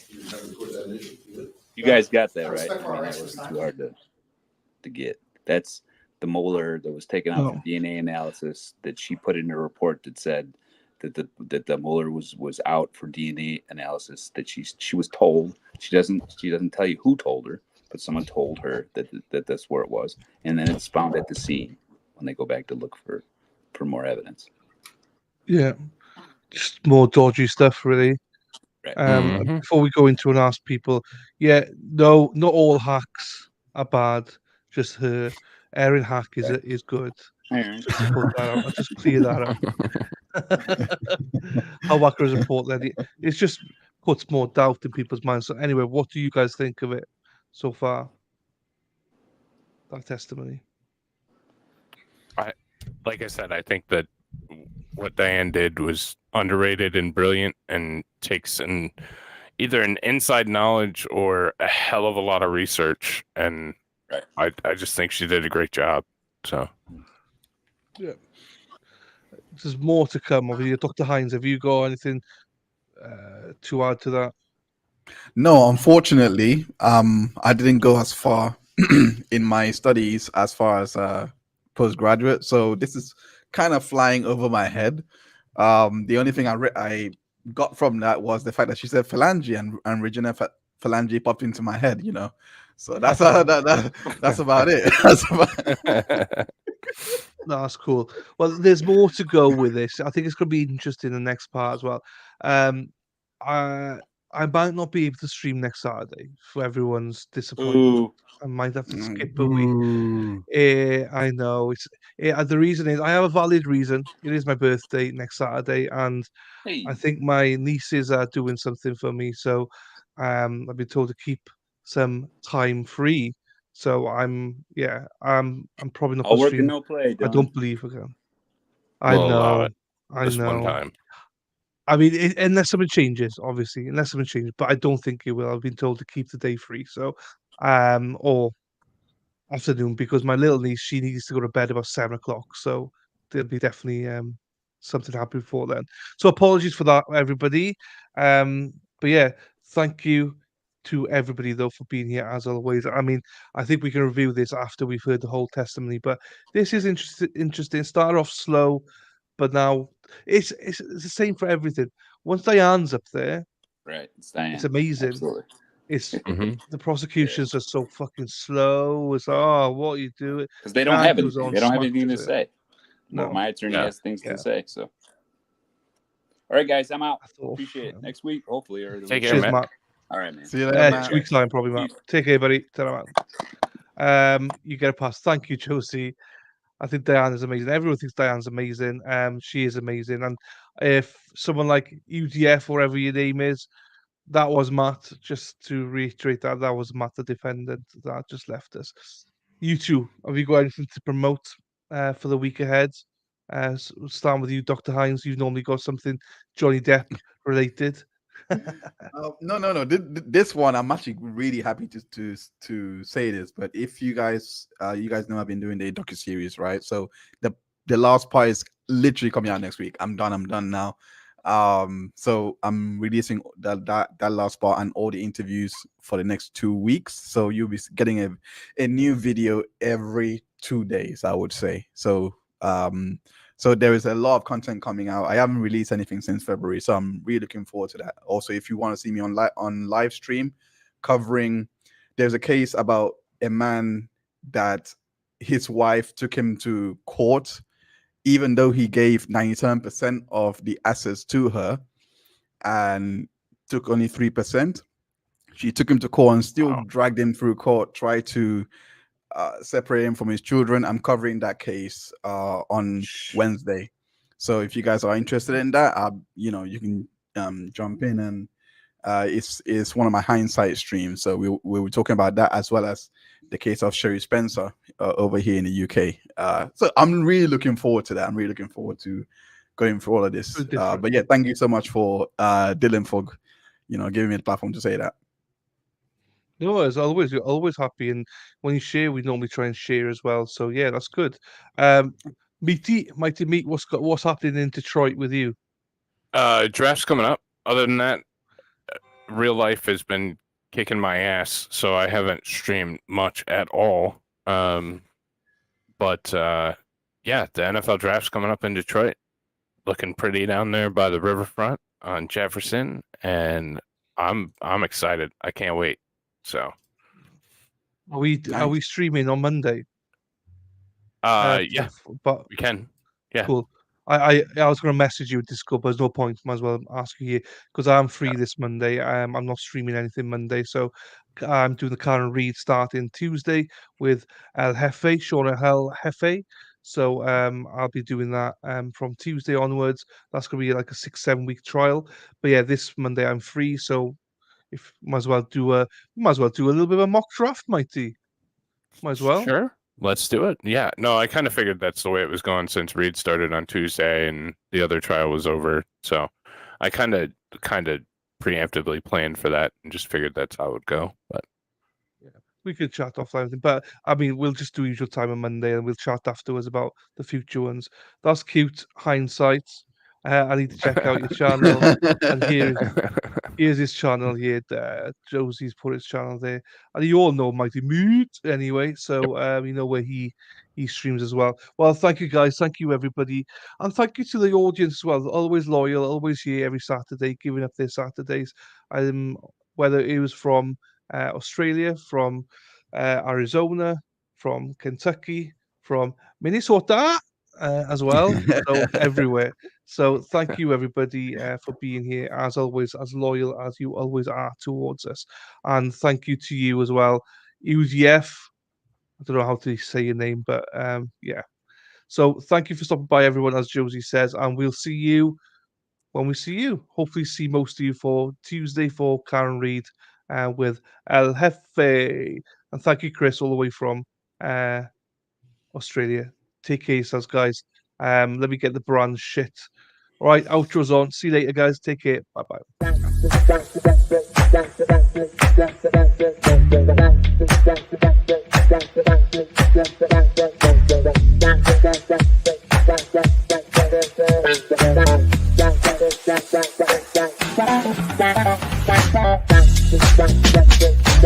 You have to record that initial. You would? You guys got that I right. respect I our mean, that experts' wasn't time. too hard to get. That's the molar that was taken out for DNA analysis that she put in her report that said that the molar was out for DNA analysis. That she was told. She doesn't tell you who told her, but someone told her that that's where it was, and then it's found at the scene when they go back to look for more evidence. Yeah, just more dodgy stuff, really. Right. Before we go into and ask people, yeah, no, not all hacks are bad. Just her. Erin hack is good. Aaron. Just to put that out. I'll just clear that up. How accurate is report then? It just puts more doubt in people's minds. So anyway, what do you guys think of it so far? That testimony. Like I said, I think that what Diane did was underrated and brilliant, and takes either an inside knowledge or a hell of a lot of research. And right. I just think she did a great job. So yeah, there's more to come. Obviously, Dr. Hines, have you got anything to add to that? No, unfortunately, I didn't go as far in my studies as far as postgraduate, so this is kind of flying over my head. The only thing I got from that was the fact that she said phalange, and Regina phalange popped into my head, So that's that's about it. That's cool. Well, there's more to go with this. I think it's going to be interesting in the next part as well. I might not be able to stream next Saturday for everyone's disappointment. Ooh. I might have to skip a week. I know. The reason is I have a valid reason. It is my birthday next Saturday, and I think my nieces are doing something for me. So I've been told to keep some time free. So I'm probably not All going to work stream. and no play. I don't believe again. I We'll allow know. it I this know. one time. I mean, unless something changes, obviously, unless something changes, but I don't think it will. I've been told to keep the day free, so or afternoon, because my little niece, she needs to go to bed about 7 o'clock, so there'll be definitely something happening before then. So apologies for that, everybody. But yeah, thank you to everybody though for being here as always. I mean, I think we can review this after we've heard the whole testimony, but this is interesting. Start off slow, but now it's the same for everything. Once Diane's up there, right, it's Diane. it's amazing. Absolutely. It's Mhm. the prosecutions are so fucking slow. It's what are you doing? Because they don't have anything. They don't have anything to say. No. Well, my attorney has things Yeah. to say. So, all right, guys, I'm out. That's all. Appreciate it. Next week, hopefully, or the Take week care, Cheers, Matt. Matt. All right, man. See you later, Matt. 2 weeks time, probably, Matt. Take care, buddy. Ta-ra, man. You get a pass. Thank you, Josie. I think Diane is amazing. Everyone thinks Diane's amazing. She is amazing. And if someone like UDF, or whatever your name is, that was Matt. Just to reiterate that was Matt, the defendant that just left us. You two, have you got anything to promote for the week ahead? Starting with you, Dr. Hines. You've normally got something Johnny Depp related. No. This one, I'm actually really happy to say this. But if you guys know, I've been doing the docuseries, right? So the last part is literally coming out next week. I'm done now. So I'm releasing that last part and all the interviews for the next 2 weeks. So you'll be getting a new video every 2 days, I would say. So so there is a lot of content coming out. I haven't released anything since February, so I'm really looking forward to that. Also, if you want to see me on live stream covering, there's a case about a man that his wife took him to court, even though he gave 97% of the assets to her and took only 3%. She took him to court and still dragged him through court, tried to separate him from his children. I'm covering that case on Wednesday. So if you guys are interested in that, you can jump in, and it's one of my hindsight streams. So we were talking about that, as well as the case of Sherry Spencer over here in the UK. So I'm really looking forward to that. I'm really looking forward to going through all of this. But yeah, thank you so much for Dylan for giving me the platform to say that. No, as always, you're always happy, and when you share, we normally try and share as well. So yeah, that's good. Mighty Meat, what's happening in Detroit with you? Draft's coming up. Other than that, real life has been kicking my ass, so I haven't streamed much at all. But yeah, the NFL draft's coming up in Detroit. Looking pretty down there by the riverfront on Jefferson, and I'm excited. I can't wait. So, are we streaming on Monday? Yeah, but we can. Yeah, cool. I was going to message you with Discord, but there's no point. Might as well ask you here because I'm free this Monday. I'm not streaming anything Monday, so I'm doing the Karen Reed starting Tuesday with El Jefe, Sean El Jefe. So I'll be doing that from Tuesday onwards. That's going to be like a 6-7 week trial. But yeah, this Monday I'm free, so if might as well do a little bit of a mock draft, Mighty. Might as well. Sure. Let's do it. Yeah. No, I kind of figured that's the way it was going since Reed started on Tuesday and the other trial was over. So I kind of preemptively planned for that and just figured that's how it would go. But yeah, we could chat offline. But I mean, we'll just do usual time on Monday and we'll chat afterwards about the future ones. That's cute hindsight. I need to check out your channel. And here's his channel here. Josie's put his channel there. And you all know Mighty Meat anyway. So you know where he streams as well. Well, thank you guys. Thank you everybody. And thank you to the audience as well. Always loyal, always here every Saturday, giving up their Saturdays. Whether it was from Australia, from Arizona, from Kentucky, from Minnesota, as well, so everywhere. So thank you everybody for being here, as always, as loyal as you always are towards us, and thank you to you as well, Uziev. I don't know how to say your name, but yeah. So thank you for stopping by, everyone, as Josie says, and we'll see you when we see you. Hopefully, see most of you for Tuesday for Karen Reed with El Jefe, and thank you, Chris, all the way from Australia. Take care, yourselves, guys. Let me get the brand shit. All right, outro's on. See you later, guys. Take care. Bye bye.